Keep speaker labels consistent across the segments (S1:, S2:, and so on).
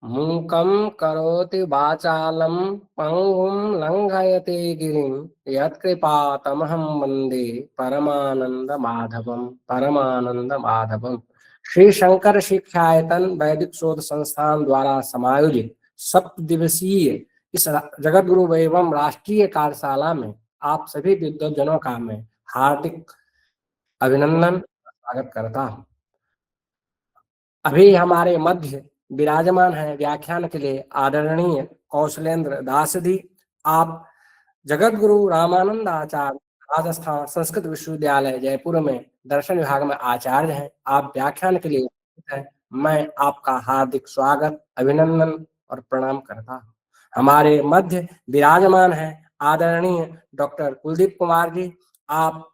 S1: मूकं करोति वाचालं पंगुं लंघयते गिरिं यत्कृपातमहं वन्दे परमानंद माधवम। परमानंद माधवम। श्री शंकर शिक्षायतन वैदिक शोध संस्थान द्वारा समायोजित 7 दिवसीय इस जगत गुरु वैभव राष्ट्रीय कार्यशाला में आप सभी विद्वजनों का मैं हार्दिक अभिनंदन स्वागत करता हूँ। अभी हमारे मध्य विराजमान है व्याख्यान के लिए आदरणीय कौशलेंद्र दास जी। आप जगत गुरु रामानंद आचार्य राजस्थान संस्कृत विश्वविद्यालय जयपुर में दर्शन विभाग में आचार्य हैं। आप व्याख्यान के लिए उपस्थित हैं। मैं आपका हार्दिक स्वागत अभिनंदन और प्रणाम करता हूँ। हमारे मध्य विराजमान है आदरणीय डॉक्टर कुलदीप कुमार जी। आप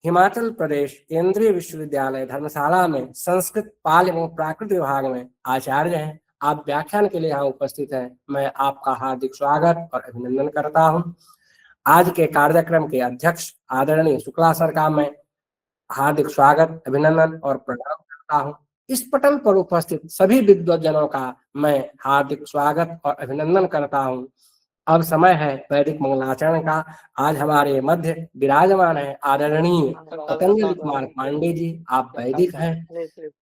S1: हिमाचल प्रदेश केंद्रीय विश्वविद्यालय धर्मशाला में संस्कृत पाल एवं प्राकृत विभाग में आचार्य हैं। आप व्याख्यान के लिए यहाँ उपस्थित हैं। मैं आपका हार्दिक स्वागत और अभिनंदन करता हूँ। आज के कार्यक्रम के अध्यक्ष आदरणीय शुक्ला सर का मैं हार्दिक स्वागत अभिनंदन और प्रणाम करता हूँ। इस पटल पर उपस्थित सभी विद्वजनों का मैं हार्दिक स्वागत और अभिनंदन करता हूँ। अब समय है वैदिक मंगलाचरण का। आज हमारे मध्य विराजमान है आदरणीय पतंजलि कुमार पांडे जी। आप वैदिक हैं,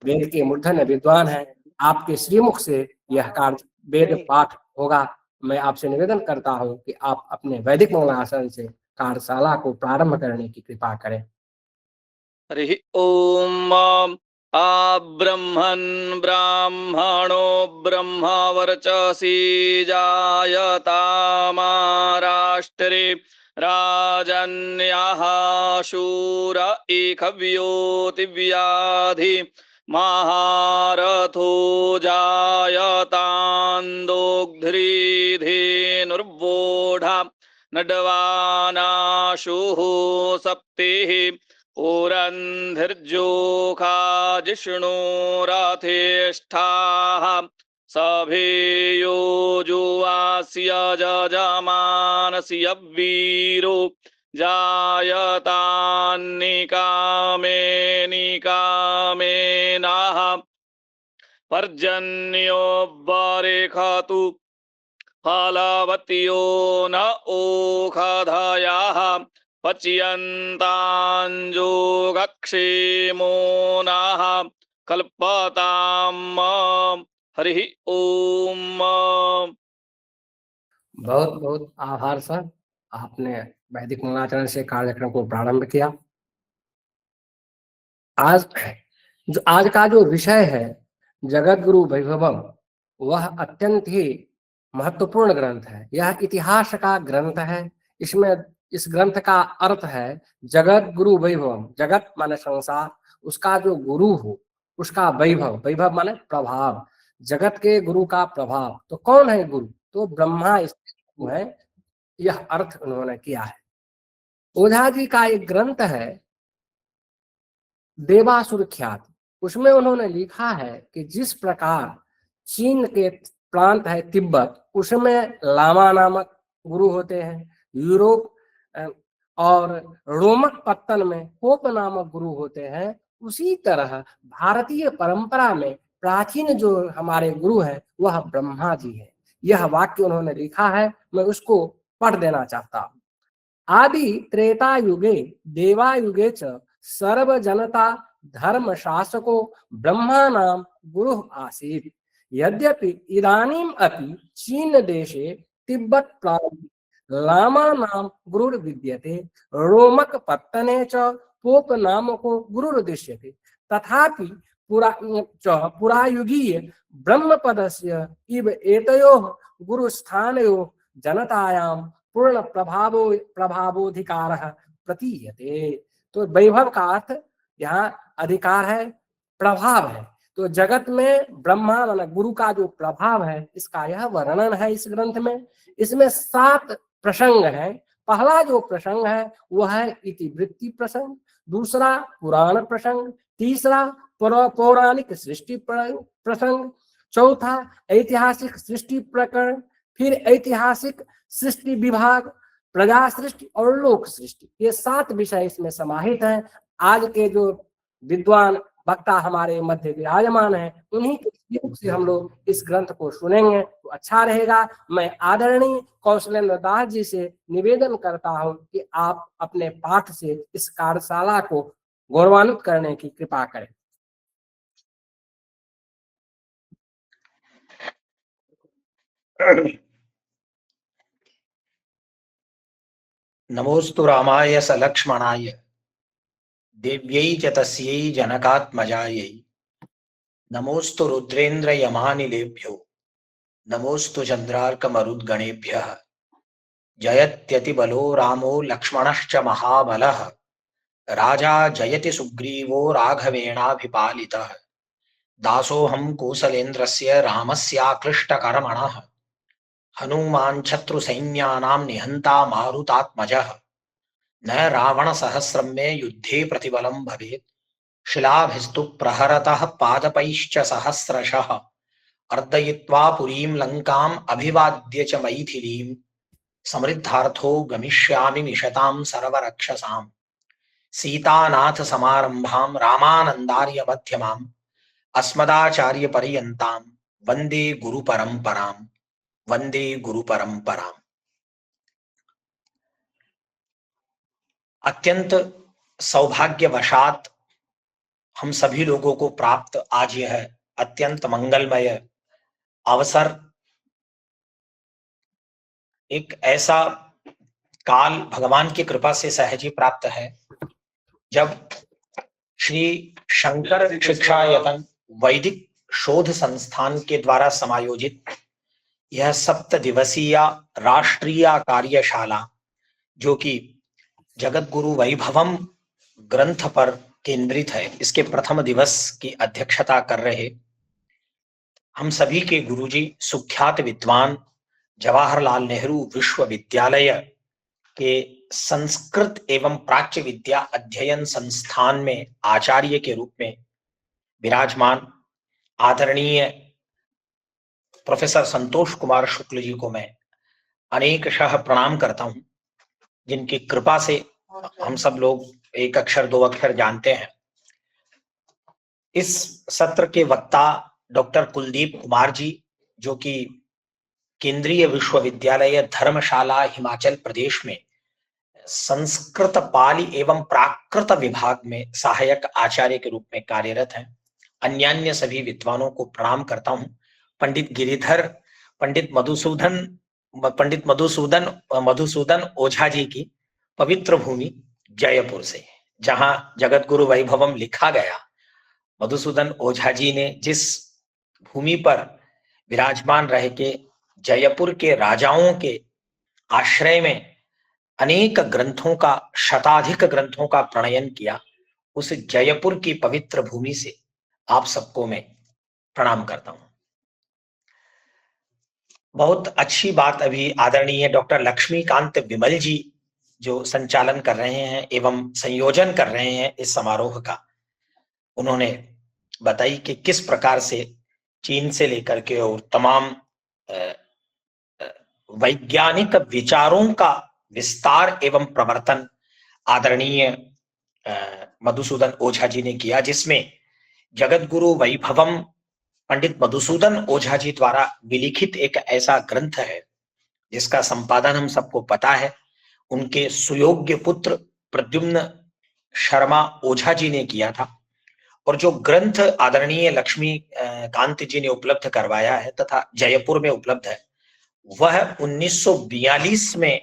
S1: वेद के मूर्धन्य विद्वान हैं। आपके श्रीमुख से यह कार्य वेद पाठ होगा। मैं आपसे निवेदन करता हूं कि आप अपने वैदिक मंगलाचरण से कार्यशाला को प्रारंभ करने की कृपा करें।
S2: हरि ओम। आब्रह्मन् ब्राह्मणो ब्रह्मवर्चसी जायतामाराष्ट्रे राजन्याः शूर इखव्योतिव्याधि महारथो जायतान्दोग्ध्रीधेनुर्वोढा नडवानाशुः सप्तिः ओरन्धिर्जोखा जिष्णुरथेष्ठाः सभेयो जुवास्य जजमानस्य वीरो जायतान्निकामे निकामेनाः पर्जन्यो बरेखतु फलवत्यो न ओखधयाः पच्यन्ताञ्जोगक्षेमो नः कल्पताम्। हरि ओम।
S1: बहुत बहुत आभार सर, आपने वैदिक मंगलाचरण से कार्यक्रम को प्रारंभ किया। आज का जो विषय है जगत गुरु वैभवम, वह अत्यंत ही महत्वपूर्ण ग्रंथ है। यह इतिहास का ग्रंथ है। इसमें इस ग्रंथ का अर्थ है जगत गुरु वैभवम। जगत माने संसार, उसका जो गुरु हो उसका वैभव। वैभव माने प्रभाव, जगत के गुरु का प्रभाव। तो कौन है गुरु? तो ब्रह्मा इसको है। यह अर्थ उन्होंने किया है। ओझा जी का एक ग्रंथ है देवासुर ख्याति। उसमें उन्होंने लिखा है कि जिस प्रकार चीन के प्रांत है तिब्बत, उसमें लामा नामक गुरु होते हैं। यूरोप और रोमक पत्तन में पोप नामक गुरु होते हैं। उसी तरह भारतीय परंपरा में प्राचीन जो हमारे गुरु हैं वह ब्रह्मा जी है। यह वाक्य उन्होंने लिखा है, मैं उसको पढ़ देना चाहता हूँ। आदि त्रेता युगे देवा युगे च सर्व जनता धर्म शासको ब्रह्मा नाम गुरु आसीत्। यद्यपि इदानीम अपि चीन देशे तिब्बत प्रांते लामा नाम गुरुर् विद्यते। रोमक पत्तने च पोप नामको गुरुर्दृश्यते। तथापि पुरायुगीय ब्रह्मपदस्य इव एतयोः गुरुस्थानयोः जनतायां पूर्ण प्रभावोधिकार प्रतीयते। तो वैभव का अर्थ यहाँ अधिकार है, प्रभाव है। तो जगत में ब्रह्मा माना गुरु का जो प्रभाव है, इसका यह वर्णन है इस ग्रंथ में। इसमें 7 प्रसंग है। पहला जो प्रसंग है वह है इतिवृत्ति प्रसंग, दूसरा पुराण प्रसंग, तीसरा पौराणिक सृष्टि प्रसंग, चौथा ऐतिहासिक सृष्टि प्रकरण, फिर ऐतिहासिक सृष्टि विभाग, प्रजा सृष्टि और लोक सृष्टि। ये 7 विषय इसमें समाहित हैं। आज के जो विद्वान वक्ता हमारे मध्य विराजमान है, उन्हीं के मुख से हम लोग इस ग्रंथ को सुनेंगे तो अच्छा रहेगा। मैं आदरणीय कौशलेंद्र दास जी से निवेदन करता हूं कि आप अपने पाठ से इस कार्यशाला को गौरवान्वित करने की कृपा करें।
S3: नमोस्तु रामाय सलक्ष्मणाय देव्यै च तस्यै जनकात्मजायै नमोस्तु रुद्रेन्द्र यमानिलेभ्यो नमोस्तु चन्द्रार्कमरुद्गणेभ्यः जयत्यतिबलो रामो लक्ष्मणश्च महाबलः राजा जयति सुग्रीवो राघवेणाभिपालितः दासोऽहं कौसलेन्द्रस्य रामस्याक्लिष्टकर्मणः हनूमान् शत्रुसैन्यानां निहन्ता मारुतात्मजः न रावण सहस्रम में युद्धे प्रतिबलम भवेत् शिलाभिस्तु प्रहरतः पादपैश्च सहस्रशः अर्दयित्वा पुरीं लंकाम् अभिवाद्य च मैथिलीं समृद्धार्थो गमिष्यामि निशतां सर्वरक्षसाम् सीतानाथ समारंभां रामानन्दार्य मध्यमाम् अस्मदाचार्य पर्यन्तां वन्दे गुरु परम्पराम् वन्दे गुरु परम्पराम्। अत्यंत सौभाग्यवशात हम सभी लोगों को प्राप्त आज यह अत्यंत मंगलमय अवसर, एक ऐसा काल भगवान की कृपा से सहज ही प्राप्त है जब श्री शंकर शिक्षा यतन वैदिक शोध संस्थान के द्वारा समायोजित यह 7 दिवसीय राष्ट्रीय कार्यशाला, जो कि जगत गुरु वैभवम ग्रंथ पर केंद्रित है, इसके प्रथम दिवस की अध्यक्षता कर रहे हम सभी के गुरुजी सुख्यात विद्वान जवाहरलाल नेहरू विश्वविद्यालय के संस्कृत एवं प्राच्य विद्या अध्ययन संस्थान में आचार्य के रूप में विराजमान आदरणीय प्रोफेसर संतोष कुमार शुक्ल जी को मैं अनेकशः प्रणाम करता हूं, जिनकी कृपा से हम सब लोग एक अक्षर दो अक्षर जानते हैं। इस सत्र के वक्ता डॉक्टर कुलदीप कुमार जी, जो कि केंद्रीय विश्वविद्यालय धर्मशाला हिमाचल प्रदेश में संस्कृत पाली एवं प्राकृत विभाग में सहायक आचार्य के रूप में कार्यरत हैं। अन्यान्य सभी विद्वानों को प्रणाम करता हूं। पंडित गिरिधर, पंडित मधुसूदन ओझा जी की पवित्र भूमि जयपुर से, जहां जगत गुरु वैभवम लिखा गया, मधुसूदन ओझा जी ने जिस भूमि पर विराजमान रह के जयपुर के राजाओं के आश्रय में अनेक ग्रंथों का, शताधिक ग्रंथों का प्रणयन किया, उस जयपुर की पवित्र भूमि से आप सबको मैं प्रणाम करता हूं। बहुत अच्छी बात अभी आदरणीय डॉक्टर लक्ष्मीकांत विमल जी जो संचालन कर रहे हैं एवं संयोजन कर रहे हैं इस समारोह का, उन्होंने बताई कि किस प्रकार से चीन से लेकर के और तमाम वैज्ञानिक विचारों का विस्तार एवं प्रवर्तन आदरणीय मधुसूदन ओझा जी ने किया, जिसमें जगत गुरु वैभवम पंडित मधुसूदन ओझा जी द्वारा विलिखित एक ऐसा ग्रंथ है जिसका संपादन हम सबको पता है उनके सुयोग्य पुत्र प्रद्युम्न शर्मा ओझा जी ने किया था, और जो ग्रंथ आदरणीय लक्ष्मी कांत जी ने उपलब्ध करवाया है तथा जयपुर में उपलब्ध है, वह 1942 में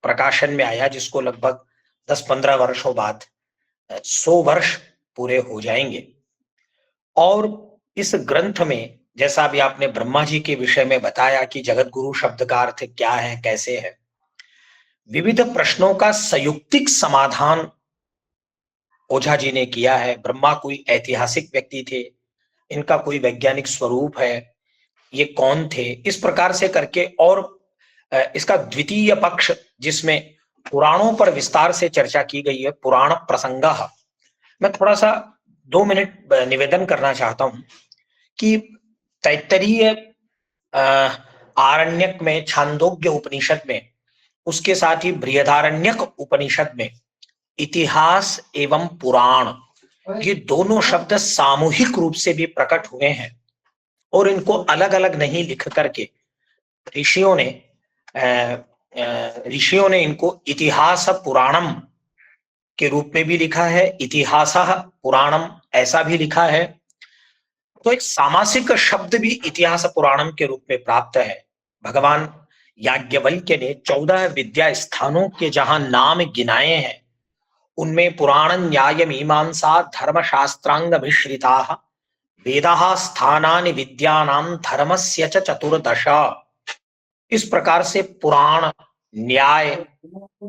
S3: प्रकाशन में आया, जिसको लगभग 10-15 वर्षों बाद 100 वर्ष पूरे हो जाएंगे। और इस ग्रंथ में, जैसा भी आपने ब्रह्मा जी के विषय में बताया कि जगत गुरु शब्द का अर्थ क्या है, कैसे है, विविध प्रश्नों का संयुक्तिक समाधान ओझा जी ने किया है। ब्रह्मा कोई ऐतिहासिक व्यक्ति थे, इनका कोई वैज्ञानिक स्वरूप है, ये कौन थे, इस प्रकार से करके, और इसका द्वितीय पक्ष जिसमें पुराणों पर विस्तार से चर्चा की गई है, पुराण प्रसंग। मैं थोड़ा सा 2 मिनट निवेदन करना चाहता हूं कि तैत्तरीय आरण्यक में, छांदोग्य उपनिषद में, उसके साथ ही बृहदारण्यक उपनिषद में इतिहास एवं पुराण ये दोनों शब्द सामूहिक रूप से भी प्रकट हुए हैं और इनको अलग अलग नहीं लिख करके ऋषियों ने इनको इतिहास पुराणम के रूप में भी लिखा है, इतिहासः पुराणम ऐसा भी लिखा है। तो एक सामासिक शब्द भी इतिहास पुराणम के रूप में प्राप्त है। भगवान याज्ञवल्क्य ने 14 विद्या स्थानों के जहां नाम गिनाए हैं उनमें पुराण न्याय मीमांसा धर्म शास्त्रांग मिश्रिता वेदाः स्थानानि विद्यानां धर्मस्य च चतुर्दश। इस प्रकार से पुराण, न्याय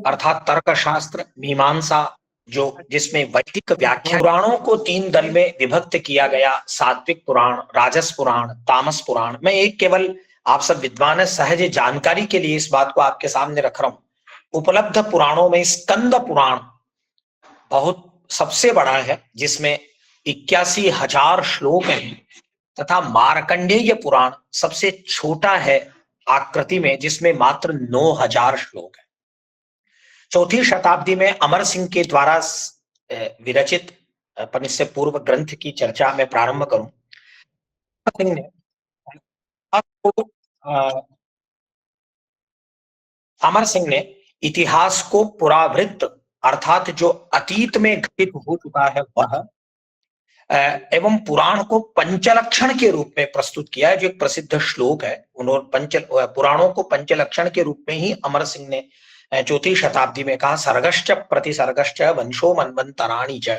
S3: अर्थात तर्कशास्त्र, मीमांसा जो जिसमें वैदिक व्याख्या, पुराणों को 3 दल में विभक्त किया गया, सात्विक पुराण, राजस पुराण, तामस पुराण। मैं एक केवल आप सब विद्वान सहज जानकारी के लिए इस बात को आपके सामने रख रहा हूं। उपलब्ध पुराणों में स्कंद पुराण बहुत सबसे बड़ा है जिसमें 81,000 श्लोक हैं तथा मार्कंडेय पुराण सबसे छोटा है आकृति में जिसमें मात्र 9,000 श्लोक है। 4वीं शताब्दी में अमर सिंह के द्वारा विरचित अपन इससे पूर्व ग्रंथ की चर्चा में प्रारंभ करूं। अमर सिंह ने इतिहास को पुरावृत्त अर्थात जो अतीत में घटित हो चुका है वह एवं पुराण को पंचलक्षण के रूप में प्रस्तुत किया है, जो एक प्रसिद्ध श्लोक है। उन्होंने पुराणों को पंचलक्षण के रूप में ही अमर सिंह ने 4वीं शताब्दी में कहा। सर्गश्च प्रतिसर्गश्च वंशो मन्वन्तराणि च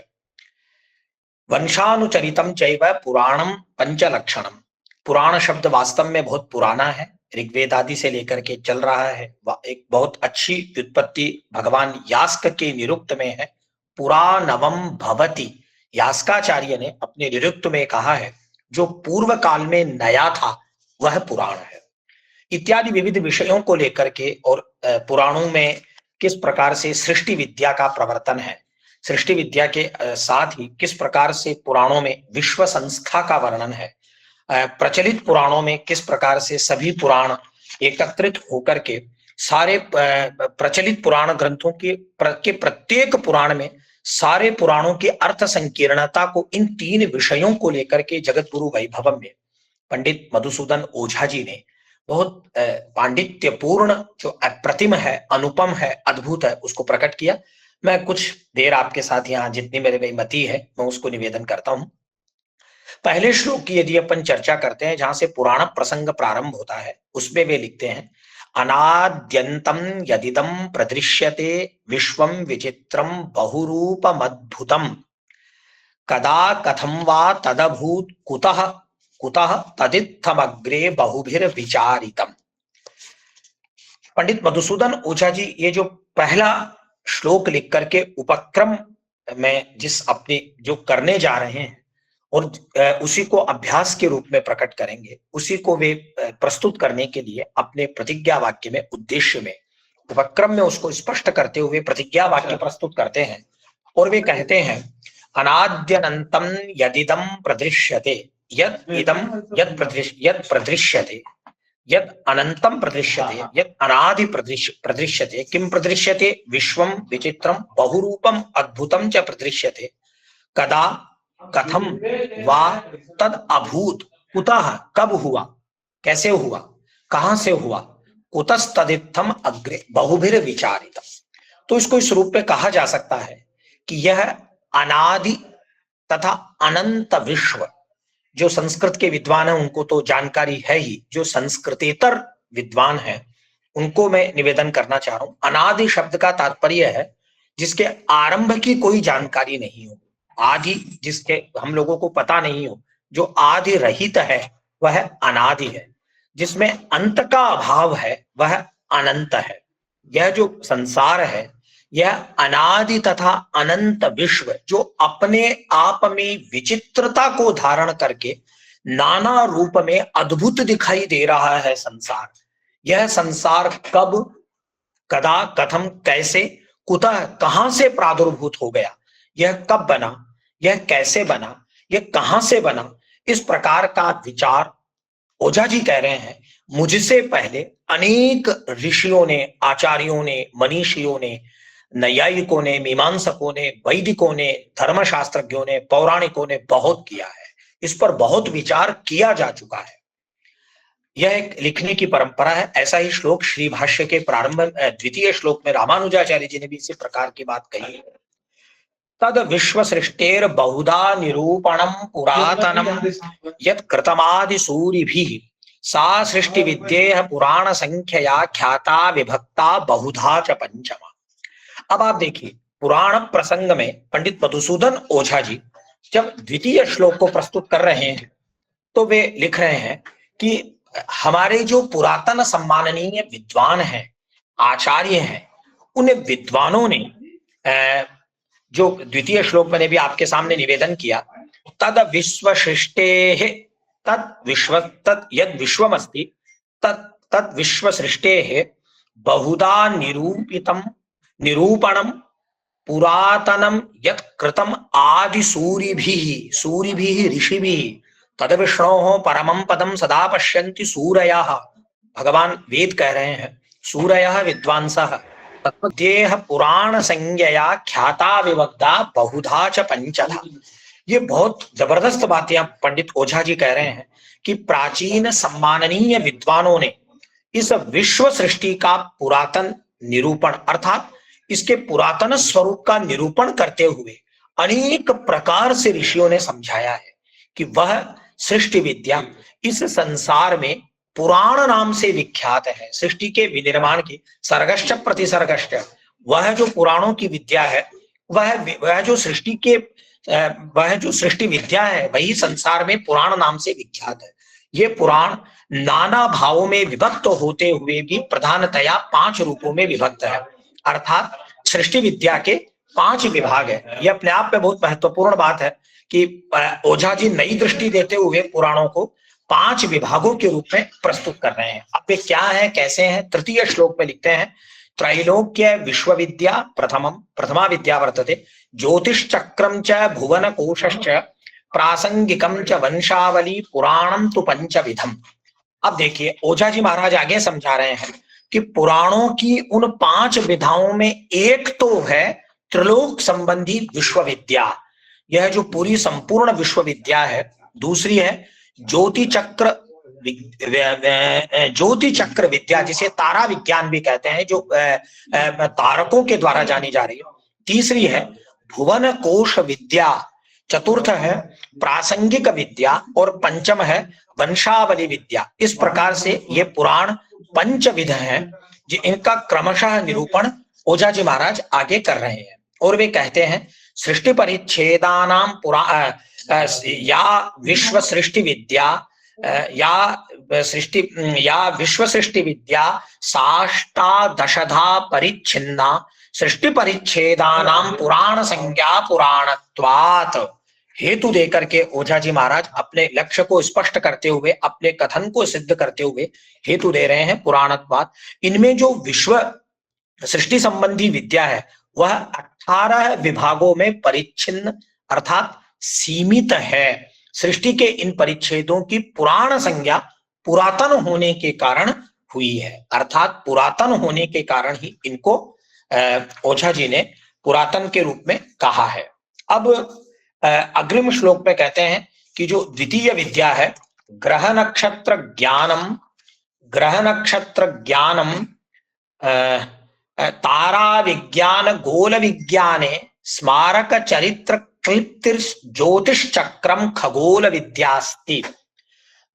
S3: वंशानुचरितम चैव पुराणम पंचलक्षणम। पुराण शब्द वास्तव में बहुत पुराना है, ऋग्वेद आदि से लेकर के चल रहा है। एक बहुत अच्छी व्युत्पत्ति भगवान यास्क के निरुक्त में है, पुरानवम भवति। यास्काचार्य ने अपने निरुक्त में कहा है जो पूर्व काल में नया था वह पुराण है। इत्यादि विविध विषयों को लेकर के और पुराणों में किस प्रकार से सृष्टि विद्या का प्रवर्तन है, सृष्टि विद्या के साथ ही किस प्रकार से पुराणों में विश्व संस्था का वर्णन है, प्रचलित पुराणों में किस प्रकार से सभी पुराण एकत्रित होकर के सारे प्रचलित पुराण ग्रंथों के प्रत्येक पुराण में सारे पुराणों की अर्थ संकीर्णता को इन 3 विषयों को लेकर के जगत गुरु वैभवम में पंडित मधुसूदन ओझा जी ने बहुत पांडित्यपूर्ण जो अप्रतिम है, अनुपम है, अद्भुत है उसको प्रकट किया। मैं कुछ देर आपके साथ यहाँ जितनी मेरे में मति है मैं उसको निवेदन करता हूं। पहले श्लोक की यदि अपन चर्चा करते हैं जहां से पुराण प्रसंग प्रारंभ होता है उसमें वे लिखते हैं अनाद्यंतम यदिदम प्रदृश्यते विश्वम विचित्रम बहुरूपमद्भुतम कदा कथम वा तदभूत कुतः कुतः तदित्थमग्रे बहुभिर्विचारितम। पंडित मधुसूदन ओझा जी ये जो पहला श्लोक लिख करके उपक्रम में जिस अपने जो करने जा रहे हैं और उसी को अभ्यास के रूप में प्रकट करेंगे, उसी को वे प्रस्तुत करने के लिए अपने प्रतिज्ञा वाक्य में, उद्देश्य में, उपक्रम में उसको स्पष्ट करते हुए प्रतिज्ञा वाक्य प्रस्तुत करते हैं और वे कहते हैं अनाद्यनंतम यदिदम प्रदृश्यते यद इदम यद प्रदृश्यते यद अनंतम प्रदृश्यते यद अनादि प्रदृश्यते किम प्रदृश्यते विश्वम विचित्रम बहुरूपम अद्भुतम च प्रदृश्यते कदा कथम वा तद अभूत कुतः कब हुआ, कैसे हुआ, कहां से हुआ, कुतस्तदित्थम अग्रे बहुभिर विचारितम। तो इसको इस रूप में कहा जा सकता है कि यह अनादि तथा अनंत विश्व, जो संस्कृत के विद्वान हैं उनको तो जानकारी है ही, जो संस्कृतेतर विद्वान हैं उनको मैं निवेदन करना चाह रहा हूं। अनादि शब्द का तात्पर्य है जिसके आरंभ की कोई जानकारी नहीं हो, आदि जिसके हम लोगों को पता नहीं हो, जो आदि रहित है वह अनादि है, जिसमें अंत का अभाव है वह अनंत है। यह जो संसार है यह अनादि तथा अनंत विश्व जो अपने आप में विचित्रता को धारण करके नाना रूप में अद्भुत दिखाई दे रहा है संसार। यह संसार कब, कदा, कथम, कैसे, कुतः, कहां से प्रादुर्भूत हो गया, यह कब बना, यह कैसे बना, यह कहां से बना, इस प्रकार का विचार ओझा जी कह रहे हैं मुझसे पहले अनेक ऋषियों ने, आचार्यों ने, मनीषियों ने, न्यायिकों ने, मीमांसकों ने, वैदिकों ने, धर्मशास्त्रज्ञों ने, पौराणिकों ने बहुत किया है। इस पर बहुत विचार किया जा चुका है। यह एक लिखने की परंपरा है। ऐसा ही श्लोक श्री भाष्य के प्रारंभ द्वितीय श्लोक में रामानुजाचार्य जी ने भी इसी प्रकार की बात कही है। तद विश्व सृष्टेर बहुधा निरूपणम पुरातनम यत् कृतमादि सूरिभिः सा सृष्टि विद्येह पुराण संख्यया ख्याता विभक्ता बहुधा च पंचमा। अब आप देखिए, पुराण प्रसंग में पंडित मधुसूदन ओझा जी जब द्वितीय श्लोक को प्रस्तुत कर रहे हैं तो वे लिख रहे हैं कि हमारे जो पुरातन सम्माननीय विद्वान हैं, आचार्य हैं, उन विद्वानों ने जो द्वितीय श्लोक मैंने भी आपके सामने निवेदन किया, तद विश्व सृष्टेः तद यद विश्वमस्ति तद विश्व सृष्टेः बहुधा निरूपणम पुरातनम यत् कृतम आदि सूरिभिः ऋषिभिः तद विष्णोः परमं पदम सदा पश्यन्ति सूरयः। भगवान वेद कह रहे हैं, सूरयः विद्वांसः देह पुराण संज्ञया ख्याता विभक्ता बहुधा च पंचधा। ये बहुत जबरदस्त बातें पंडित ओझा जी कह रहे हैं कि प्राचीन सम्माननीय विद्वानों ने इस विश्व सृष्टि का पुरातन निरूपण अर्थात इसके पुरातन स्वरूप का निरूपण करते हुए अनेक प्रकार से ऋषियों ने समझाया है कि वह सृष्टि विद्या इस संसार में पुराण नाम से विख्यात है। सृष्टि के विनिर्माण की सर्गश्च प्रतिसर्गश्च, वह जो पुराणों की विद्या है, वह जो सृष्टि विद्या है, वही संसार में पुराण नाम से विख्यात है। ये पुराण नाना भावों में विभक्त होते हुए भी प्रधानतया 5 रूपों में विभक्त है। अर्थात सृष्टि विद्या के 5 विभाग है। यह अपने आप में बहुत महत्वपूर्ण बात है कि ओझा जी नई दृष्टि देते हुए पुराणों को 5 विभागों के रूप में प्रस्तुत कर रहे हैं। अब वे क्या है, कैसे हैं? तृतीय श्लोक में लिखते हैं, त्रैलोक्य विश्वविद्या प्रथमा विद्या वर्तते ज्योतिश्चक्रम च भुवन कोशश्च प्रासंगिकम च वंशावली पुराणम तु पंचविधम। अब देखिए, ओझा जी महाराज आगे समझा रहे हैं कि पुराणों की उन 5 विधाओं में एक तो है त्रिलोक संबंधी विश्वविद्या, यह जो पूरी संपूर्ण विश्वविद्या है। दूसरी है ज्योति चक्र विद्या, जिसे तारा विज्ञान भी कहते हैं, जो तारकों के द्वारा जानी जा रही है। तीसरी है भुवन कोश विद्या, चतुर्थ है प्रासंगिक विद्या और पंचम है वंशावली विद्या। इस प्रकार से ये पुराण पंचविध हैं, जो इनका क्रमशः निरूपण ओझा जी महाराज आगे कर रहे हैं। और वे कहते हैं सृष्टि परिच्छेदानाम या विश्व सृष्टि विद्या या विश्व सृष्टि विद्या साष्टादशधा परिच्छिन्ना सृष्टि परिच्छेदानाम पुराण संज्ञा पुराणत्वात्। हेतु देकर के ओझा जी महाराज अपने लक्ष्य को स्पष्ट करते हुए, अपने कथन को सिद्ध करते हुए हेतु दे रहे हैं पुराणत्वात्। इनमें जो विश्व सृष्टि संबंधी विद्या है वह 18 विभागों में परिच्छिन्न अर्थात सीमित है। सृष्टि के इन परिच्छेदों की पुराण संज्ञा पुरातन होने के कारण हुई है, अर्थात पुरातन होने के कारण ही इनको ओझा जी ने पुरातन के रूप में कहा है। अब अग्रिम श्लोक में कहते हैं कि जो द्वितीय विद्या है ग्रह नक्षत्र ज्ञानम तारा विज्ञान गोल विज्ञाने स्मारक चरित्र क्लिप्तिर ज्योतिष चक्रम खगोल विद्यास्ति।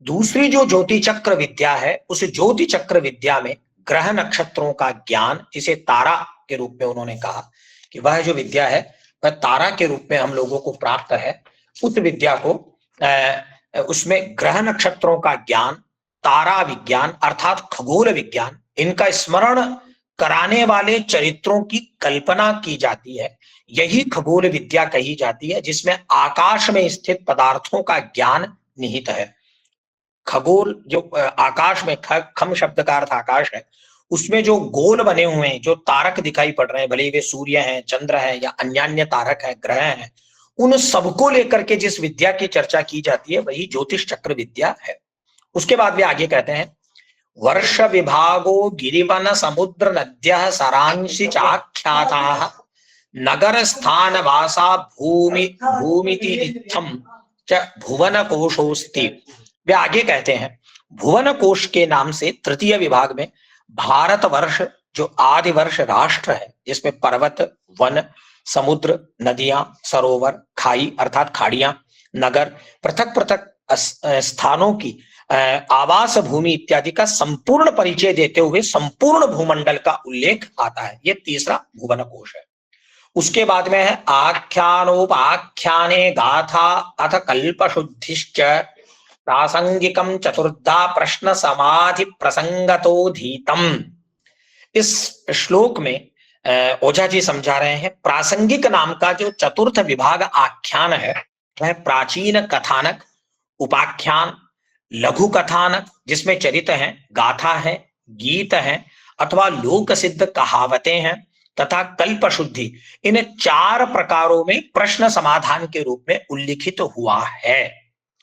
S3: दूसरी जो ज्योति चक्र विद्या है, उस ज्योति चक्र विद्या में ग्रह नक्षत्रों का ज्ञान, जिसे तारा के रूप में उन्होंने कहा कि वह जो विद्या है वह तारा के रूप में हम लोगों को प्राप्त है। उस विद्या को उसमें ग्रह नक्षत्रों का ज्ञान, तारा विज्ञान अर्थात खगोल विज्ञान, इनका स्मरण कराने वाले चरित्रों की कल्पना की जाती है। यही खगोल विद्या कही जाती है, जिसमें आकाश में स्थित पदार्थों का ज्ञान निहित है। खगोल जो आकाश में खम शब्द का अर्थ आकाश है, उसमें जो गोल बने हुए हैं, जो तारक दिखाई पड़ रहे हैं, भले वे सूर्य हैं, चंद्र है या अन्य तारक है, ग्रह हैं, उन सबको लेकर के जिस विद्या की चर्चा की जाती है वही ज्योतिष चक्र विद्या है। उसके बाद वे आगे कहते हैं वर्ष विभागो गिरिवन समुद्र नद्यः सरांसि चाख्याताः नगर स्थान वासा भूमि भूमिति नित्यम च भुवन कोशोस्ति। वे आगे कहते हैं भुवन कोश के नाम से तृतीय विभाग में भारतवर्ष जो आदि वर्ष राष्ट्र है, जिसमें पर्वत, वन, समुद्र, नदियां, सरोवर, खाई अर्थात खाड़ियां, नगर, पृथक पृथक स्थानों की आवास भूमि इत्यादि का संपूर्ण परिचय देते हुए संपूर्ण भूमंडल का उल्लेख आता है। ये तीसरा भुवन कोश है। उसके बाद में है आख्यानोपाख्याने गाथा अथ कल्पशुद्धिश्च प्रासंगिकम चतुर्धा प्रश्न समाधि प्रसंगतोधीतम। इस श्लोक में ओझा जी समझा रहे हैं प्रासंगिक नाम का जो चतुर्थ विभाग आख्यान है वह प्राचीन कथानक, उपाख्यान, लघु कथानक जिसमें चरित्र हैं, गाथा है, गीत है अथवा लोक सिद्ध कहावतें हैं तथा कल्प शुद्धि, इन चार प्रकारों में प्रश्न समाधान के रूप में उल्लिखित हुआ है।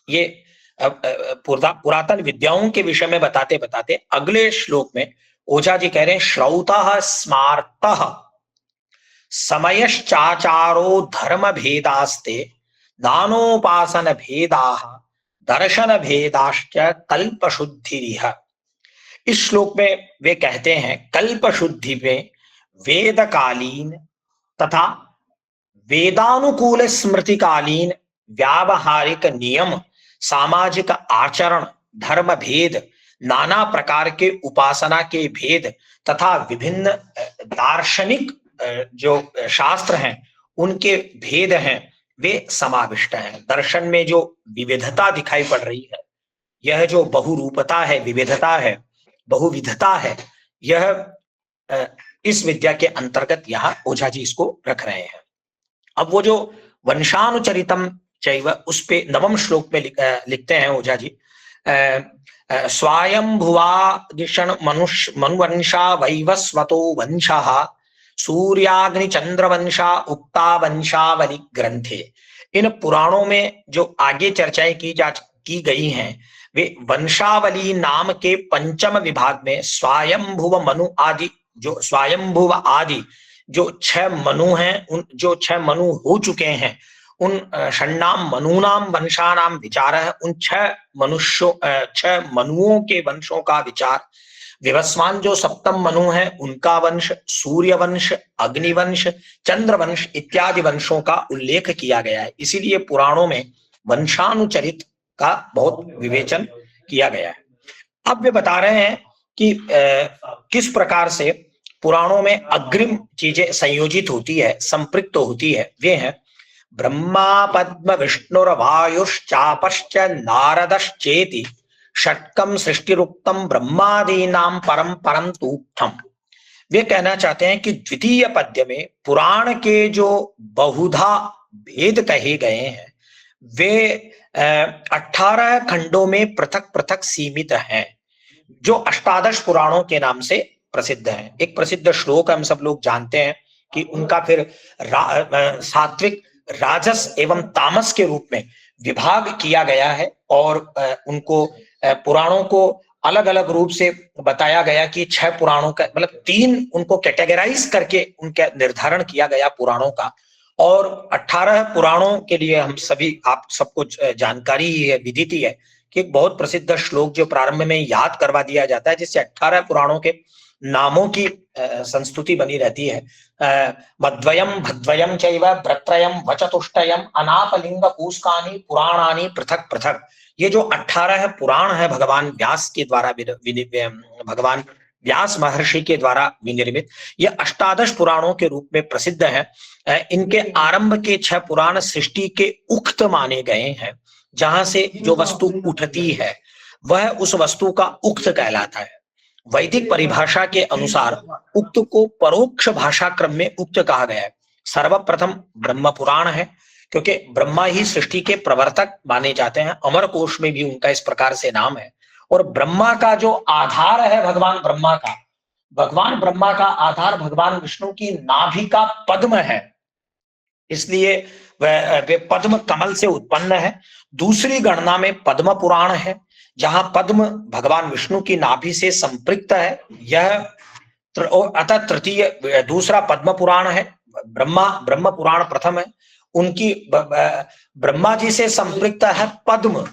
S3: ये पुरातन विद्याओं के विषय में बताते बताते अगले श्लोक में ओझा जी कह रहे हैं श्रौतः स्मार्तः समयश्चाचारो धर्म भेदास्ते दानोपासन भेदाः दर्शन भेदाश्च कल्प शुद्धिरिह। इस श्लोक में वे कहते हैं कल्प शुद्धि में वेदकालीन तथा वेदानुकूल स्मृतिकालीन व्यावहारिक नियम, सामाजिक आचरण, धर्म भेद, नाना प्रकार के उपासना के भेद तथा विभिन्न दार्शनिक जो शास्त्र हैं उनके भेद हैं वे समाविष्ट हैं। दर्शन में जो विविधता दिखाई पड़ रही है, यह जो बहुरूपता है, विविधता है, बहुविधता है, यह इस विद्या के अंतर्गत यहाँ ओझा जी इसको रख रहे हैं। अब वो जो वंशानुचरितम चैव उस पे नवम श्लोक में लिखते हैं ओझा जी स्वायंभुवादिशण मनुवंशा वैवस्वतो वंशः सूर्याग्नि चंद्र वंशा उक्ता वंशावली ग्रंथे। इन पुराणों में जो आगे चर्चाएं की गई हैं वे वंशावली नाम के पंचम विभाग में स्वायंभुव मनु आदि जो स्वायंभुव आदि जो 6 मनु हैं, उन जो 6 मनु हो चुके हैं उन षण्णाम मनूनाम वंशानाम विचार है, उन 6 मनुओं के वंशों का विचार। विवस्वान जो सप्तम मनु है उनका वंश, सूर्य वंश, अग्निवंश, चंद्रवंश इत्यादि वंशों का उल्लेख किया गया है। इसीलिए पुराणों में वंशानुचरित का बहुत विवेचन किया गया है। अब वे बता रहे हैं कि किस प्रकार से पुराणों में अग्रिम चीजें संयोजित होती है, संपृक्त होती है। वे हैं ब्रह्मा पद्म विष्णुर्वायुश्चापश्च नारदश्चेति षट्कम सृष्टिरुक्तम ब्रह्मादीनाम परम परम तूक्तम। वे कहना चाहते हैं कि द्वितीय पद्य में पुराण के जो बहुधा भेद कहे गए हैं वे 18 खंडों में पृथक पृथक सीमित हैं, जो अष्टादश पुराणों के नाम से प्रसिद्ध हैं। एक प्रसिद्ध श्लोक हम सब लोग जानते हैं कि उनका फिर सात्विक, राजस एवं तामस के रूप में विभाग किया गया है और उनको पुराणों को अलग अलग रूप से बताया गया कि 6 पुराणों का मतलब 3 उनको कैटेगराइज करके उनका निर्धारण किया गया पुराणों का, और 18 पुराणों के लिए हम सभी आप सबको जानकारी ही है, विदित ही है कि एक बहुत प्रसिद्ध श्लोक जो प्रारंभ में याद करवा दिया जाता है जिससे 18 पुराणों के नामों की संस्तुति बनी रहती है। मद्वयम भद्वयम चैव व्रत्रयम वचतुष्टयम अनापलिंग पूष्कानि पुराणानि पृथक पृथक। ये जो 18 पुराण है भगवान व्यास के द्वारा भगवान व्यास महर्षि के द्वारा विनिर्मित, ये अष्टादश पुराणों के रूप में प्रसिद्ध है। इनके आरंभ के 6 पुराण सृष्टि के उक्त माने गए हैं। जहां से जो वस्तु उठती है वह उस वस्तु का उक्त कहलाता है। वैदिक परिभाषा के अनुसार उक्त को परोक्ष भाषा क्रम में उक्त कहा गया है। सर्वप्रथम ब्रह्म पुराण है क्योंकि ब्रह्मा ही सृष्टि के प्रवर्तक माने जाते हैं। अमर कोश में भी उनका इस प्रकार से नाम है। और ब्रह्मा का जो आधार है भगवान ब्रह्मा का आधार भगवान विष्णु की नाभि का पद्म है, इसलिए वे पद्म कमल से उत्पन्न है। दूसरी गणना में पद्म पुराण है जहां पद्म भगवान विष्णु की नाभि से संपृक्त है, यह अतः तृतीय दूसरा पद्म पुराण है। ब्रह्म पुराण प्रथम है, उनकी ब्रह्मा जी से संपृक्त है पद्म,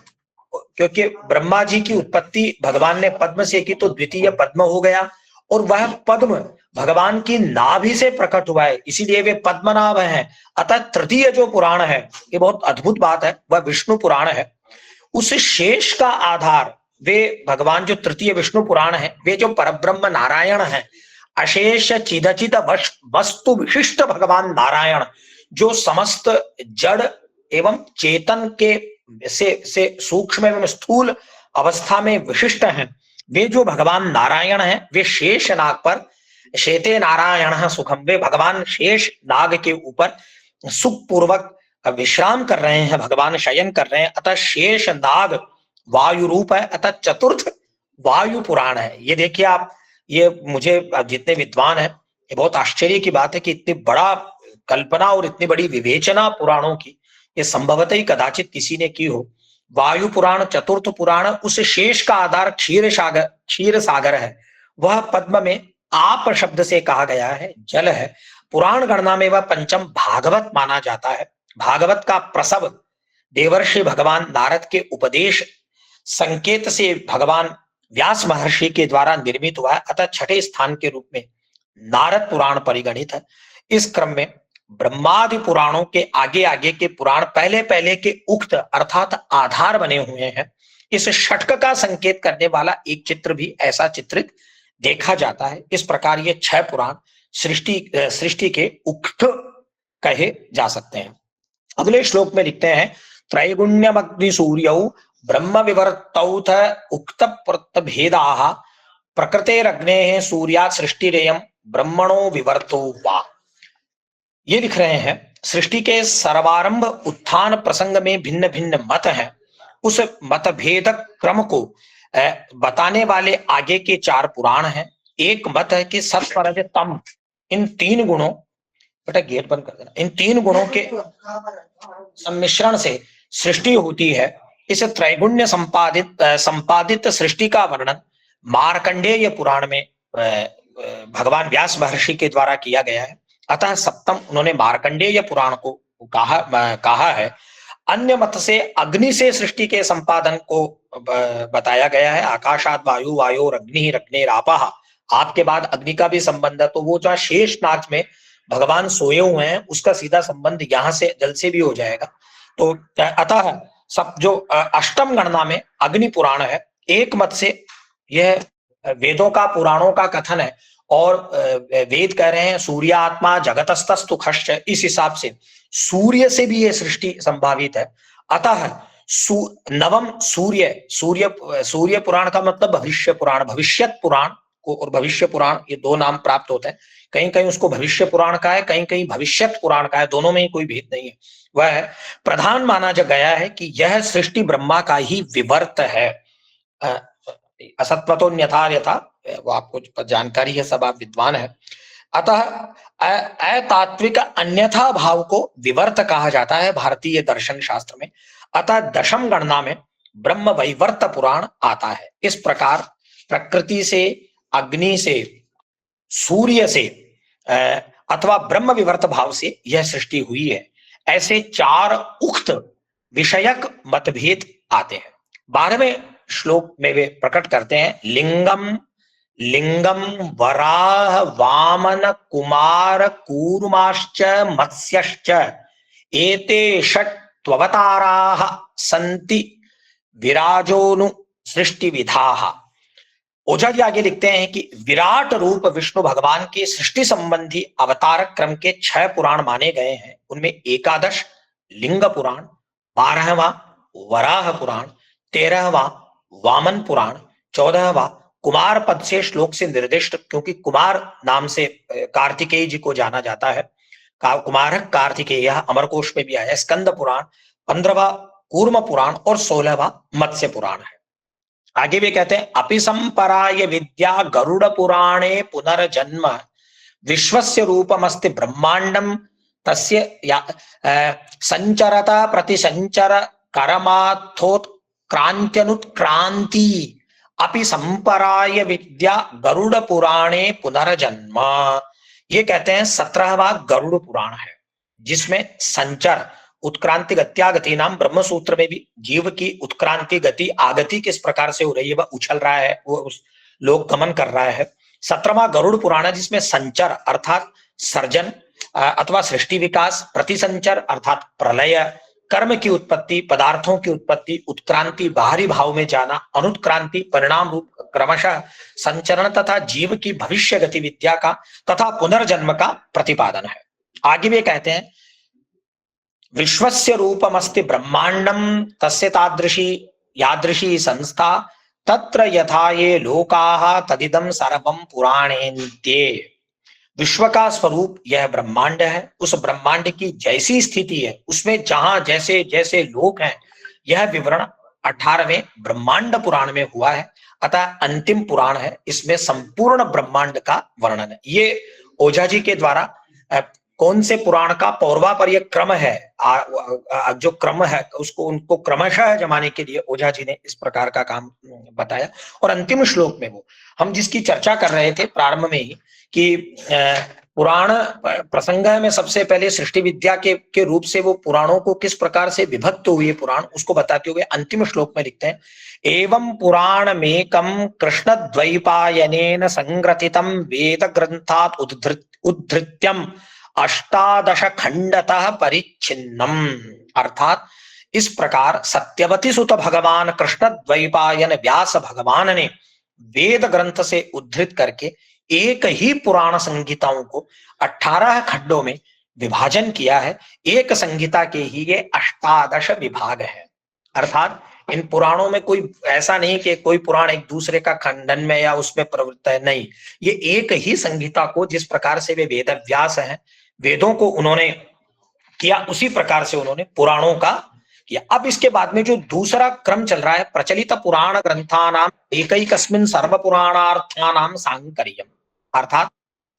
S3: क्योंकि ब्रह्मा जी की उत्पत्ति भगवान ने पद्म से की तो द्वितीय पद्म हो गया, और वह पद्म भगवान की नाभि से प्रकट हुआ है, इसीलिए वे पद्मनाभ हैं। अतः तृतीय जो पुराण है, ये बहुत अद्भुत बात है, वह विष्णु पुराण है। उस शेष का आधार वे भगवान जो तृतीय विष्णु पुराण है, वे जो परब्रह्म नारायण है, अशेष चिदचित वस्तु विशिष्ट भगवान नारायण, जो समस्त जड़ एवं चेतन के से सूक्ष्म एवं स्थूल अवस्था में विशिष्ट हैं, वे जो भगवान नारायण हैं, वे शेष नाग पर शेते नारायण सुखम, वे भगवान शेष नाग के ऊपर सुखपूर्वक विश्राम कर रहे हैं, भगवान शयन कर रहे हैं। अतः शेष नाग वायु रूप है, अतः चतुर्थ वायु पुराण है। ये देखिए आप, ये मुझे जितने विद्वान हैं, ये बहुत आश्चर्य की बात है कि इतनी बड़ा कल्पना और इतनी बड़ी विवेचना पुराणों की ये संभवतः ही कदाचित किसी ने की हो। वायु पुराण चतुर्थ पुराण, उस शेष का आधार क्षीर सागर है, वह पद्म में आप शब्द से कहा गया है, जल है। पुराण गणना में वह पंचम भागवत माना जाता है। भागवत का प्रसव देवर्षि भगवान नारद के उपदेश संकेत से भगवान व्यास महर्षि के द्वारा निर्मित हुआ है, अतः छठे स्थान के रूप में नारद पुराण परिगणित है। इस क्रम में ब्रह्मादि पुराणों के आगे आगे के पुराण पहले पहले के उक्त अर्थात आधार बने हुए हैं। इस षटक का संकेत करने वाला एक चित्र भी ऐसा चित्रित देखा जाता है। इस प्रकार ये 6 पुराण सृष्टि के उक्त कहे जा सकते हैं। अगले श्लोक में लिखते हैं, त्रैगुण्यमग्नि सूर्यौ ब्रह्म विवर्तौथ उक्त भेदाः प्रकृतेरग्नेः सूर्यात् सृष्टिरेयं ब्रह्मणो विवर्तो वा। ये लिख रहे हैं, सृष्टि के सर्वारंभ उत्थान प्रसंग में भिन्न भिन्न मत हैं। उस मतभेद क्रम को बताने वाले आगे के 4 पुराण हैं। एक मत है कि सत्वरज तम, इन 3 गुणों, बेटा गेट बंद कर देना, इन 3 गुणों के सम्मिश्रण से सृष्टि होती है। इस त्रैगुण्य संपादित सृष्टि का वर्णन मार्कंडेय पुराण में भगवान व्यास महर्षि के द्वारा किया गया है। अतः सप्तम उन्होंने मार्कंडेय पुराण को कहा है। अन्य मत से अग्नि से सृष्टि के संपादन को बताया गया है। आकाशाद वायु, वायोर अग्नि, रग्नेरापः, आपके बाद अग्नि का भी संबंध है, तो वो जो शेष नाग में भगवान सोए हुए हैं, उसका सीधा संबंध यहाँ से जल से भी हो जाएगा। तो अतः सब जो अष्टम गणना में अग्नि पुराण है। एक मत से यह वेदों का पुराणों का कथन है, और वेद कह रहे हैं सूर्यात्मा जगतस्तस्तु खश्च, इस हिसाब से सूर्य से भी यह सृष्टि संभावित है। अतः नवम सूर्य पुराण का मतलब भविष्य पुराण, भविष्यत पुराण को और भविष्य पुराण ये 2 नाम प्राप्त होते हैं। कहीं कहीं उसको भविष्य पुराण का है, कहीं कहीं भविष्यत पुराण का है, दोनों में ही कोई भेद नहीं है। वह प्रधान माना गया है कि यह सृष्टि ब्रह्मा का ही विवर्त है। असत्वतो न्यथा यथा, वो आपको जानकारी है, सब आप विद्वान है। अतः अतात्विक अन्यथा भाव को विवर्त कहा जाता है भारतीय दर्शन शास्त्र में। अतः दशम गणना में ब्रह्म वैवर्त पुराण आता है। इस प्रकार प्रकृति से, अग्नि से, सूर्य से अथवा ब्रह्म विवर्त भाव से यह सृष्टि हुई है। ऐसे 4 उक्त विषयक मतभेद आते हैं। 12वें श्लोक में वे प्रकट करते हैं, लिंगम वराह वामन कुमार कूर्माश्च मत्स्यश्च एते षट्वताराः सन्ति विराजोनु सृष्टि विधाः। ओझा जी आगे लिखते हैं कि विराट रूप विष्णु भगवान के सृष्टि संबंधी अवतार क्रम के 6 पुराण माने गए हैं। उनमें 11 लिंग पुराण, 12वां वराह पुराण, 13वां वामन पुराण, 14वां कुमार पद से श्लोक से निर्दिष्ट, क्योंकि कुमार नाम से कार्तिकेय जी को जाना जाता है, कुमार कार्तिकेय, अमरकोश में भी आया। स्कंद पुराण, 15वां कूर्म पुराण और 16वां मत्स्य पुराण है। आगे भी कहते हैं, अपि संपराय विद्या गरुड़ पुराणे पुनर्जन्म विश्वस्य रूपमस्ति ब्रह्मांडम तस्य संचरता प्रतिसंचर करमाथोत क्रांत्यनुत्क्रांति अपि संपराय विद्या गरुड़ पुराणे पुनर्जन्म। ये कहते हैं 17वां गरुड़ पुराण है, जिसमें संचर उत्क्रांति गत्यागति नाम ब्रह्म सूत्र में भी जीव की उत्क्रांति गति आगति किस प्रकार से हो रही है, वह उछल रहा है, वो उस लोक गमन कर रहा है। 17वां गरुड़ पुराण है, जिसमें संचर अर्थात सर्जन अथवा सृष्टि विकास, प्रतिसंचर अर्थात प्रलय, कर्म की उत्पत्ति, पदार्थों की उत्पत्ति, उत्क्रांति बाहरी भाव में जाना, अनुत्क्रांति परिणाम रूप क्रमशः संचरण तथा जीव की भविष्य गति विद्या का तथा पुनर्जन्म का प्रतिपादन है। आगे वे कहते हैं विश्वस्य रूपमस्ति ब्रह्मांडम तस्य तादृशी यादृशी संस्था तत्र यथा ये लोकाः तदिदं सर्वं पुराणेन्ते। विश्व का स्वरूप यह ब्रह्मांड है, उस ब्रह्मांड की जैसी स्थिति है उसमें जहां जैसे जैसे लोक हैं, यह विवरण 18वें ब्रह्मांड पुराण में हुआ है। अतः अंतिम पुराण है, इसमें संपूर्ण ब्रह्मांड का वर्णन है। ये ओझा जी के द्वारा कौन से पुराण का पौर्वापर्य क्रम है, जो क्रम है उसको उनको क्रमशः जमाने के लिए ओझा जी ने इस प्रकार का काम बताया। और अंतिम श्लोक में वो हम जिसकी चर्चा कर रहे थे प्रारंभ में ही कि पुराण प्रसंग में सबसे पहले सृष्टि विद्या के रूप से वो पुराणों को किस प्रकार से विभक्त हुए पुराण, उसको बताते हुए अंतिम श्लोक में लिखते हैं एवं पुराण मेकम कृष्ण द्वैपायनेन संग्रथितम वेद ग्रंथात उद्धृत्यम अष्टादश खंडतः परिच्छिन्नम। अर्थात इस प्रकार सत्यवती सुत भगवान कृष्ण द्वैपायन व्यास भगवान ने वेद ग्रंथ से उद्धृत करके एक ही पुराण संहिताओं को 18 खंडों में विभाजन किया है। एक संहिता के ही ये अष्टादश विभाग है। अर्थात इन पुराणों में कोई ऐसा नहीं कि कोई पुराण एक दूसरे का खंडन में या उसमें प्रवृत्त है, नहीं, ये एक ही संहिता को जिस प्रकार से वे वेद व्यास हैं, वेदों को उन्होंने किया, उसी प्रकार से उन्होंने पुराणों का किया। अब इसके बाद में जो दूसरा क्रम चल रहा है प्रचलित पुराण ग्रंथानाम एकैकस्मिन् सर्व पुराणार्थानाम सांकर्यम। अर्थात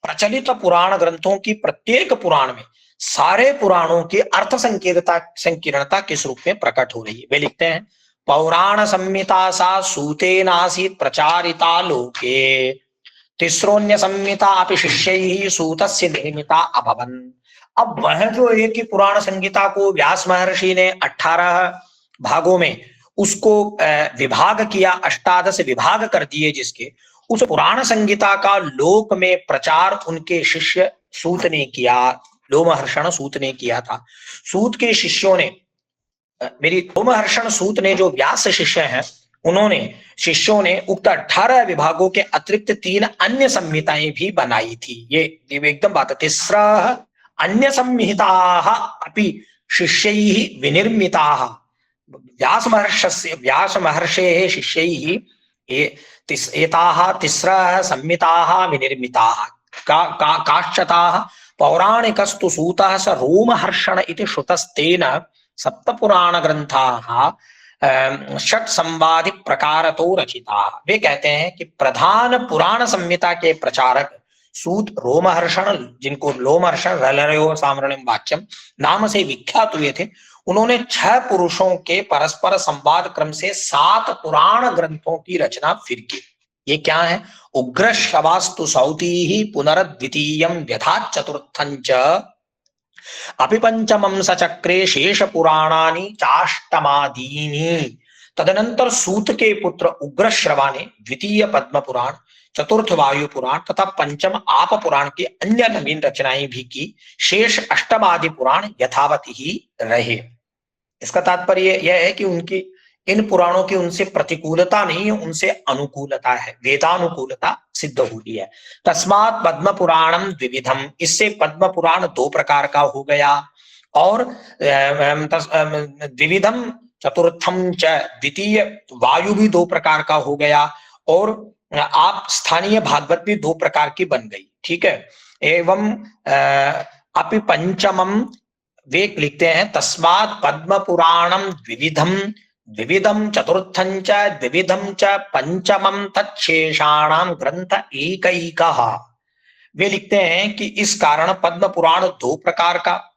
S3: प्रचलित पुराण ग्रंथों की प्रत्येक पुराण में सारे पुराणों की अर्थ संकीर्णता किस रूप में प्रकट हो रही है। वे लिखते हैं पौराण संहिता सा सूतेनासीत् प्रचारिता लोके तिस्रोन्य संहिता अपि शिष्यैः सूतस्य निर्मिता अभवन्। अब वह जो एक ही पुराण संहिता को व्यास महर्षि ने 18 भागों में उसको विभाग किया, अष्टादश विभाग कर दिए, जिसके उस पुराण संहिता का लोक में प्रचार उनके शिष्य सूत ने किया, लोमहर्षण सूत ने किया था। सूत के शिष्यों ने लोमहर्षण सूत ने जो व्यास शिष्य हैं, उन्होंने शिष्यों ने उक्त 18 विभागों के अतिरिक्त 3 अन्य संहिताएं भी बनाई थी। ये एकदम बात है। तीसरा अन्य संहिताः अपि शिष्यैः विनिर्मिताः। व्यास महर्षेः शिष्यैः एताः तिस्रः संहिताः विनिर्मिताः। काश्चताः पौराणिकस्तु सूतः स रोमहर्षण इति श्रुतस्तेन सप्तपुराण ग्रंथाः षट संवादि प्रकारतो रचिता। वे कहते हैं कि प्रधान पुराण संहिता के प्रचारक सूत रोमहर्षण, जिनको लोमहर्षण रलरयो सामरणिम वाच्यम नाम से विख्यात हुए थे, उन्होंने 6 पुरुषों के परस्पर संवाद क्रम से 7 पुराण ग्रंथों की रचना फिर की। ये क्या है? उग्र शवास्तु सौती पुनरद्वितीयं व्यधात् चतुर्थं च अपि पंचमं सचक्रे शेष पुराणानि चाष्टमादीनि। तदनंतर सूत के पुत्र उग्र श्रवा ने द्वितीय पद्म पुराण, चतुर्थ वायु पुराण तथा पंचम आप पुराण की अन्य नवीन रचनाएं भी की। शेष अष्टमादि पुराण यथावत ही रहे। इसका तात्पर्य यह है कि उनकी इन पुराणों की उनसे प्रतिकूलता नहीं है, उनसे अनुकूलता है, वेदानुकूलता सिद्ध हुई है। तस्मात् पद्म पुराणम द्विविधम। इससे पद्म पुराण 2 प्रकार का हो गया। और द्विविधम चतुर्थम च, द्वितीय वायु भी 2 प्रकार का हो गया। और आप स्थानीय भागवत भी 2 प्रकार की बन गई। ठीक है। एवं अपि पंचमम, वे लिखते हैं तस्मात् पद्म पुराणम द्विविधम द्विविधम चतुर्थं च द्विविधं च पंचमं तच्छेषाणां ग्रंथ एकैकः। वे लिखते हैं कि इस कारण पद्म पुराण 2 प्रकार का,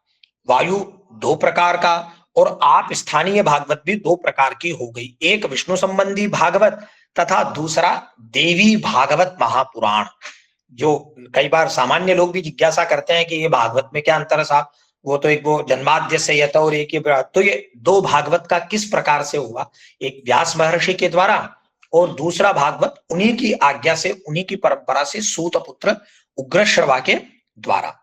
S3: वायु 2 प्रकार का और आप स्थानीय भागवत भी दो प्रकार की हो गई, एक विष्णु संबंधी भागवत तथा दूसरा देवी भागवत महापुराण। जो कई बार सामान्य लोग भी जिज्ञासा करते हैं कि ये भागवत में क्या अंतर है साहब, वो तो एक वो जन्माद्य से यत और एक ये, तो ये दो भागवत का किस प्रकार से हुआ, एक व्यास महर्षि के द्वारा और दूसरा भागवत उन्हीं की आज्ञा से, उन्हीं की परंपरा से सूत पुत्र उग्रश्रवा के द्वारा।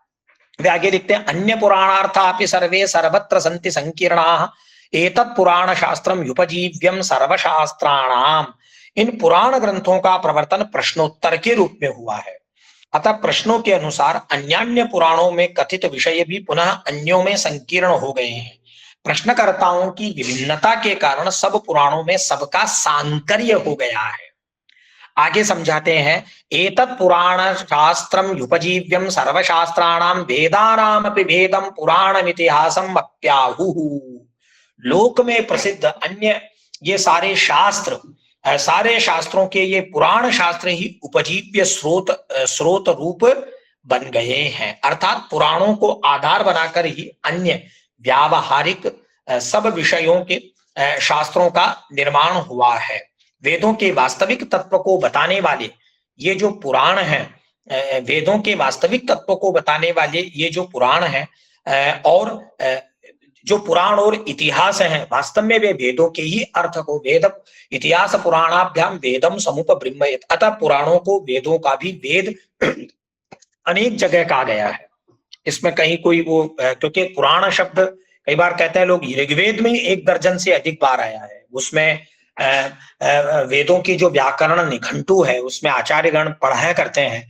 S3: वे आगे लिखते हैं, अन्य पुराणार्थापि सर्वे सर्वत्र सन्ति संकीर्णाः एतत् पुराण शास्त्रम युपजीव्यम सर्वशास्त्राणाम। इन पुराण ग्रंथों का प्रवर्तन प्रश्नोत्तर के रूप में हुआ है, अतः प्रश्नों के अनुसार अन्यान्य पुराणों में कथित विषय भी पुनः अन्यों में संकीर्ण हो गए हैं। प्रश्नकर्ताओं की विभिन्नता के कारण सब पुराणों में सबका सांकर्य हो गया है। आगे समझाते हैं, एतत् पुराण शास्त्रम युपजीव्यम सर्वशास्त्राणाम वेदानामपि भेदम पुराणम इतिहासम वक्त्याहुः। लोक में प्रसिद्ध अन्य ये सारे शास्त्र, सारे शास्त्रों के ये पुराण शास्त्र ही उपजीव्य स्रोत रूप बन गए हैं, अर्थात पुराणों को आधार बनाकर ही अन्य व्यावहारिक सब विषयों के शास्त्रों का निर्माण हुआ है। वेदों के वास्तविक तत्व को बताने वाले ये जो पुराण हैं, वेदों के वास्तविक तत्व को बताने वाले ये जो पुराण हैं, और जो पुराण और इतिहास हैं, वास्तव में वे वेदों के ही अर्थ को, वेद इतिहास पुराणाभ्याम वेदम समुपब्रह्मयेत्। अतः पुराणों को वेदों का भी वेद अनेक जगह कहा गया है। इसमें कहीं कोई वो, क्योंकि पुराण शब्द कई बार कहते हैं लोग, ऋग्वेद में 1 दर्जन से अधिक बार आया है। उसमें वेदों की जो व्याकरण निघंटु है उसमें आचार्यगण पढ़ाया करते हैं।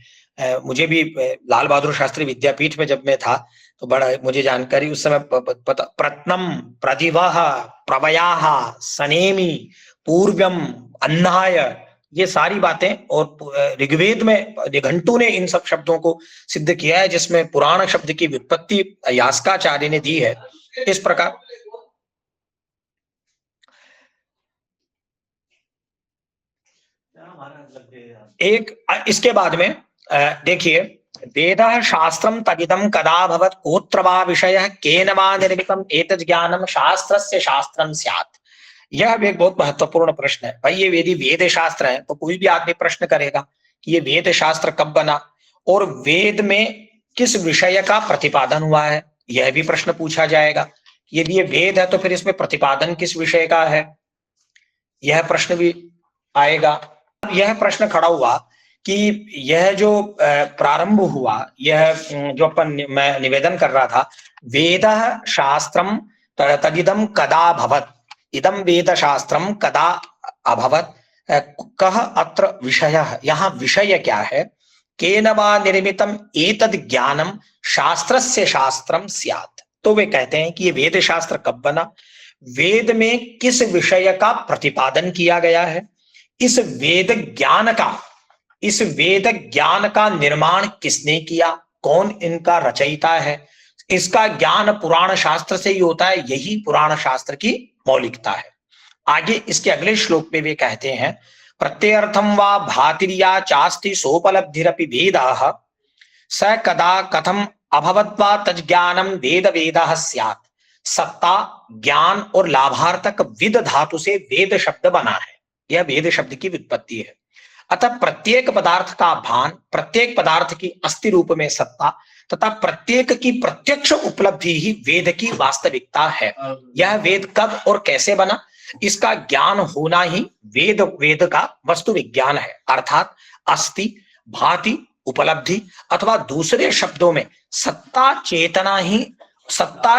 S3: मुझे भी लाल बहादुर शास्त्री विद्यापीठ में जब मैं था तो बड़ा मुझे जानकारी उस समय पता, प्रत्नम प्रदिवह प्रवयाह सनेमी पूर्वम अन्नाय, ये सारी बातें, और ऋग्वेद में निघंटु ने इन सब शब्दों को सिद्ध किया है, जिसमें पुराण शब्द की व्युत्पत्ति यास्काचार्य ने दी है। इस प्रकार एक इसके बाद में देखिए, वेदः शास्त्रम तदिदं कदा भवत् कोत्र वा विषयः केन वा निर्मितम् एतद् ज्ञानम शास्त्रस्य शास्त्रम स्यात्। यह भी एक बहुत महत्वपूर्ण प्रश्न है। भाई ये वेदी वेद शास्त्र है, तो कोई भी आदमी प्रश्न करेगा कि ये वेद शास्त्र कब बना और वेद में किस विषय का प्रतिपादन हुआ है, यह भी प्रश्न पूछा जाएगा। यदि ये वेद है तो फिर इसमें प्रतिपादन किस विषय का है, यह प्रश्न भी आएगा। यह प्रश्न खड़ा हुआ कि यह जो प्रारंभ हुआ, यह जो मैं निवेदन कर रहा था, वेदः शास्त्रम तदिदं कदा भवत्, इदं वेद शास्त्रम कदा अभवत्, कः अत्र विषयः, यहाँ विषय क्या है, केन वा निर्मितम् एतद् ज्ञानम शास्त्रस्य शास्त्रम स्यात्। तो वे कहते हैं कि ये वेद शास्त्र कब बना, वेद में किस विषय का प्रतिपादन किया गया है, इस वेद ज्ञान का निर्माण किसने किया, कौन इनका रचयिता है, इसका ज्ञान पुराण शास्त्र से ही होता है, यही पुराण शास्त्र की मौलिकता है। आगे इसके अगले श्लोक में वे कहते हैं, प्रत्यर्थम वा भातिर्या चास्ति सोपलब्धिरपि वेदाः स कदा कथम अभवद्वा तज्ज्ञानम वेद वेदः स्यात्। सत्ता, ज्ञान और लाभार्थक विद धातु से वेद शब्द बना है, यह वेद शब्द की व्युत्पत्ति है। अतः प्रत्येक पदार्थ का भान, प्रत्येक पदार्थ की अस्थि रूप में सत्ता तथा प्रत्येक की प्रत्यक्ष उपलब्धि ही वेद की वास्तविकता है। यह वेद कब और कैसे बना, इसका ज्ञान होना ही वेद का वस्तु विज्ञान है, अर्थात अस्थि, भांति, उपलब्धि अथवा दूसरे शब्दों में सत्ता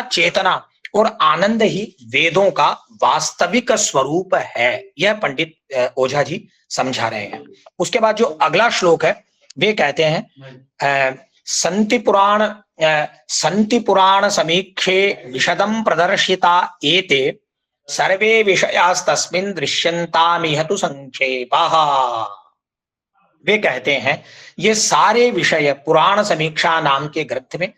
S3: चेतना और आनंद ही वेदों का वास्तविक स्वरूप है। यह पंडित ओझा जी समझा रहे हैं। उसके बाद जो अगला श्लोक है वे कहते हैं, संति पुराण समीक्षे विशदम प्रदर्शिता एते सर्वे विषयास्तस्मिन् दृश्यन्तामिह तु संक्षेपः। वे कहते हैं ये सारे विषय पुराण समीक्षा नाम के ग्रंथ में,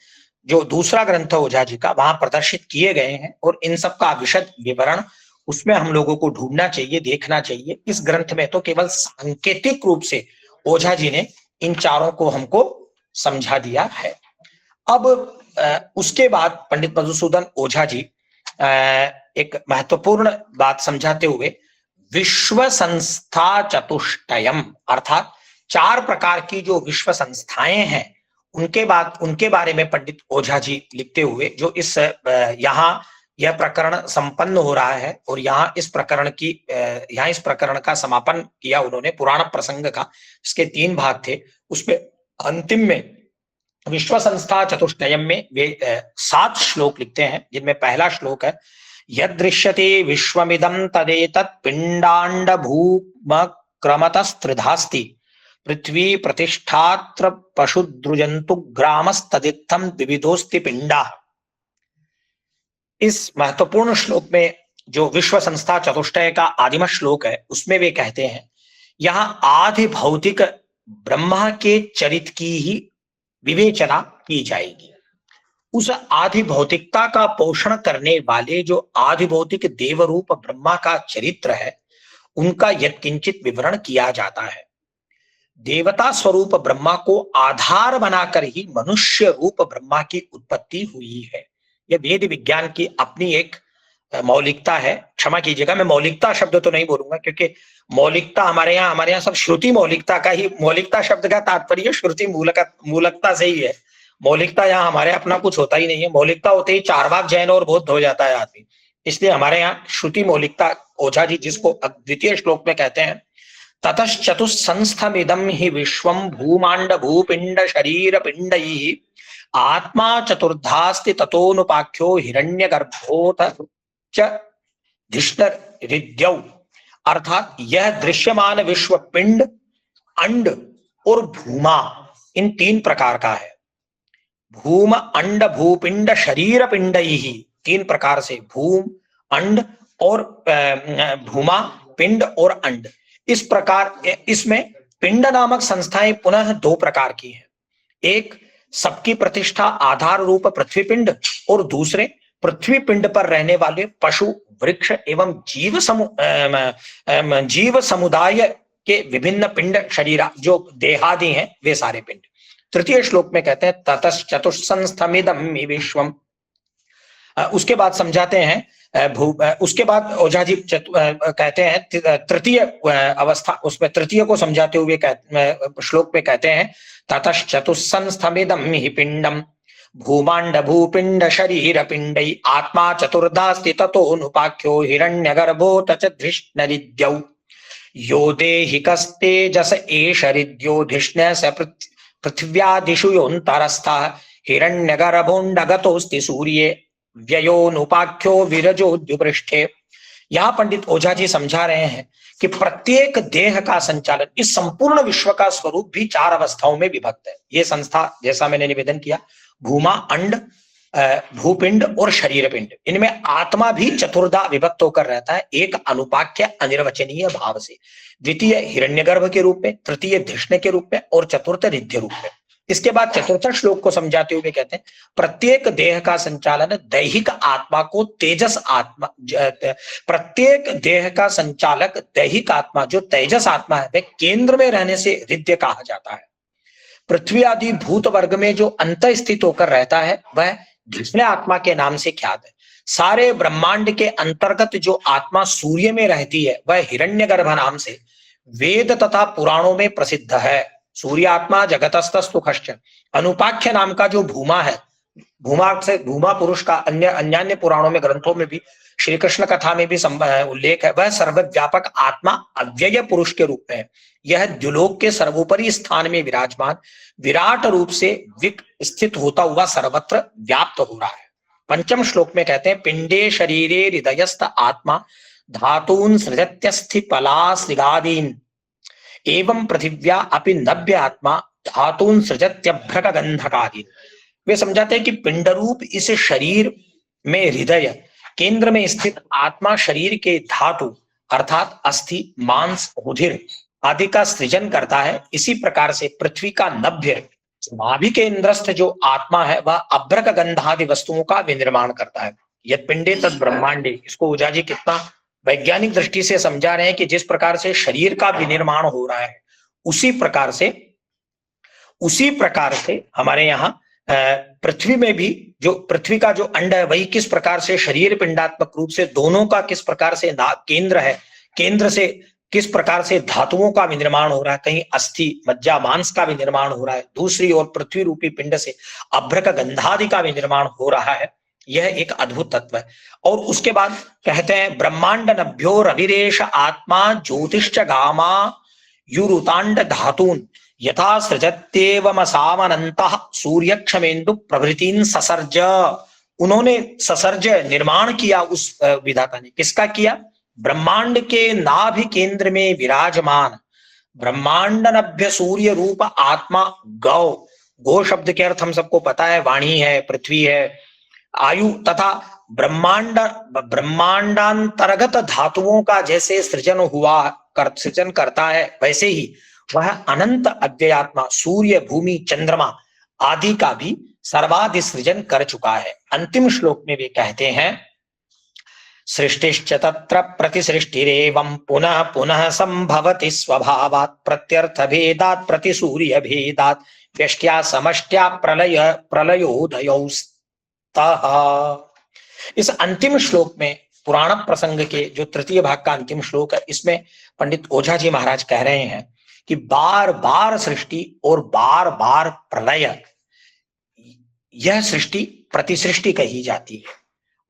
S3: जो दूसरा ग्रंथ ओझा जी का, वहां प्रदर्शित किए गए हैं और इन सब का विशद विवरण उसमें हम लोगों को ढूंढना चाहिए, देखना चाहिए। इस ग्रंथ में तो केवल सांकेतिक रूप से ओझा जी ने इन चारों को हमको समझा दिया है। अब उसके बाद पंडित मधुसूदन ओझा जी एक महत्वपूर्ण बात समझाते हुए विश्व संस्था चतुष्टयम अर्थात 4 प्रकार की जो विश्व संस्थाएं हैं उनके बारे में पंडित ओझा जी लिखते हुए जो इस यहाँ यह प्रकरण संपन्न हो रहा है और यहाँ इस प्रकरण का समापन किया उन्होंने पुराण प्रसंग का। इसके 3 भाग थे, उसमें अंतिम में विश्व संस्था चतुष्टयम में वे 7 श्लोक लिखते हैं, जिनमें पहला श्लोक है यदृश्यते विश्वमिदं तदेतत् पिंडांड भूम क्रमतस्त्रिधास्ति पृथ्वी प्रतिष्ठात्र पशुद्रुजंतु ग्रामस्तदित्थम द्विविधोस्ति पिंडा। इस महत्वपूर्ण श्लोक में जो विश्व संस्था चतुष्टय का आदिम श्लोक है उसमें वे कहते हैं यहां आदि भौतिक ब्रह्मा के चरित्र की ही विवेचना की जाएगी। उस आदि भौतिकता का पोषण करने वाले जो आदि भौतिक देवरूप ब्रह्मा का चरित्र है उनका यत्किंचित विवरण किया जाता है। देवता स्वरूप ब्रह्मा को आधार बनाकर ही मनुष्य रूप ब्रह्मा की उत्पत्ति हुई है। यह वेद विज्ञान की अपनी एक मौलिकता है। क्षमा कीजिएगा, मैं मौलिकता शब्द तो नहीं बोलूंगा क्योंकि मौलिकता हमारे यहाँ सब श्रुति मौलिकता का ही, मौलिकता शब्द का तात्पर्य श्रुति मूलकता से ही है। मौलिकता यहाँ हमारे अपना कुछ होता ही नहीं है। मौलिकता होते ही चारवाक, जैन और बौद्ध हो जाता है आदमी। इसलिए हमारे यहाँ श्रुति मौलिकता ओझा जी जिसको द्वितीय श्लोक में कहते हैं ततश्चतुस्संस्थमिदं हि विश्वं भूमांड भूपिंड शरीर पिंडैः आत्मा चतुर्धास्ति ततोनुपाख्यो हिरण्यगर्भोत च धिष्णरिद्यौ। अर्थात यह दृश्यमान विश्व पिंड, अंड और भूमा इन 3 प्रकार का है। भूम अंड भूपिंड शरीर पिंडैः 3 प्रकार से, भूम अंड और भूमा पिंड और अंड। इस प्रकार इसमें पिंड नामक संस्थाएं पुनः 2 प्रकार की हैं। एक सबकी प्रतिष्ठा आधार रूप पृथ्वी पिंड और दूसरे पृथ्वी पिंड पर रहने वाले पशु वृक्ष एवं जीव समुदाय के विभिन्न पिंड शरीर जो देहादि हैं वे सारे पिंड। तृतीय श्लोक में कहते हैं ततश्चतुस्संस्थमिदं विश्वम। उसके बाद समझाते हैं उसके बाद ओझा जी कहते हैं तृतीय अवस्था, उसमें तृतीय को समझाते हुए श्लोक में कहते हैं ततश्चतुस्संस्थमिदं हि पिंडम भूमांड भूपिंड शरीर पिंडै आत्मा चतुर्धास्ति ततोनुपाख्यो हिरण्यगर्भोत च धिष्णरिद्यौ यो देहिकस्तेजस एष रिद्यो धिष्ण्य स पृथिव्यादिषु योऽन्तरस्थः हिरण्यगर्भोऽण्डगतोऽस्ति सूर्ये व्ययोनुपाख्यो विरजोद्युपृष्ठे। यहाँ पंडित ओझा जी समझा रहे हैं कि प्रत्येक देह का संचालन, इस संपूर्ण विश्व का स्वरूप भी 4 अवस्थाओं में विभक्त है। ये संस्था जैसा मैंने निवेदन किया भूमा, अंड, भूपिंड और शरीर पिंड, इनमें आत्मा भी चतुर्धा विभक्त होकर रहता है एक अनुपाख्य अनिर्वचनीय भाव से। द्वितीय हिरण्यगर्भ के रूप में, तृतीय धिष्ण के रूप में और चतुर्थ रिद्ध रूप में। इसके बाद चतुर्थ श्लोक को समझाते हुए कहते हैं प्रत्येक देह का संचालन दैहिक आत्मा को तेजस आत्मा, प्रत्येक देह का संचालक दैहिक आत्मा जो तेजस आत्मा है वह केंद्र में रहने से रिद्ध कहा जाता है। पृथ्वी आदि भूत वर्ग में जो अंत स्थित होकर रहता है वह धिष्ण आत्मा के नाम से ख्यात है। सारे ब्रह्मांड के अंतर्गत जो आत्मा सूर्य में रहती है वह हिरण्यगर्भ नाम से वेद तथा पुराणों में प्रसिद्ध है। सूर्य आत्मा जगतस्तस्तु कश्चन। अनुपाख्य नाम का जो भूमा है, भूमा पुरुष का अन्य पुराणों में ग्रंथों में भी श्री कृष्ण कथा में भी उल्लेख है, वह सर्वव्यापक आत्मा अव्यय पुरुष के रूप में है। यह द्युलोक के सर्वोपरि स्थान में विराजमान विराट रूप से स्थित होता हुआ सर्वत्र व्याप्त हो रहा है। पंचम श्लोक में कहते हैं पिंडे शरीरे हृदयस्थ आत्मा धातून सृजत्यस्थि पलासृगादीन एवं पृथिव्या अपि नभ्य आत्मा धातून सृजत्यभ्रक गंधकादीन। वे समझाते हैं कि पिंड रूप इस शरीर में हृदय केंद्र में स्थित आत्मा शरीर के धातु अर्थात अस्थि, मांस, रुधिर आदि का सृजन करता है। इसी प्रकार से पृथ्वी का नभ्य नाभि के इंद्रस्थ जो आत्मा है वह अभ्रक गंधादि वस्तुओं का विनिर्माण करता है। यद पिंडे तद ब्रह्मांडे, इसको ओझा जी कितना वैज्ञानिक दृष्टि से समझा रहे हैं कि जिस प्रकार से शरीर का विनिर्माण हो रहा है उसी प्रकार से हमारे यहाँ पृथ्वी में भी जो पृथ्वी का जो अंड है वही किस प्रकार से शरीर पिंडात्मक रूप से दोनों का किस प्रकार से केंद्र है, केंद्र से किस प्रकार से धातुओं का भी निर्माण हो रहा है, कहीं अस्थि मज्जा मांस का भी निर्माण हो रहा है, दूसरी ओर पृथ्वी रूपी पिंड से अभ्रक गंधादि का भी निर्माण हो रहा है। यह एक अद्भुत तत्व है। और उसके बाद कहते हैं ब्रह्मांड नभ्यो रविरेश आत्मा ज्योतिश्च गामा युरुतांड धातून यथा सृजत्येवमसामनन्तः सूर्यक्षमेन्दु प्रभृतिन ससर्ज। उन्होंने ससर्ज निर्माण किया उस विधाता ने। किसका किया? ब्रह्मांड के नाभि केंद्र में विराजमान ब्रह्मांड नभ्य सूर्य रूप आत्मा गौ। गौ शब्द के अर्थ हम सबको पता है, वाणी है, पृथ्वी है, आयु तथा ब्रह्मांडांतर्गत धातुओं का जैसे सृजन करता है, वैसे ही वह अनंत अव्ययात्मा सूर्य भूमि चंद्रमा आदि का भी सर्वाधि सृजन कर चुका है। अंतिम श्लोक में वे कहते हैं सृष्टिश्च तत्र प्रतिसृष्टिरेवं पुनः पुनः संभवति स्वभावात् प्रत्यर्थ भेदात् प्रतिसूर्य भेदात् व्यष्ट्या समष्ट्या प्रलयोदयोस्तः। इस अंतिम श्लोक में पुराण प्रसंग के जो तृतीय भाग का अंतिम श्लोक है, इसमें पंडित ओझा जी महाराज कह रहे हैं कि बार बार सृष्टि और बार बार प्रलय, यह सृष्टि प्रतिसृष्टि कही जाती है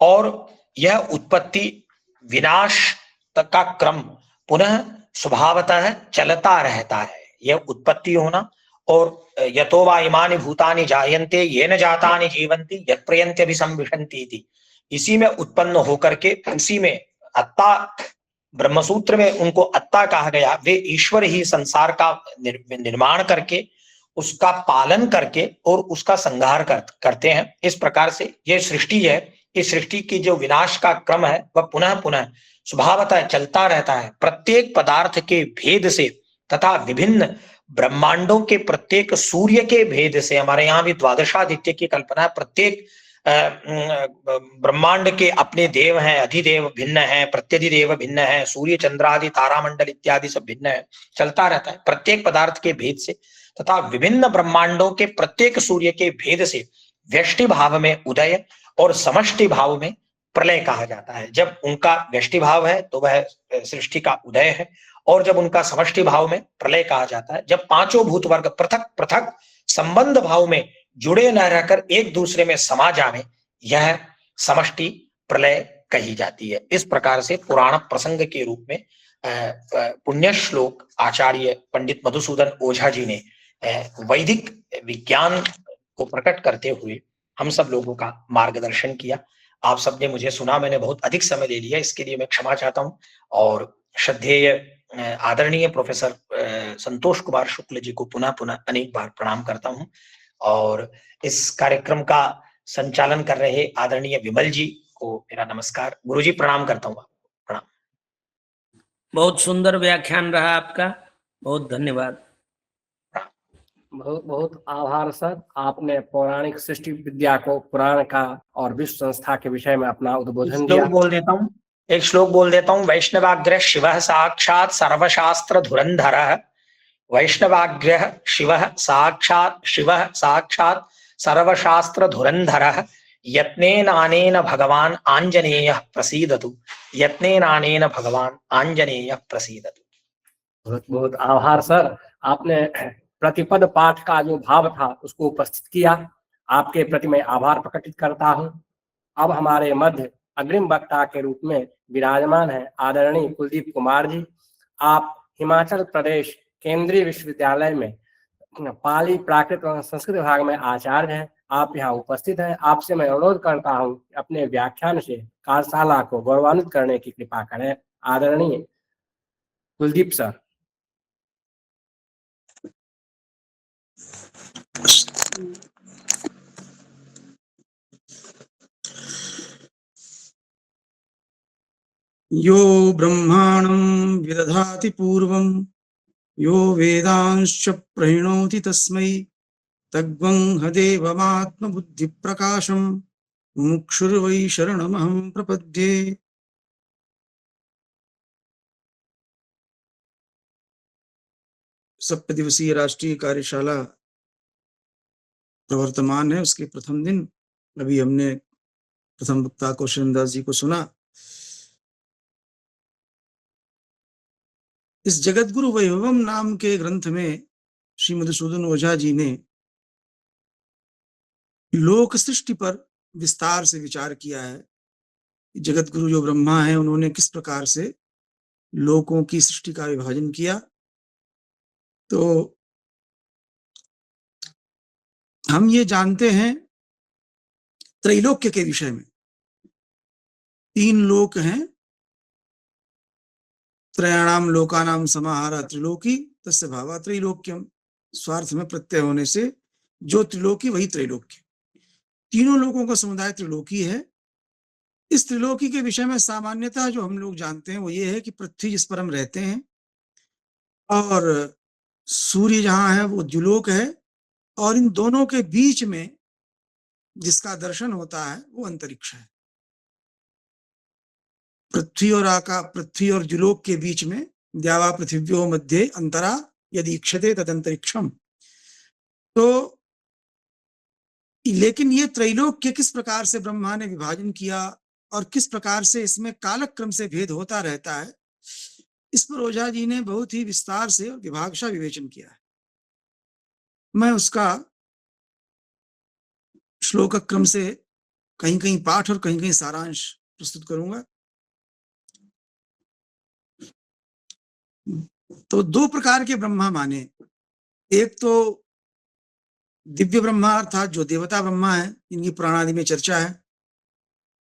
S3: और यह उत्पत्ति विनाश तक का क्रम पुनः स्वभावतः चलता रहता है। यह उत्पत्ति होना और यतो वा इमानि भूतानि जायन्ते येन जातानि जीवन्ति यत् प्रयन्त्यभिसंविशन्ति इति, इसी में उत्पन्न होकर के उसी में अत्ता, ब्रह्मसूत्र में उनको अत्ता कहा गया। वे ईश्वर ही संसार का निर्माण करके उसका पालन करके और उसका संहार करते हैं। इस प्रकार से यह सृष्टि है, इस सृष्टि की जो विनाश का क्रम है वह पुनः पुनः स्वभावतः चलता रहता है। प्रत्येक पदार्थ के भेद से तथा विभिन्न ब्रह्मांडों के प्रत्येक सूर्य के भेद से, हमारे यहाँ भी द्वादशादित्य की कल्पना है, प्रत्येक ब्रह्मांड के अपने देव हैं, अधिदेव भिन्न है, प्रत्यधिदेव भिन्न है, सूर्य चंद्रादि तारामंडल इत्यादि सब भिन्न है, चलता रहता है। प्रत्येक पदार्थ के भेद से तथा विभिन्न ब्रह्मांडों के प्रत्येक सूर्य के भेद से व्यष्टि भाव में उदय और समष्टि भाव में प्रलय कहा जाता है। जब उनका व्यष्टि भाव है तो वह सृष्टि का उदय है, और जब उनका समष्टि भाव में प्रलय कहा जाता है। जब पांचों भूत वर्ग पृथक पृथक संबंध भाव में जुड़े न रहकर एक दूसरे में समा जावे, यह समष्टि प्रलय कही जाती है। इस प्रकार से पुराण प्रसंग के रूप में पुण्य श्लोक आचार्य पंडित मधुसूदन ओझा जी ने वैदिक विज्ञान को प्रकट करते हुए हम सब लोगों का मार्गदर्शन किया। आप सबने मुझे सुना, मैंने बहुत अधिक समय ले लिया, इसके लिए मैं क्षमा चाहता हूं। और श्रद्धेय आदरणीय प्रोफेसर संतोष कुमार शुक्ल जी को पुनः पुनः अनेक बार प्रणाम करता हूं। और इस कार्यक्रम का संचालन कर रहे आदरणीय विमल जी को मेरा नमस्कार। गुरुजी प्रणाम करता हूँ। प्रणाम।
S4: बहुत सुंदर व्याख्यान रहा आपका, बहुत धन्यवाद।
S1: बहुत बहुत आभार सर, आपने पौराणिक सृष्टि विद्या को, पुराण का और विश्व संस्था के विषय में अपना उद्बोधन दिया।
S3: बोल देता हूँ, एक श्लोक बोल देता हूँ। वैष्णवाग्रह शिवः साक्षात् सर्वशास्त्र धुरंधरः, वैष्णवाग्रह शिवः साक्षात् सर्वशास्त्र धुरंधरः, यत्नेनानेन भगवान आंजनेयः प्रसीदतु, यत्नेनानेन भगवान आंजनेयः प्रसीदतु।
S1: बहुत बहुत आभार सर, आपने प्रतिपद पाठ का जो भाव था उसको उपस्थित किया। आपके प्रति मैं आभार प्रकटित करता हूं। अब हमारे मध्य अग्रिम वक्ता के रूप में विराजमान है आदरणीय कुलदीप कुमार जी। आप हिमाचल प्रदेश केंद्रीय विश्वविद्यालय में पाली प्राकृत और संस्कृत विभाग में आचार्य हैं। आप यहाँ उपस्थित हैं। आपसे मैं अनुरोध करता हूँ अपने व्याख्यान से कार्यशाला को गौरवान्वित करने की कृपा करें। आदरणीय कुलदीप सर।
S5: यो ब्रह्माणं विदधाति पूर्वं यो वेदांश्च प्रणोति तस्मै तद्वं हदेवमात्मबुद्धिप्रकाशं मुमुक्षुर्वै शरणमहं प्रपद्ये। सप्तदिवसीय राष्ट्रीय कार्यशाला प्रवर्तमान है, उसके प्रथम दिन अभी हमने प्रथम वक्ता कौशलेंद्र दास जी को सुना। इस जगतगुरु वैभवम नाम के ग्रंथ में श्री मधुसूदन ओझा जी ने लोक सृष्टि पर विस्तार से विचार किया है। जगतगुरु जो ब्रह्मा है, उन्होंने किस प्रकार से लोकों की सृष्टि का विभाजन किया। तो हम ये जानते हैं त्रैलोक्य के विषय में, 3 लोक हैं। त्रयाणाम लोकानाम समाहारा त्रिलोकी तस्य भावा त्रैलोक्यम। स्वार्थ में प्रत्यय होने से जो त्रिलोकी वही त्रैलोक्य। तीनों लोकों का समुदाय त्रिलोकी है। इस त्रिलोकी के विषय में सामान्यतः जो हम लोग जानते हैं वो ये है कि पृथ्वी जिस पर हम रहते हैं और सूर्य जहां है वो द्युलोक है, और इन दोनों के बीच में जिसका दर्शन होता है वो अंतरिक्ष है। पृथ्वी और द्युलोक के बीच में द्यावा पृथिव्यो मध्ये अंतरा यदि इक्षते तदंतरिक्षम। तो लेकिन ये त्रैलोक्य किस प्रकार से ब्रह्मा ने विभाजन किया और किस प्रकार से इसमें कालक्रम से भेद होता रहता है, इस पर ओझा जी ने बहुत ही विस्तार से और विभागशा विवेचन किया है। मैं उसका श्लोक क्रम से कहीं कहीं पाठ और कहीं कहीं सारांश प्रस्तुत करूंगा। तो 2 प्रकार के ब्रह्मा माने। एक तो दिव्य ब्रह्मा अर्थात जो देवता ब्रह्मा है, इनकी पुराण आदि में चर्चा है।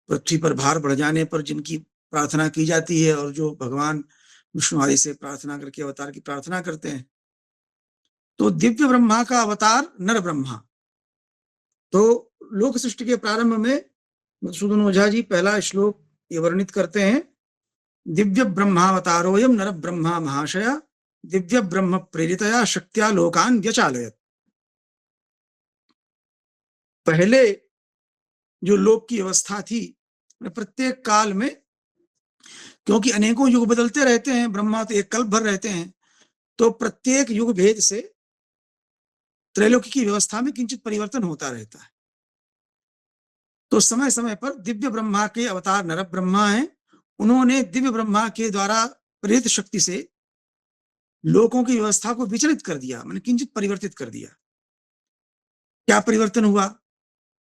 S5: पृथ्वी पर भार बढ़ जाने पर जिनकी प्रार्थना की जाती है और जो भगवान विष्णु आदि से प्रार्थना करके अवतार की प्रार्थना करते हैं। तो दिव्य ब्रह्मा का अवतार नर ब्रह्मा। तो लोक सृष्टि के प्रारंभ में मधुसूदन ओझा जी पहला श्लोक ये वर्णित करते हैं, दिव्य ब्रह्मावतारोयम नर ब्रह्मा महाशया दिव्य ब्रह्म प्रेरितया शक्त्या लोकान व्यचालयत। पहले जो लोक की अवस्था थी, प्रत्येक काल में, क्योंकि अनेकों युग बदलते रहते हैं, ब्रह्मा तो एक कल्प भर रहते हैं, तो प्रत्येक युग भेद से त्रैलोक्य की व्यवस्था में किंचित परिवर्तन होता रहता है। तो समय समय पर दिव्य ब्रह्मा के अवतार नर ब्रह्मा हैं, उन्होंने दिव्य ब्रह्मा के द्वारा प्रेरित शक्ति से लोकों की व्यवस्था को विचलित कर दिया, मैंने किंचित परिवर्तित कर दिया। क्या परिवर्तन हुआ?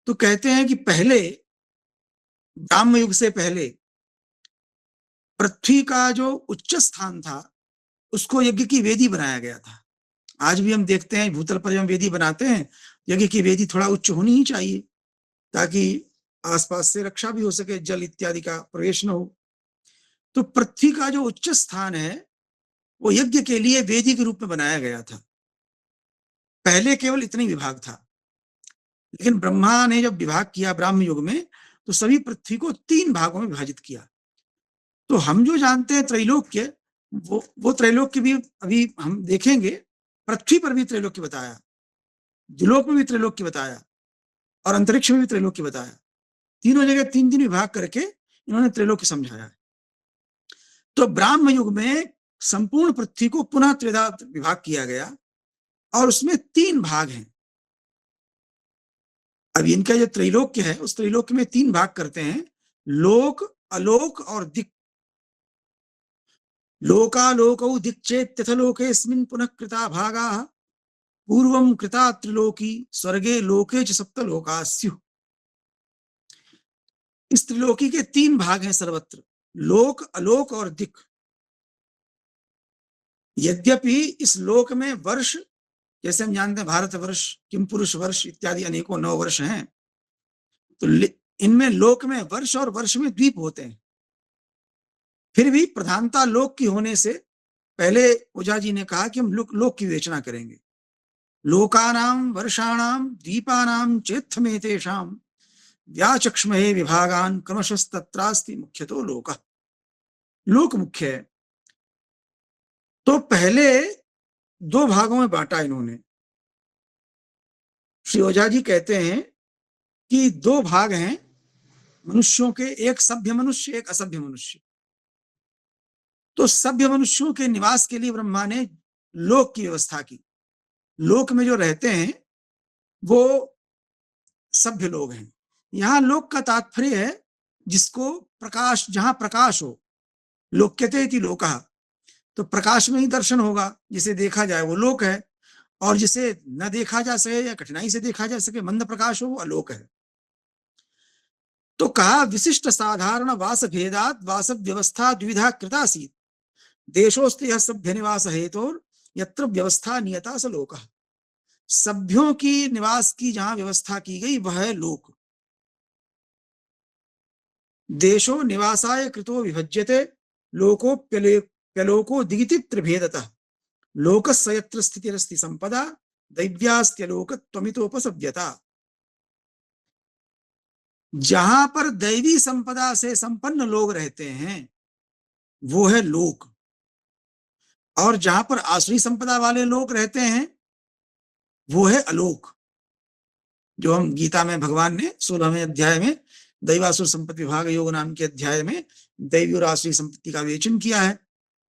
S5: तो कहते हैं कि पहले ब्राह्म युग से पहले पृथ्वी का जो उच्च स्थान था उसको यज्ञ की वेदी बनाया गया था। आज भी हम देखते हैं भूतल पर जब हम वेदी बनाते हैं, यज्ञ की वेदी थोड़ा उच्च होनी ही चाहिए ताकि आसपास से रक्षा भी हो सके, जल इत्यादि का प्रवेश न हो। तो पृथ्वी का जो उच्च स्थान है वो यज्ञ के लिए वेदी के रूप में बनाया गया था। पहले केवल इतना ही विभाग था, लेकिन ब्रह्मा ने जब विभाग किया ब्राह्म युग में, तो सभी पृथ्वी को 3 भागों में विभाजित किया। तो हम जो जानते हैं त्रैलोक्य, वो त्रैलोक्य भी अभी हम देखेंगे। पृथ्वी पर भी त्रैलोक्य बताया, द्युलोक में भी त्रैलोक्य बताया और अंतरिक्ष में भी त्रैलोक्य बताया। तीनों जगह 3 विभाग करके इन्होंने त्रैलोक्य समझाया है। तो ब्राह्म युग में संपूर्ण पृथ्वी को पुनः त्रिधा विभाग किया गया और उसमें 3 भाग हैं। अब इनका जो त्रैलोक्य है उस त्रैलोक्य में 3 भाग करते हैं, लोक, अलोक और दिक्। लोकालोकौ दिक्चेत्यथलोकेऽस्मिन् पुनः कृता भागाः पूर्वं कृता त्रिलोकी स्वर्गे लोके च 7 लोकाः स्युः। इस त्रिलोकी के 3 भाग हैं सर्वत्र, लोक, अलोक और दिक्। यद्यपि इस लोक में वर्ष, जैसे हम जानते हैं भारत वर्ष, किम पुरुष वर्ष इत्यादि अनेकों 9 वर्ष हैं, तो इनमें लोक में वर्ष और वर्ष में द्वीप होते हैं। फिर भी प्रधानता लोक की होने से पहले ओझा जी ने कहा कि हम लोक की विवेचना करेंगे। लोकानाम वर्षाणाम द्वीपानाम चेत्थमेतेषाम व्याचक्ष्महे विभागान क्रमशस्तत्रास्ति मुख्यतो लोकः। लोक मुख्य है। तो पहले 2 भागों में बांटा इन्होंने। श्री ओझा जी कहते हैं कि 2 भाग हैं मनुष्यों के, एक सभ्य मनुष्य, एक असभ्य मनुष्य। तो सभ्य मनुष्यों के निवास के लिए ब्रह्मा ने लोक की व्यवस्था की। लोक में जो रहते हैं वो सभ्य लोग हैं। यहाँ लोक का तात्पर्य है जिसको प्रकाश, जहां प्रकाश हो, लोक्यते इति लोकः, तो प्रकाश में ही दर्शन होगा, जिसे देखा जाए वो लोक है, और जिसे न देखा जा सके या कठिनाई से देखा जा सके, मंद प्रकाश हो, वो अलोक है। तो कहा विशिष्ट साधारण वास भेदात वास व्यवस्था द्विधा कृतासीत देशोस्त यह सभ्य निवास हेतुर यत्र व्यवस्था नियता स लोकः। सभ्यों की निवास की जहां व्यवस्था की गई वह है लोक। देशो निवासाय कृतो विभज्यते लोकोप्यलोको दिगितित्र भेदतः लोकस्य यत्र स्थितिरस्ति संपदा दैव्यास्त्यलोकत्वमितोपसव्यता। जहां पर दैवी संपदा से संपन्न लोग रहते हैं वो है लोक, और जहां पर आसुरी संपदा वाले लोग रहते हैं वो है अलोक। जो हम गीता में भगवान ने 16वें अध्याय में दैवासुर संपत्ति विभाग योग नाम के अध्याय में दैवी और आसुरी संपत्ति का विवेचन किया है।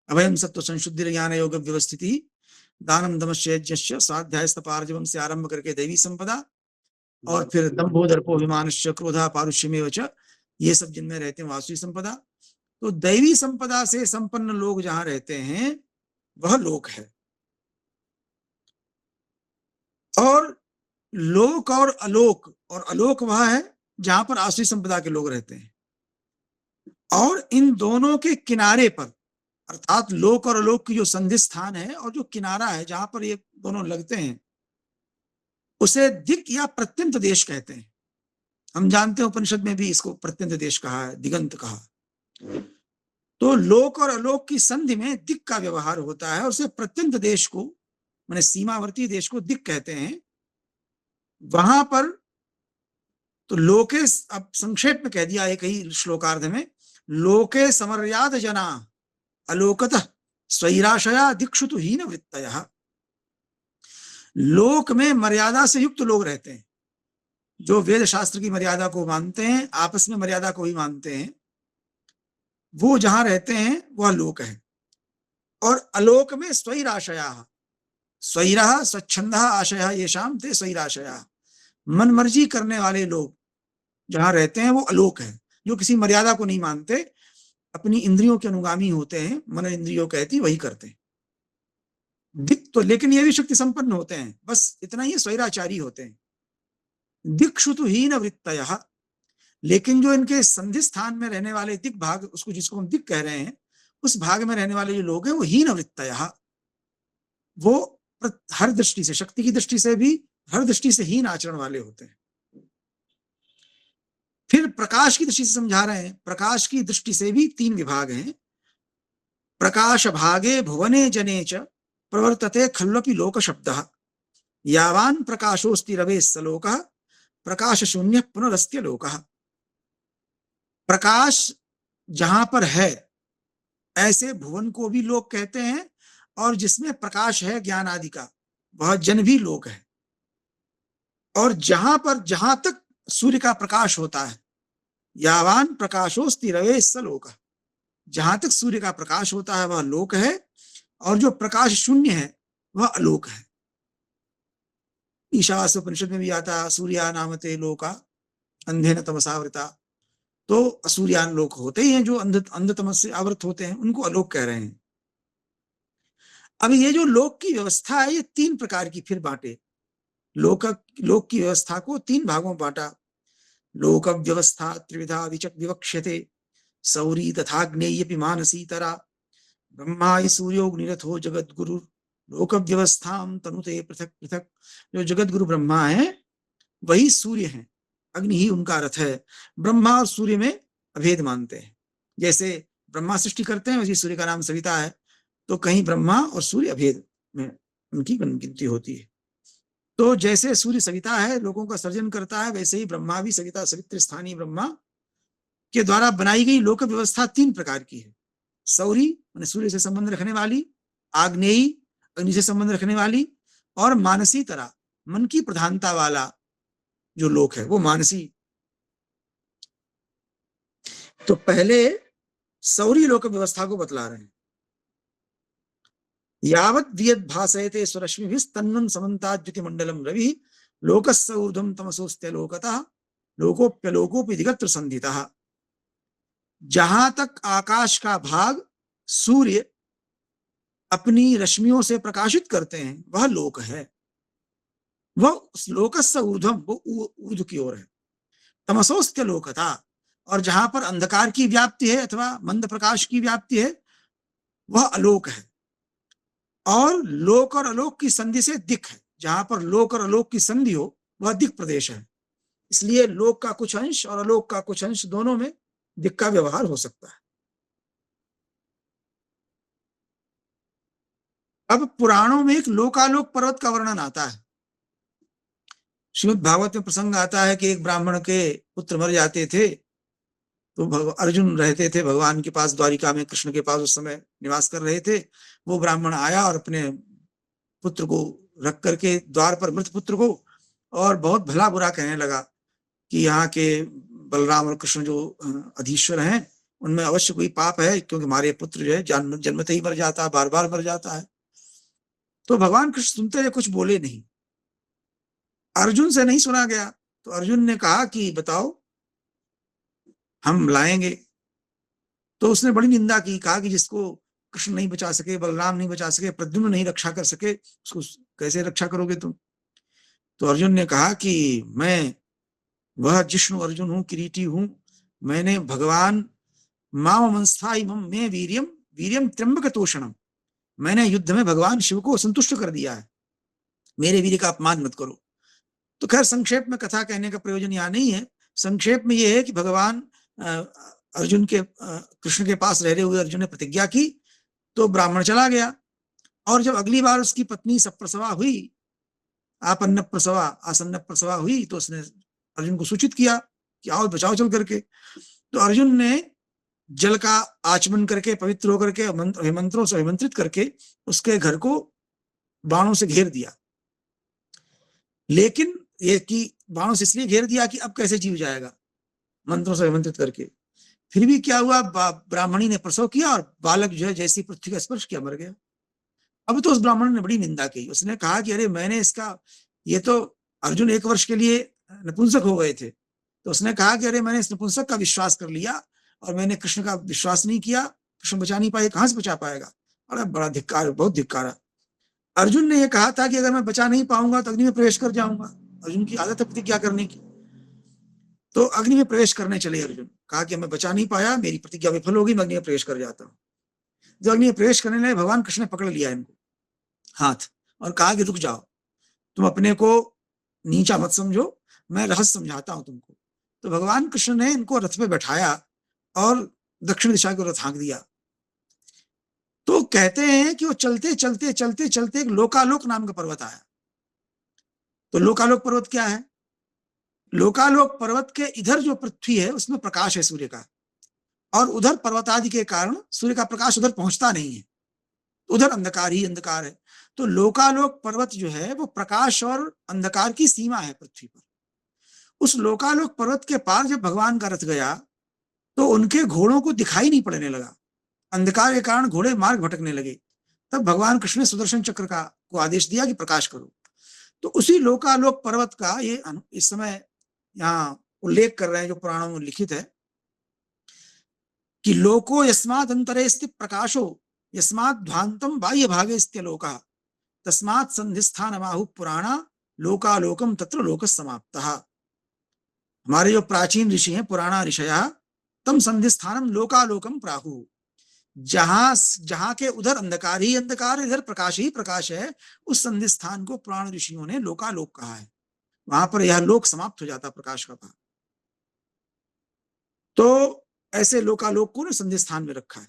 S5: अभयम सत्व संशुद्धि ज्ञान योग व्यवस्थिति दानम दमश्च यज्ञश्च स्वाध्यायस्तपार्जवम से आरंभ करके दैवी संपदा, और फिर दंभो दर्पो अभिमानश्च क्रोधा पारुष्यमेव च, ये सब जिनमें रहते हैं वासुरी संपदा। तो दैवी संपदा से संपन्न लोग जहां रहते हैं वह लोक है। और लोक और अलोक वह है जहां पर आसुरी संपदा के लोग रहते हैं। और इन दोनों के किनारे पर, अर्थात लोक और अलोक की जो संधि स्थान है और जो किनारा है जहां पर ये दोनों लगते हैं, उसे दिक् या प्रत्यंत देश कहते हैं। हम जानते हैं उपनिषद में भी इसको प्रत्यंत देश कहा है, दिगंत कहा। तो लोक और अलोक की संधि में दिक् का व्यवहार होता है, और उसे प्रत्यंत देश को, माने सीमावर्ती देश को दिक् कहते हैं। वहां पर तो लोके, अब संक्षेप में कह दिया एक ही श्लोकार्ध में, लोके समर्याद जना अलोकतः स्वैराशया दिक्षुतु हीन वृत्तयः। लोक में मर्यादा से युक्त लोग रहते हैं, जो वेद शास्त्र की मर्यादा को मानते हैं, आपस में मर्यादा को ही मानते हैं, वो जहां रहते हैं वह लोक है। और अलोक में स्वैराशया, स्वैरः स्वच्छंदः आशयः येषां ते स्वैराशया, मन मर्जी करने वाले लोग जहां रहते हैं वो अलोक है। जो किसी मर्यादा को नहीं मानते, अपनी इंद्रियों के अनुगामी होते हैं, मन इंद्रियों कहती वही करते हैं। दिक् तो, लेकिन ये भी शक्ति संपन्न होते हैं, बस इतना ही स्वैराचारी होते हैं। दिक्षुतु हीन वृत्तयः, लेकिन जो इनके संधि स्थान में रहने वाले दिक् भाग, उसको जिसको हम दिक् कह रहे हैं, उस भाग में रहने वाले जो लोग हैं वो हीन वृत्तयः, वो हर दृष्टि से, शक्ति की दृष्टि से भी हर दृष्टि से हीन आचरण वाले होते हैं। फिर प्रकाश की दृष्टि से समझा रहे हैं। प्रकाश की दृष्टि से भी तीन विभाग हैं। प्रकाश भागे भुवने जने च प्रवर्तते खल्वपि लोक शब्दः यावान प्रकाशोस्ति रवे सलोकः प्रकाश शून्य पुनरस्त्य लोकः। प्रकाश जहां पर है ऐसे भुवन को भी लोक कहते हैं, और जिसमें प्रकाश है ज्ञान आदि का, वह जन भी लोक है। और जहां तक सूर्य का प्रकाश होता है, यावान प्रकाशोस्ति रवे स लोकः, जहां तक सूर्य का प्रकाश होता है वह लोक है, और जो प्रकाश शून्य है वह अलोक है। ईशावास्य उपनिषद में भी आता सूर्या नामते लोका अंधेन तमसावृता। तो असूर्यान लोक होते ही हैं जो अंधतमस से आवृत होते हैं, उनको अलोक कह रहे हैं। अब ये जो लोक की व्यवस्था है ये तीन प्रकार की फिर बांटे। लोक की व्यवस्था को तीन भागों में बांटा। लोक व्यवस्था त्रिविधा विवक्ष्यते सौरी तथा ज्ञेयपि मानसी तरा ब्रह्मा सूर्योग्निरथो जगत गुरु लोक व्यवस्थाम तनुते पृथक पृथक। जो जगत गुरु ब्रह्मा है वही सूर्य है, अग्नि ही उनका रथ है। ब्रह्मा और सूर्य में अभेद मानते हैं। जैसे ब्रह्मा सृष्टि करते हैं वैसे सूर्य का नाम सविता है, तो कहीं ब्रह्मा और सूर्य अभेद में उनकी गिनती होती है। तो जैसे सूर्य सविता है, लोगों का सर्जन करता है, वैसे ही ब्रह्मा भी सविता सवित्र स्थानीय ब्रह्मा के द्वारा बनाई गई लोक व्यवस्था तीन प्रकार की है। सौरी माने सूर्य से संबंध रखने वाली, आग्नेयी अग्नि से संबंध रखने वाली, और मानसी तरह मन की प्रधानता वाला जो लोक है वो मानसी। तो पहले सौरी लोक व्यवस्था को बतला रहे हैं। यावत् वियद् भासयते स्वरश्मिभिः तन्नं समन्ताद्युति मंडलम रवि लोकस्य ऊर्ध्वं तमसोस्त्य लोकतः लोकोप्यलोकोपि दिगत्र संधितः। जहां तक आकाश का भाग सूर्य अपनी रश्मियों से प्रकाशित करते हैं वह लोक है, वह लोकस्य ऊर्ध्वम, वो ऊर्ध्व की ओर है। तमसोस्त्य लोकता, और जहां पर अंधकार की व्याप्ति है अथवा मंद प्रकाश की व्याप्ति है वह अलोक है। और लोक और अलोक की संधि से दिक् है, जहां पर लोक और अलोक की संधि हो वह दिक् प्रदेश है। इसलिए लोक का कुछ अंश और अलोक का कुछ अंश दोनों में दिक् का व्यवहार हो सकता है। अब पुराणों में एक लोकालोक पर्वत का वर्णन आता है। श्रीमद् भागवत में प्रसंग आता है कि एक ब्राह्मण के पुत्र मर जाते थे, तो अर्जुन रहते थे भगवान के पास, द्वारिका में कृष्ण के पास उस समय निवास कर रहे थे। वो ब्राह्मण आया और अपने पुत्र को रख करके द्वार पर, मृत पुत्र को, और बहुत भला बुरा कहने लगा कि यहाँ के बलराम और कृष्ण जो अधीश्वर हैं उनमें अवश्य कोई पाप है, क्योंकि हमारे पुत्र जो है जन्मते ही मर जाता है, बार बार मर जाता है। तो भगवान कृष्ण सुनते रहे, कुछ बोले नहीं। अर्जुन से नहीं सुना गया, तो अर्जुन ने कहा कि बताओ, हम लाएंगे। तो उसने बड़ी निंदा की, कहा कि जिसको कृष्ण नहीं बचा सके, बलराम नहीं बचा सके, प्रद्युम्न नहीं रक्षा कर सके, उसको कैसे रक्षा करोगे तुम? तो अर्जुन ने कहा कि मैं वह जिष्णु अर्जुन हूं, किरीटी हूं। मैंने भगवान माम मंस्थाई मम में वीर्यम वीर्यम त्र्यंबक तोषणम, मैंने युद्ध में भगवान शिव को संतुष्ट कर दिया है, मेरे वीर्य का अपमान मत करो। तो खैर संक्षेप में कथा कहने का प्रयोजन यहाँ नहीं है। संक्षेप में यह है कि भगवान अर्जुन के कृष्ण के पास रह रहे हुए अर्जुन ने प्रतिज्ञा की, तो ब्राह्मण चला गया। और जब अगली बार उसकी पत्नी सप्रसवा हुई, आपन्न प्रसवा आसन्न प्रसवा हुई, तो उसने अर्जुन को सूचित किया कि आओ बचाओ चल करके। तो अर्जुन ने जल का आचमन करके, पवित्र होकर के, मंत्रों से अभिमंत्रित करके उसके घर को बाणों से घेर दिया। लेकिन ये कि बाणों से इसलिए घेर दिया कि अब कैसे जीव जाएगा, मंत्रों से अभिमंत्रित करके। फिर भी क्या हुआ, ब्राह्मणी ने प्रसव किया और बालक जो है जैसी पृथ्वी का स्पर्श किया मर गया। अब तो उस ब्राह्मण ने बड़ी निंदा की, उसने कहा कि अरे मैंने इसका, ये तो अर्जुन 1 वर्ष के लिए नपुंसक हो गए थे, तो उसने कहा कि अरे मैंने इस नपुंसक का विश्वास कर लिया और मैंने कृष्ण का विश्वास नहीं किया, कृष्ण बचा नहीं पाए, कहां से बचा पाएगा? अरे बड़ा धिक्कार, बहुत धिक्कारा। अर्जुन ने यह कहा था कि अगर मैं बचा नहीं पाऊंगा तो अग्नि में प्रवेश कर जाऊंगा। अर्जुन की आदत है प्रतिज्ञा करने की। तो अग्नि में प्रवेश करने चले अर्जुन, कहा कि मैं बचा नहीं पाया, मेरी प्रतिज्ञा विफल होगी, मैं अग्नि में प्रवेश कर जाता हूँ। जब अग्नि में प्रवेश करने लगे, भगवान कृष्ण ने पकड़ लिया इनको हाथ और कहा कि रुक जाओ, तुम अपने को नीचा मत समझो, मैं रहस्य समझाता हूं तुमको। तो भगवान कृष्ण ने इनको रथ पे बैठाया और दक्षिण दिशा की ओर रथ हाँक दिया। तो कहते हैं कि वो चलते चलते चलते चलते एक लोकालोक नाम का पर्वत आया। तो लोकालोक पर्वत क्या है? लोकालोक पर्वत के इधर जो पृथ्वी है उसमें प्रकाश है सूर्य का, और उधर पर्वतादि के कारण सूर्य का प्रकाश उधर पहुंचता नहीं है, उधर अंधकार ही अंधकार है। तो लोकालोक पर्वत जो है वो प्रकाश और अंधकार की सीमा है पृथ्वी पर। उस लोकालोक पर्वत के पार जब भगवान का रथ गया तो उनके घोड़ों को दिखाई नहीं पड़ने लगा, अंधकार के कारण घोड़े मार्ग भटकने लगे। तब भगवान कृष्ण ने सुदर्शन चक्र को आदेश दिया कि प्रकाश करो। तो उसी लोकालोक पर्वत का ये इस समय यहाँ उल्लेख कर रहे हैं जो पुराणों में लिखित है कि लोको यस्मात् अंतरे स्थित प्रकाशो यस्मात् ध्वांतम बाह्य भागे स्थित लोका तस्मात् संधिस्थानमाहु पुराणा लोकालोकम तत्र लोक समाप्तः। हमारे जो प्राचीन ऋषि हैं, पुराणा ऋषयः तम संधिस्थानम लोकालोकम प्राहु। जहां के उधर अंधकार ही अंधकार है, इधर प्रकाश ही प्रकाश है, उस संधि स्थान को पुराण ऋषियों ने लोकालोक कहा है। वहां पर यह लोक समाप्त हो जाता प्रकाश का भाग। तो ऐसे लोकालोक को ने संधि स्थान में रखा है।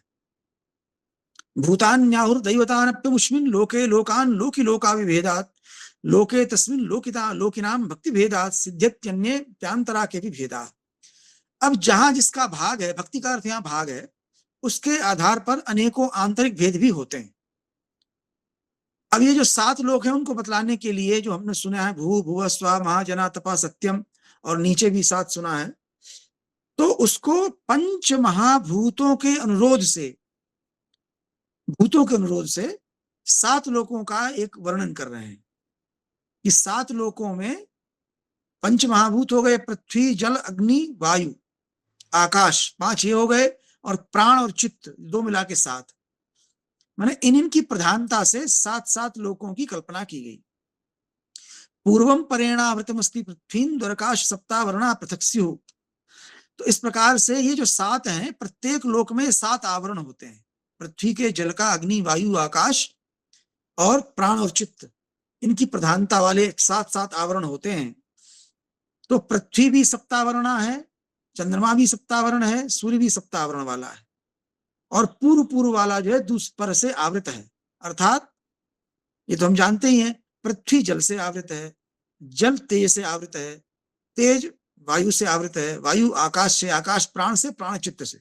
S5: भूतान्याहुर दैवतानप्यमुष्मिन् लोके लोकान लोकी लोका विभेदात् लोके तस्मिन् लोकिता लोकिनाम भक्ति भेदात् सिद्ध्यत्यन्ये प्यांतरा के भी भेदा। अब जहां जिसका भाग है, भक्ति का अर्थ यहाँ भाग है, उसके आधार पर अनेकों आंतरिक भेद भी होते हैं। अब ये जो 7 लोक हैं उनको बतलाने के लिए जो हमने सुना है भू भुव स्वा महाजना तपा सत्यम, और नीचे भी 7 सुना है, तो उसको पंच महाभूतों के अनुरोध से, भूतों के अनुरोध से 7 लोकों का एक वर्णन कर रहे हैं कि 7 लोकों में पंच महाभूत हो गए पृथ्वी, जल, अग्नि, वायु, आकाश, 5 ये हो गए, और प्राण और चित्त 2 मिला के 7। माने इनकी प्रधानता से 7 लोकों की कल्पना की गई। पूर्वम परेणावृतमस्ति पृथ्वीं द्वारकाश सप्तावरणा पृथक स्युः। तो इस प्रकार से ये जो 7 हैं, प्रत्येक लोक में 7 आवरण होते हैं। पृथ्वी के, जल का, अग्नि, वायु, आकाश और प्राण और चित्त, इनकी प्रधानता वाले 7 आवरण होते हैं। तो पृथ्वी भी सप्तावरणा है, चंद्रमा भी सप्तावरण है, सूर्य भी सप्तावरण वाला है, और पूर्व वाला जो है दूसपर से आवृत है। अर्थात ये तो हम जानते ही हैं, पृथ्वी जल से आवृत है, जल तेज से आवृत है, तेज वायु से आवृत है, वायु आकाश से, आकाश प्राण से, प्राण चित्त से।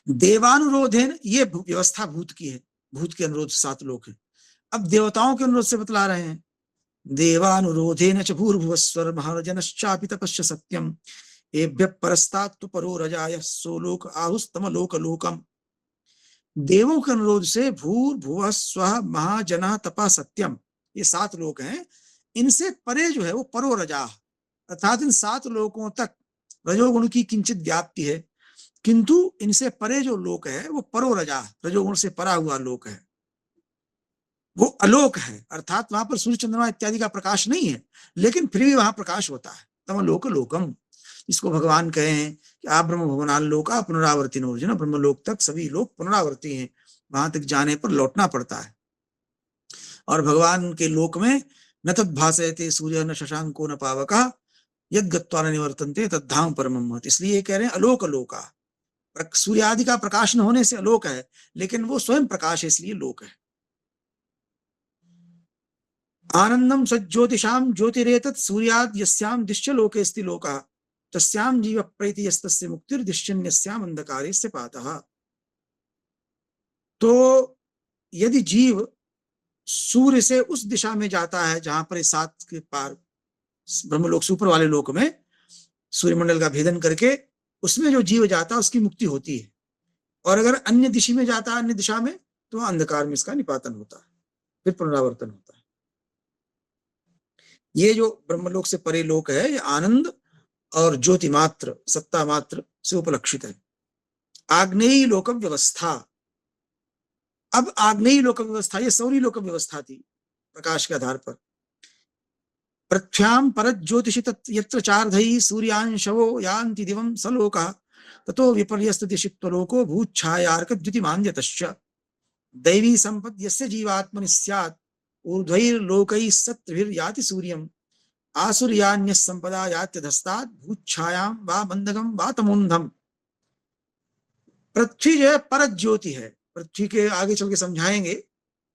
S5: देवानुरोधेन, ये व्यवस्था भूत की है, भूत के अनुरोध 7 लोक है। अब देवताओं के अनुरोध से बतला रहे हैं। देवानुरोधेन च भूर्भुवस्वर महारजनश्चापि तपस्य सत्यम एभ्य परस्तात् परो रजाय सोलोक आहुस्तमलोक लोकम। देवों के अनुरोध से भूर्भुवः स्वः महाजनः तपा सत्यम, ये 7 लोक हैं। इनसे परे जो है वो परो रजा, अर्थात इन 7 लोकों तक रजोगुण की किंचित व्याप्ति है, किंतु इनसे परे जो लोक है वो परो रजा, रजोगुण से परा हुआ लोक है, वो अलोक है। अर्थात वहां पर सूर्य चंद्रमा इत्यादि का प्रकाश नहीं है, लेकिन फिर भी वहां प्रकाश होता है। तमलोक लोकम, इसको भगवान कहे हैं कि आप ब्रह्म भुवनाल लोका पुनरावर्तिनो, जो ना ब्रह्मलोक तक सभी लोग पुनरावर्ती हैं, वहां तक जाने पर लौटना पड़ता है। और भगवान के लोक में न तद भासयते सूर्य न शशांको न पावकः यद गत्वा न निवर्तन्ते तद्धाम परमं महत्। इसलिए कह रहे हैं अलोक लोका, सूर्य आदि का प्रकाश न होने से अलोक है, लेकिन वो स्वयं प्रकाश है, इसलिए लोक है। आनंदम सज्ज्योतिषाम ज्योतिरेतत् सूर्याद् यस्याम दिश्य लोकेस्ति लोकः तस्याम जीव प्रेति यस्तस्य मुक्तिर्दिश्यन्यस्याम अंधकारेस्य पातः। तो यदि जीव सूर्य से उस दिशा में जाता है जहां पर 7 के पार ब्रह्मलोक, सुपर वाले लोक में सूर्यमंडल का भेदन करके उसमें जो जीव जाता है उसकी मुक्ति होती है, और अगर अन्य दिशा में जाता है, अन्य दिशा में, तो अंधकार में इसका निपातन होता है, फिर पुनरावर्तन होता है। ये जो ब्रह्मलोक से परे लोक है, ये आनंद और ज्योति मात्र, सत्ता मात्र से उपलक्षित है। आग्नेयी लोक व्यवस्था, अब आग्नेयी लोक व्यवस्था, ये सौरी लोक व्यवस्था थी प्रकाश के आधार पर। पृथ्व्याम परत ज्योतिषि यत्र चार्धई सूर्यांशवो यान्ति दिवं सलोकः ततो विपर्यस्त दिशित्वलोको भूच्छायार्क द्युतिमान्यतश्च। दैवी संपद यस्य जीवात्मनि स्यात् ऊर्ध्वैर्लोकैः सत्भिर्याति सूर्यम् आसुर्यान्यः संपदा यात्यधस्तात् भूच्छायां वा मंदगम वा तमोन्धम। पृथ्वी जो है परत ज्योति है, पृथ्वी के आगे चल के समझाएंगे,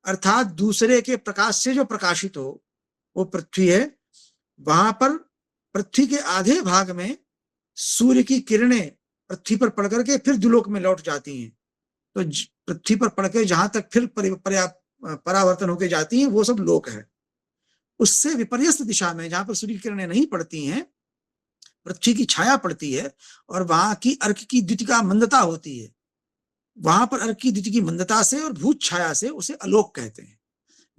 S5: अर्थात दूसरे के प्रकाश से जो प्रकाशित हो वो पृथ्वी है। वहां पर पृथ्वी के आधे भाग में सूर्य की किरणें पृथ्वी पर पड़ करके फिर द्युलोक में लौट जाती हैं, तो पृथ्वी पर पड़कर जहां तक फिर परावर्तन होकर जाती हैं वो सब लोक है। उससे विपर्यस्त दिशा में जहां पर सूर्य की किरणें नहीं पड़ती हैं, पृथ्वी की छाया पड़ती है और वहां की अर्क की द्युतिका मंदता होती है, वहां पर अर्क की द्युति की मंदता से और भूत छाया से उसे अलोक कहते हैं।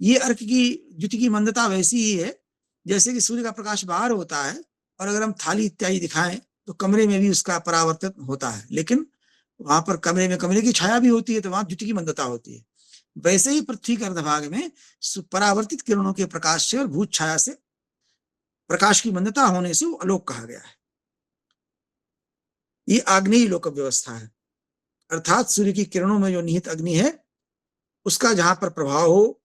S5: ये अर्क की द्युति की मंदता वैसी ही है जैसे कि सूर्य का प्रकाश बाहर होता है और अगर हम थाली इत्यादि दिखाएं तो कमरे में भी उसका परावर्तन होता है, लेकिन वहां पर कमरे में कमरे की छाया भी होती है, तो वहां द्युति की मंदता होती है। वैसे ही पृथ्वी के अर्धभाग में परावर्तित किरणों के प्रकाश से और भूत छाया से प्रकाश की मंदता होने से वो अलोक कहा गया है। ये आग्नेयी लोक व्यवस्था है, अर्थात सूर्य की किरणों में जो निहित अग्नि है उसका जहां पर प्रभाव हो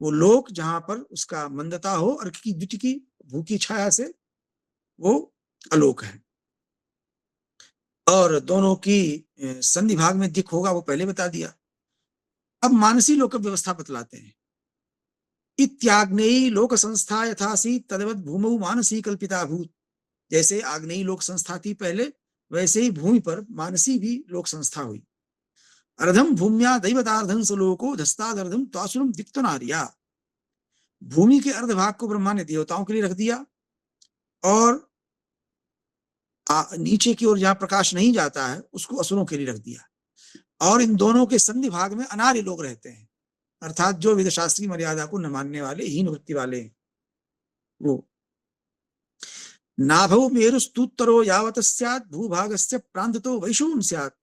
S5: वो लोक, जहां पर उसका मंदता हो अर्क की द्युति की भू की छाया से वो अलोक है। और दोनों की संधि भाग में दिक होगा वो पहले बता दिया। अब मानसी लोक व्यवस्था बतलाते हैं। इत्याग्नेयी लोक संस्था यथासी तदवत भूमौ मानसी कल्पिता भूत। जैसे आग्नेयी लोक संस्था थी पहले, वैसे ही भूमि पर मानसी भी लोक संस्था हुई। अर्धम भूम्या दैवतार्धम सुलोको धस्तादर्धम त्वासुरम दिक्तनार्या। भूमि के अर्ध भाग को ब्रह्मा ने देवताओं के लिए रख दिया और नीचे की ओर जहां प्रकाश नहीं जाता है उसको असुरों के लिए रख दिया। और इन दोनों के संधि भाग में अनार्य लोग रहते हैं, अर्थात जो वेद शास्त्रीय मर्यादा को न मानने वाले, हीन वृत्ति वाले, वो नाभौ मेरुस्तुत्तरो यावत स्यात् भूभागस्य प्रान्ततो वैशून् स्यात्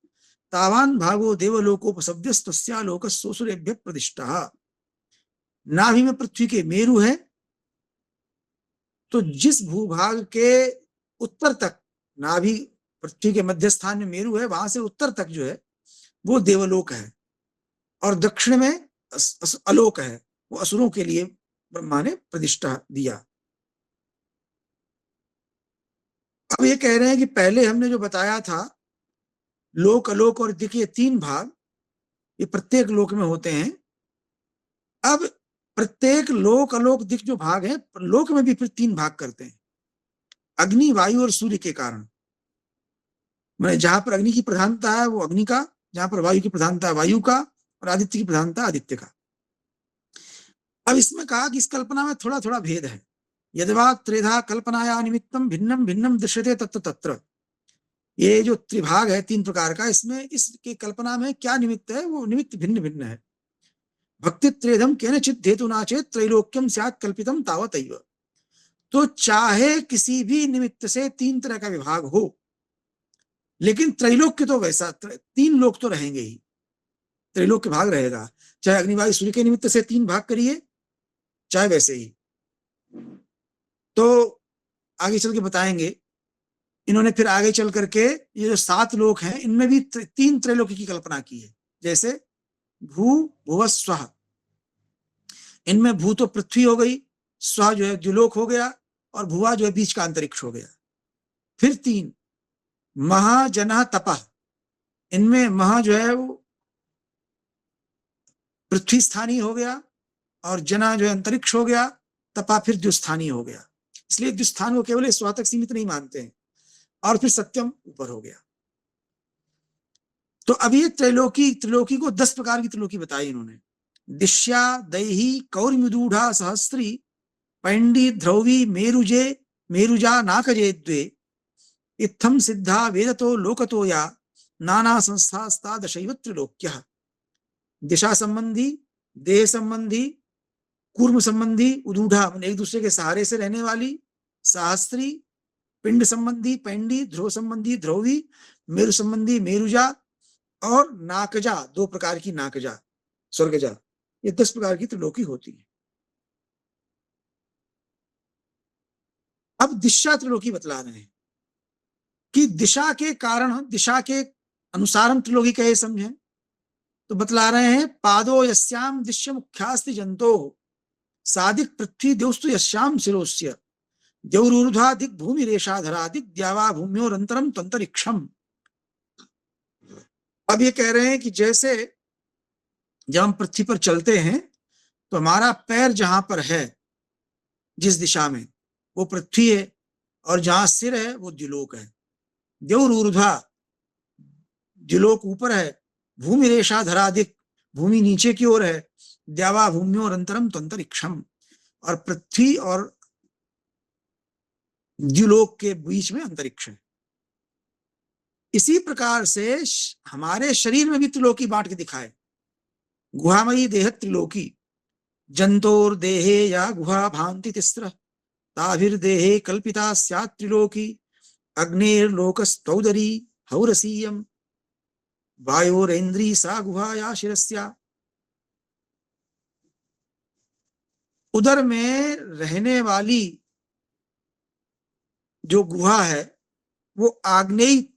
S5: तावान् भागो देवलोकोपसव्यस्तस्या लोकस्सोऽसुरेभ्यः प्रतिष्ठः। नाभि में पृथ्वी के मेरु है, तो जिस भूभाग के उत्तर तक, नाभि पृथ्वी के मध्य स्थान में मेरु है, वहां से उत्तर तक जो है वो देवलोक है, और दक्षिण में अलोक है, वो असुरों के लिए ब्रह्मा ने प्रतिष्ठा दिया। अब ये कह रहे हैं कि पहले हमने जो बताया था लोक, अलोक और दिक, ये 3 भाग ये प्रत्येक लोक में होते हैं। अब प्रत्येक लोक, अलोक, दिक जो भाग है, लोक में भी फिर 3 भाग करते हैं, अग्नि, वायु और सूर्य के कारण। मैंने जहां पर अग्नि की प्रधानता है वो अग्नि का, जहां पर वायु की प्रधानता है वायु का, और आदित्य की प्रधानता आदित्य का। अब इसमें कहा कि इस कल्पना में थोड़ा थोड़ा भेद है। यद्वा त्रिधा कल्पनाया निमित्तम भिन्नम भिन्नम दृश्यते तत्र तत्र। ये जो त्रिभाग है 3 प्रकार का, इसमें इसके कल्पना में क्या निमित्त है, वो निमित्त भिन्न भिन्न है। भक्ति त्रेधम केनचित् हेतुना चेत् त्रैलोक्यम स्यात् कल्पितम तावतैव। तो चाहे किसी भी निमित्त से 3 तरह का विभाग हो, लेकिन त्रैलोक्य तो वैसा, 3 लोक तो रहेंगे ही, त्रैलोक्य भाग रहेगा। चाहे अग्निवायु सूर्य के निमित्त से 3 भाग करिए, चाहे वैसे ही। तो आगे चल के बताएंगे। इन्होंने फिर आगे चल करके ये जो 7 लोक हैं, इनमें भी 3 त्रैलोक्य की कल्पना की है। जैसे भू, भुव, स्वः। इनमें भू तो पृथ्वी हो गई, स्वः जो है द्युलोक हो गया, और भुवा जो है बीच का अंतरिक्ष हो गया। फिर 3 महा, जनः, तपः। इनमें महा जो है वो पृथ्वी स्थानीय हो गया, और जना जो है अंतरिक्ष हो गया, तपा फिर द्युस्थानीय हो गया। इसलिए द्युस्थान को केवल स्वा तक सीमित नहीं मानते हैं, और फिर सत्यम ऊपर हो गया। तो अब ये त्रिलोकी को 10 प्रकार की त्रिलोकी बताई इन्होंने। दिश्या, दैही, कौर्म्युदूढ़ा, सहस्त्री, पैंडी, ध्रुवी, मेरुजे, मेरुजा, नाकजे द्वे, इत्थम सिद्धा वेदतो लोकतो या, नाना संस्थास्ता दशैव त्रिलोक्यः। दिशा संबंधी, देह संबंधी, कूर्म संबंधी, उदूढ़ा एक दूसरे के सहारे से रहने वाली, सहस्त्री, पिंड संबंधी पैंडी, ध्रुव संबंधी ध्रुवी, मेरु संबंधी मेरुजा, और नाकजा 2 प्रकार की नाकजा, स्वर्गजा। ये 10 प्रकार की त्रिलोकी होती है। अब दिशा त्रिलोकी बतला रहे हैं कि दिशा के कारण, दिशा के अनुसार हम त्रिलोकी कहे समझें, तो बतला रहे हैं पादो यस्याम दिश्य मुख्यास्ति जंतो सादिक पृथ्वी द्यौस्तु यस्याम शिरोस्य द्यौरूर्ध्वा दिक् भूमि रेशाधरा दिक् द्यावा भूम्योरंतरम तंतरिक्षम। अब ये कह रहे हैं कि जैसे जब हम पृथ्वी पर चलते हैं तो हमारा पैर जहां पर है, जिस दिशा में, वो पृथ्वी है, और जहां सिर है वो द्युलोक है। द्यौरूर्ध्वा, द्युलोक ऊपर है, भूमि रेशाधरा दिक्, भूमि नीचे की ओर है, द्यावा भूम्योरंतरम तंतरिक्षम, और पृथ्वी और द्युलोक के बीच में अंतरिक्ष है। इसी प्रकार से हमारे शरीर में भी त्रिलोकी बांट के दिखाए। गुहामयी देह त्रिलोकी, जंतोर देहे या गुहा भांति तिस्र, ताभिर्देहे कल्पिता स्यात् त्रिलोकी, अग्नेर्लोकस्तौदरी हौरसीयम, वायोरेन्द्री सा गुहा या शिरस्या। उदर में रहने वाली जो गुहा है वो आग्नेयी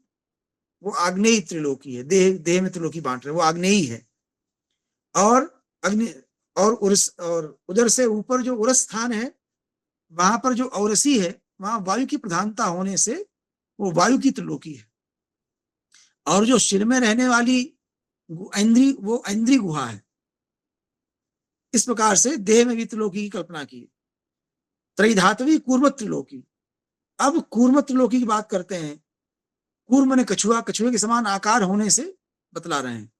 S5: त्रिलोकी है। देह में त्रिलोकी बांट रहे, वो आग्नेयी है। और अग्नि और उधर से ऊपर जो उरस स्थान है, वहां पर जो औरसी है, वहां वायु की प्रधानता होने से वो वायु की त्रिलोकी है। और जो सिर में रहने वाली इंद्री, वो इंद्री गुहा है। इस प्रकार से देह में भी त्रिलोकी की कल्पना की। त्रैधात्वी कूर्म त्रिलोकी। अब कूर्म त्रिलोकी की बात करते हैं। कूर्म ने कछुआ, कछुए के समान आकार होने से बतला रहे हैं।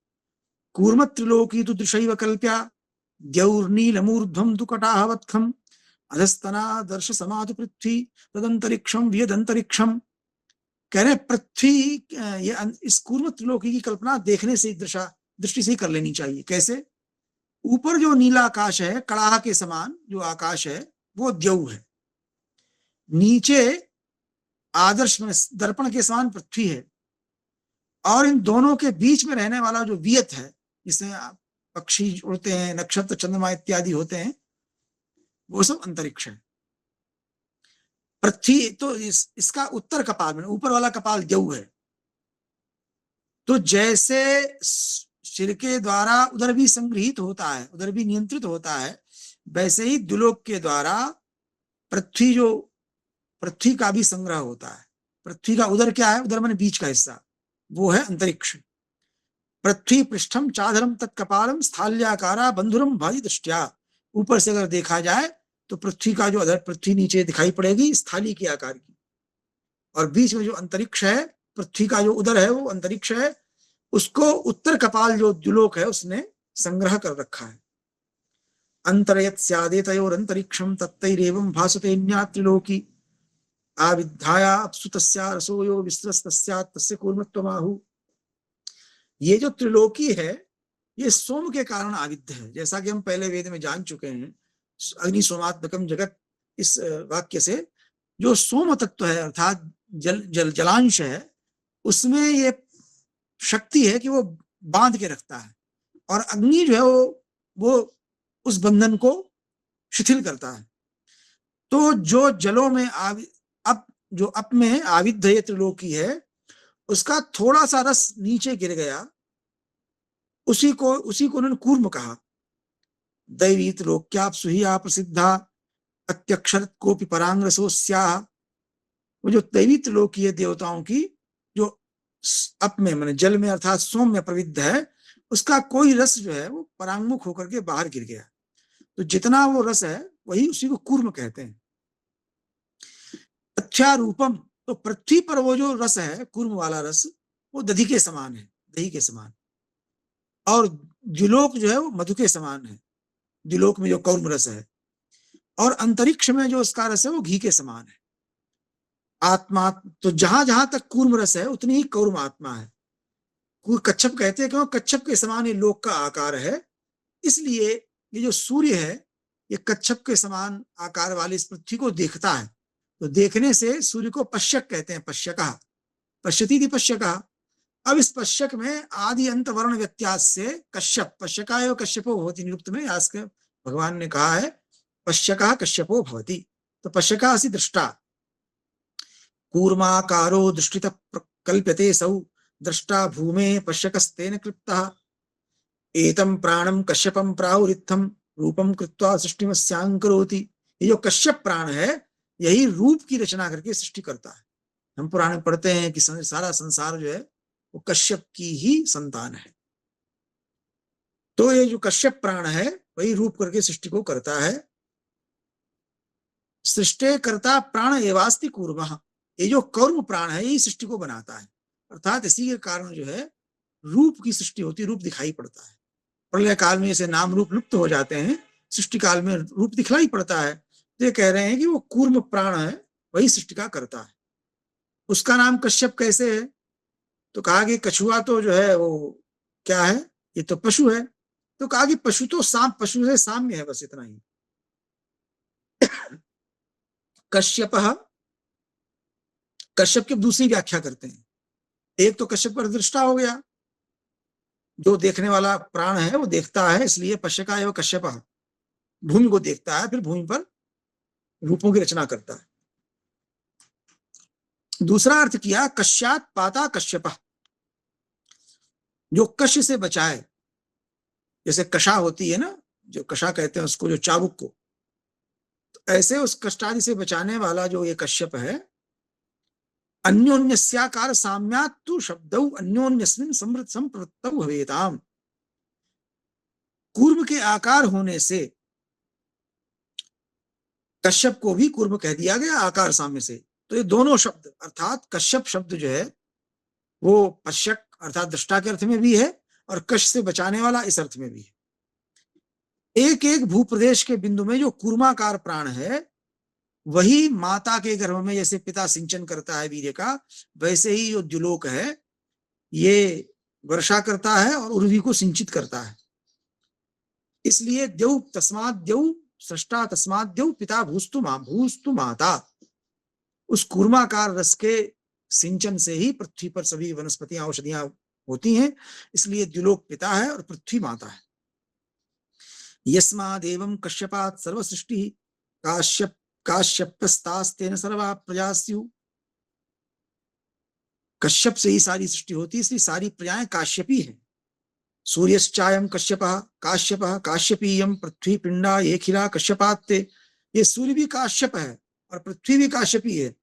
S5: कूर्म त्रिलोकी तु दृशैव कल्प्या, द्यौर्नीलमूर्ध्वं तु कटाहवत्खम, अधस्तना दर्श समातु पृथ्वी तदंतरिक्षम व्यदंतरिक्षम। कह रहे पृथ्वी, इस कूर्म त्रिलोकी की कल्पना देखने से, दृष्टि से कर लेनी चाहिए। कैसे? ऊपर जो नीला आकाश है, कड़ाह के समान जो आकाश है, वो द्यौ है, नीचे आदर्श में दर्पण के समान पृथ्वी है, और इन दोनों के बीच में रहने वाला जो वियत है, जिसमें पक्षी उड़ते हैं, नक्षत्र चंद्रमा इत्यादि होते हैं, वो सब अंतरिक्ष है। पृथ्वी तो इसका उत्तर कपाल में, ऊपर वाला कपाल द्यौ है। तो जैसे सिर के द्वारा उधर भी संग्रहित होता है, उधर भी नियंत्रित होता है, वैसे ही द्युलोक के द्वारा पृथ्वी का भी संग्रह होता है। पृथ्वी का उधर क्या है? उधर माने बीच का हिस्सा, वो है अंतरिक्ष। पृथ्वी पृष्ठम चाधरम तत्कपालम स्थाल्याकारा बंधुरम भारी दृष्टिया। ऊपर से अगर देखा जाए तो पृथ्वी का जो अधर, पृथ्वी नीचे दिखाई पड़ेगी स्थाली के आकार की, और बीच में जो अंतरिक्ष है, पृथ्वी का जो उदर है वो अंतरिक्ष है, उसको उत्तर कपाल जो द्युलोक है उसने संग्रह कर रखा है। अंतरयत स्यादेतयोर अंतरिक्षम तत्तैरेवं भासते न्यात्रिलोकी आविद्धाया अप्सु तस्या रसोयो विस्रस्तस्यात् तस्य कूर्मत्वमाहु। ये जो त्रिलोकी है ये सोम के कारण आविद्ध है, जैसा कि हम पहले वेद में जान चुके हैं। अग्नि सोमात्मकम जगत, इस वाक्य से जो सोम तत्व है अर्थात जलांश है, उसमें ये शक्ति है कि वो बांध के रखता है, और अग्नि जो है वो उस बंधन को शिथिल करता है। तो जो जलों में अप में आविद्ध ये त्रिलोकी है, उसका थोड़ा सा रस नीचे गिर गया, उसी को उन्होंने कूर्म कहा। दैवी त्रिलोक्याप्सु ही प्रसिद्धा अत्यक्षर कोपि परांग रसोस्याः। वो जो दैवी त्रिलोकी है देवताओं की, जो अप में माने जल में अर्थात सोम में प्रविद्ध है, उसका कोई रस जो है वो परांगमुख होकर के बाहर गिर गया। तो जितना वो रस है वही उसी को कूर्म कहते हैं। अच्छा रूपम, तो पृथ्वी पर वो जो रस है कूर्म वाला रस, वो दधि के समान है, दही के समान, और द्युलोक जो है वो मधु के समान है, द्युलोक में जो कौर्म रस है, और अंतरिक्ष में जो उसका रस है वो घी के समान है। आत्मा तो जहां जहां तक कूर्म रस है उतनी ही कौर्म आत्मा है। कच्छप कहते हैं क्यों? कच्छप के समान ये लोक का आकार है, इसलिए ये जो सूर्य है ये कच्छप के समान आकार वाली इस पृथ्वी को देखता है, तो देखने से सूर्य को पश्यक कहते हैं। पश्यकः पश्यति पश्यकः। अब इस पश्यक में आदि अंत वर्ण व्यत्यास से कश्यप, पश्यकाय कश्यपो भवति निरुक्त में यास्क भगवान ने कहा है पश्यकः कश्यपो भवति, तो पश्यकः असि दृष्टा। कूर्माकारो दृष्टितः कल्प्यते सौ दृष्टा भूमे पश्यकस्तेन क्लिप्तः। एतं प्राणं कश्यपं प्राहुरित्थं रूपं कृत्वा सृष्टिमस्यां करोति। ये जो कश्यप प्राण है यही रूप की रचना करके सृष्टि करता है। हम पुराण में पढ़ते हैं कि सारा संसार जो है वो कश्यप की ही संतान है। तो ये जो कश्यप प्राण है वही रूप करके सृष्टि को करता है। सृष्टि करता प्राण एवास्ति कूर्मः। ये जो कौर्म प्राण है यही सृष्टि को बनाता है, अर्थात इसी के कारण जो है रूप की सृष्टि होती, रूप दिखाई पड़ता है। प्रलय काल में ऐसे नाम रूप लुप्त हो जाते हैं, सृष्टि काल में रूप दिखलाई पड़ता है। तो ये कह रहे हैं कि वो कूर्म प्राण है वही सृष्टि का करता है। उसका नाम कश्यप कैसे है? तो कहा कि कछुआ तो जो है वो क्या है, ये तो पशु है। तो कहा कि पशु तो पशु से साम्य है, बस इतना ही। कश्यप की दूसरी व्याख्या करते हैं। एक तो कश्यप पर दृष्टा हो गया, जो देखने वाला प्राण है वो देखता है, इसलिए पश्यका एवं कश्यप, भूमि को देखता है, फिर भूमि पर रूपों की रचना करता है। दूसरा अर्थ किया कश्यात पाता कश्यप, जो कश से बचाए। जैसे कशा होती है ना, जो कशा कहते हैं उसको, जो चाबुक को, तो ऐसे उस कष्टादि से बचाने वाला जो ये कश्यप है। अन्योन्यस्याकार साम्यात् तु शब्दौ अन्योन्यस्मिन् संप्रवृत्तौ भवेताम्। कूर्म के आकार होने से कश्यप को भी कूर्म कह दिया गया आकार साम्य से। तो ये दोनों शब्द अर्थात कश्यप शब्द जो है वो पश्यक अर्थात दृष्टा के अर्थ में भी है और कश से बचाने वाला इस अर्थ में भी है। एक एक भूप्रदेश के बिंदु में जो कूर्माकार प्राण है वही माता के गर्भ में जैसे पिता सिंचन करता है वीर्य का, वैसे ही जो द्युलोक है ये वर्षा करता है और उर्वी को सिंचित करता है। इसलिए द्यौ तस्मात् द्यौ सृष्टा तस्मात् द्यौ पिता भूस्तु माता। उस कूर्माकार रस के सिंचन से ही पृथ्वी पर सभी वनस्पतियां औषधियां होती हैं, इसलिए द्युलोक पिता है और पृथ्वी माता है। यस्मादेवं कश्यपात् सर्वसृष्टिः काश्यपस्तास्तेन सर्वा प्रजा स्युः। कश्यप से ही सारी सृष्टि होती है, इसलिए सारी प्रजाएं काश्यपी है। सूर्यश्चायं कश्यपः काश्यपः काश्यपीयं पृथ्वी पिंडा येखिला कश्यपात्ते। ये सूर्य भी काश्यप है और पृथ्वी भी काश्यपी है,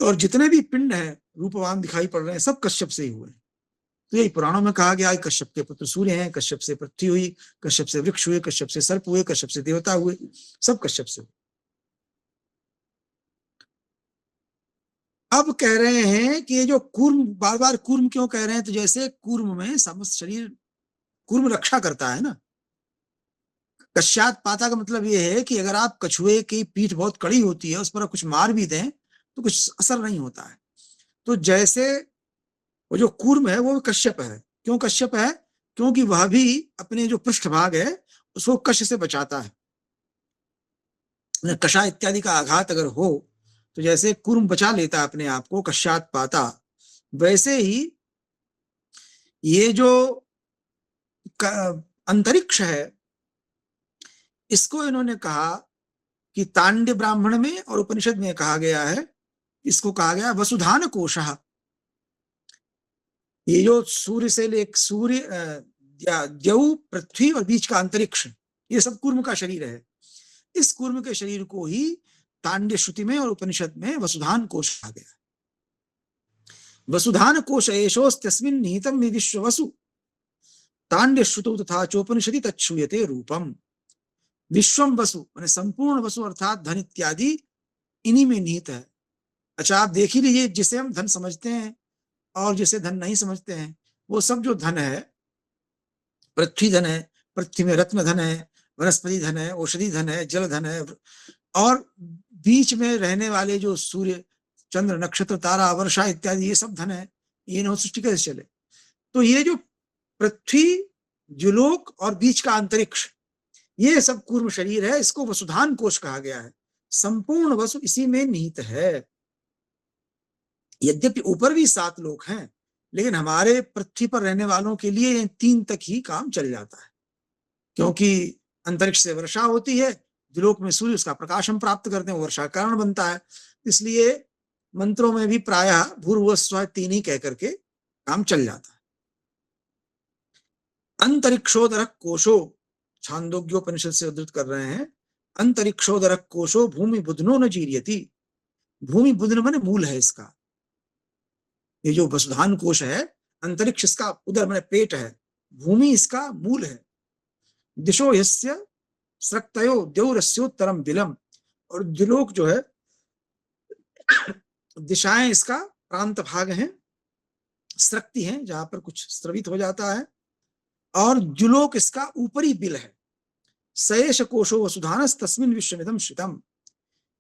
S5: और जितने भी पिंड हैं रूपवान दिखाई पड़ रहे हैं सब कश्यप से ही हुए। तो यही पुराणों में कहा गया, कश्यप के पुत्र सूर्य हैं, कश्यप से पृथ्वी हुई, कश्यप से वृक्ष हुए, कश्यप से सर्प हुए, कश्यप से देवता हुए, सब कश्यप से हुए। अब कह रहे हैं कि ये जो कूर्म, बार बार कूर्म क्यों कह रहे हैं, तो जैसे कूर्म में समस्त शरीर, कूर्म रक्षा करता है ना। कश्यात पाता का मतलब ये है कि अगर आप कछुए की पीठ बहुत कड़ी होती है, उस पर कुछ मार भी दें तो कुछ असर नहीं होता है। तो जैसे वो जो कूर्म है वो कश्यप है। क्यों कश्यप है? क्योंकि वह भी अपने जो पृष्ठभाग है उसको कश से बचाता है। कषा इत्यादि का आघात अगर हो तो जैसे कूर्म बचा लेता है अपने आप को, कश्यात पाता, वैसे ही ये जो अंतरिक्ष है इसको इन्होंने कहा कि तांड्य ब्राह्मण में और उपनिषद में कहा गया है, इसको कहा गया वसुधान कोशः। ये जो सूर्य से ले सूर्य द्यौ, पृथ्वी और बीच का अंतरिक्ष, ये सब कूर्म का शरीर है। इस कूर्म के शरीर को ही तांड्य श्रुति में और उपनिषद में वसुधान कोश कहा गया। वसुधान कोश एषोस्त्यस्मिन् निहितं हि विश्ववसु तांड्य श्रुतौ तथा चोपनिषदि तच्छूयते रूपम। विश्वम वसु माने संपूर्ण वसु अर्थात धन इत्यादि इन्हीं में निहित है। अच्छा, आप देख ही लीजिए, जिसे हम धन समझते हैं और जिसे धन नहीं समझते हैं, वो सब जो धन है, पृथ्वी धन है, पृथ्वी में रत्न धन है, वनस्पति धन है, औषधि धन है, जल धन है, और बीच में रहने वाले जो सूर्य, चंद्र, नक्षत्र, तारा, वर्षा इत्यादि ये सब धन है। ये न सृष्टि कैसे चले? तो ये जो पृथ्वी, द्युलोक और बीच का अंतरिक्ष, ये सब कूर्म शरीर है, इसको वसुधान कोश कहा गया है। संपूर्ण वसु इसी में निहित है। यद्यपि ऊपर भी 7 लोक हैं, लेकिन हमारे पृथ्वी पर रहने वालों के लिए 3 तक ही काम चल जाता है, क्योंकि अंतरिक्ष से वर्षा होती है, द्युलोक में सूर्य उसका प्रकाश हम प्राप्त करते हैं, वर्षा कारण बनता है। इसलिए मंत्रों में भी प्रायः भूर्भुवः स्वः 3 ही कह करके काम चल जाता है। अंतरिक्षोदरः कोशो, छांदोग्योपनिषद से उद्धृत कर रहे हैं, अंतरिक्षोदरः कोशो भूमि बुधनो न जीर्यति। भूमि बुधन माने मूल है इसका। ये जो वसुधान कोश है, अंतरिक्ष इसका उदर माने पेट है, भूमि इसका मूल है। दिशो यस्य स्रक्तयो द्यौरस्योत्तरम बिलम, और द्युलोक जो है दिशाएं इसका प्रांत भाग हैं, स्रक्ति हैं जहां पर कुछ स्रवित हो जाता है, और द्युलोक इसका ऊपरी बिल है। सएष कोशो वसुधानस् तस्मिन् विश्वमिदं श्रितम।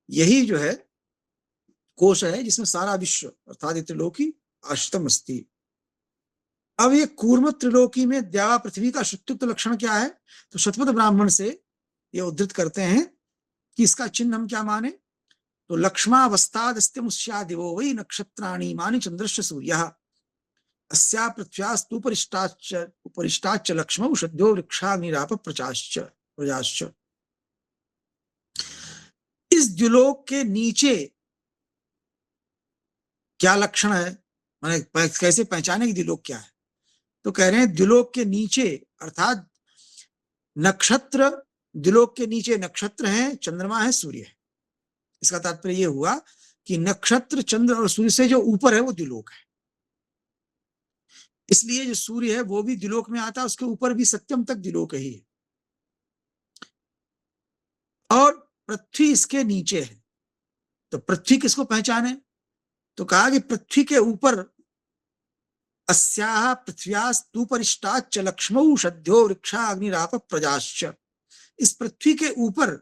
S5: यही जो है कोश है जिसमें सारा विश्व अर्थात त्रिलोकी आश्रितम अस्ति। अब ये कूर्म त्रिलोकी में द्यावा पृथ्वी का शुत्रुत्व लक्षण क्या है? तो शतपथ ब्राह्मण से ये उद्धृत करते हैं कि इसका चिन्ह हम क्या माने, तो लक्ष्मावस्थादस्ते मुष्यादिवो वै नक्षत्राणि मानि चंद्रश्च सूर्यः अस्या पृथ्व्यास्तु उपरिष्टाच्च लक्ष्मौ सद्यो वृक्षाग्निराप प्रजाश्च। इस द्युलोक के नीचे क्या लक्षण है, माने कैसे पहचाने कि द्युलोक क्या है? तो कह रहे हैं द्युलोक के नीचे अर्थात नक्षत्र, द्युलोक के नीचे नक्षत्र हैं, चंद्रमा है, सूर्य है। इसका तात्पर्य यह हुआ कि नक्षत्र, चंद्र और सूर्य से जो ऊपर है वो द्युलोक है। इसलिए जो सूर्य है वो भी द्युलोक में आता है, उसके ऊपर भी सत्यम तक द्युलोक ही है, और पृथ्वी इसके नीचे है। तो पृथ्वी किसको पहचाने? तो कहा कि पृथ्वी के ऊपर अस्याः पृथ्व्यास्तुपरिष्टाच्च लक्ष्मौ सद्यो वृक्षा अग्निराप प्रजाश्च। इस पृथ्वी के ऊपर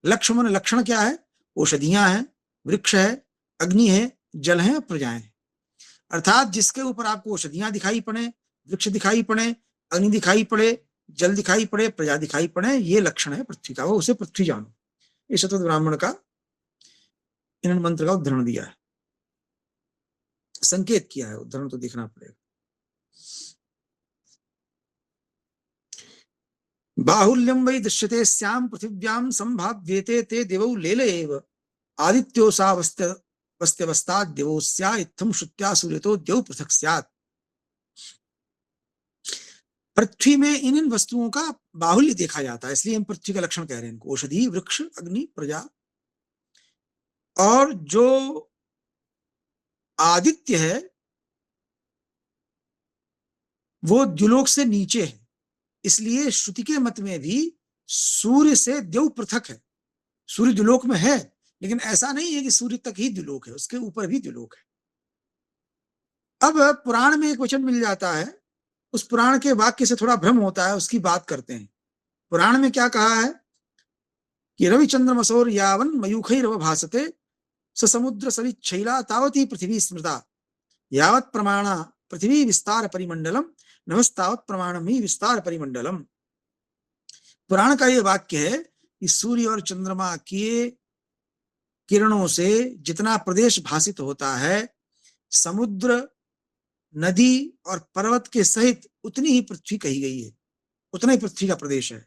S5: लक्ष्मण, लक्षण क्या है? औषधियां हैं, वृक्ष है, अग्नि है, जल है, प्रजाएं हैं। अर्थात जिसके ऊपर आपको औषधियां दिखाई पड़े, वृक्ष दिखाई पड़े, अग्नि दिखाई पड़े, जल दिखाई पड़े, प्रजा दिखाई पड़े, ये लक्षण है पृथ्वी का, वो उसे पृथ्वी जानो। ये शतपथ ब्राह्मण का इन्होंने मंत्र का उद्धरण दिया है, संकेत किया है, उद्धरण तो देखना पड़ेगा। बाहुल्यम वै दृश्यते स्याम पृथिव्याम संभाव्येते ते देवौ लेले एव आदित्योसा वस्त्यवस्ताद् देवोस्या इत्थं श्रुत्या सूर्यतो द्यौ पृथक् स्यात्। पृथ्वी में इन वस्तुओं का बाहुल्य देखा जाता है, इसलिए हम पृथ्वी का लक्षण कह रहे हैं इनको। औषधि, वृक्ष, अग्नि, प्रजा। और जो आदित्य है वो द्युलोक से नीचे है, इसलिए श्रुति के मत में भी सूर्य से द्यौ पृथक है। सूर्य द्युलोक में है, लेकिन ऐसा नहीं है कि सूर्य तक ही द्युलोक है, उसके ऊपर भी द्युलोक है। अब पुराण में एक वचन मिल जाता है, उस पुराण के वाक्य से थोड़ा भ्रम होता है, उसकी बात करते हैं। पुराण में क्या कहा है कि रविचंद्रमसौर यावन मयूखैरव भासते स समुद्र सविच्छैला तावती पृथ्वी स्मृता यावत् प्रमाण पृथ्वी विस्तार परिमंडलम नमस्तावत् प्रमाणम ही विस्तार परिमंडलम। पुराण का ये वाक्य है कि सूर्य और चंद्रमा के किरणों से जितना प्रदेश भासित होता है, समुद्र, नदी और पर्वत के सहित उतनी ही पृथ्वी कही गई है, उतना ही पृथ्वी का प्रदेश है।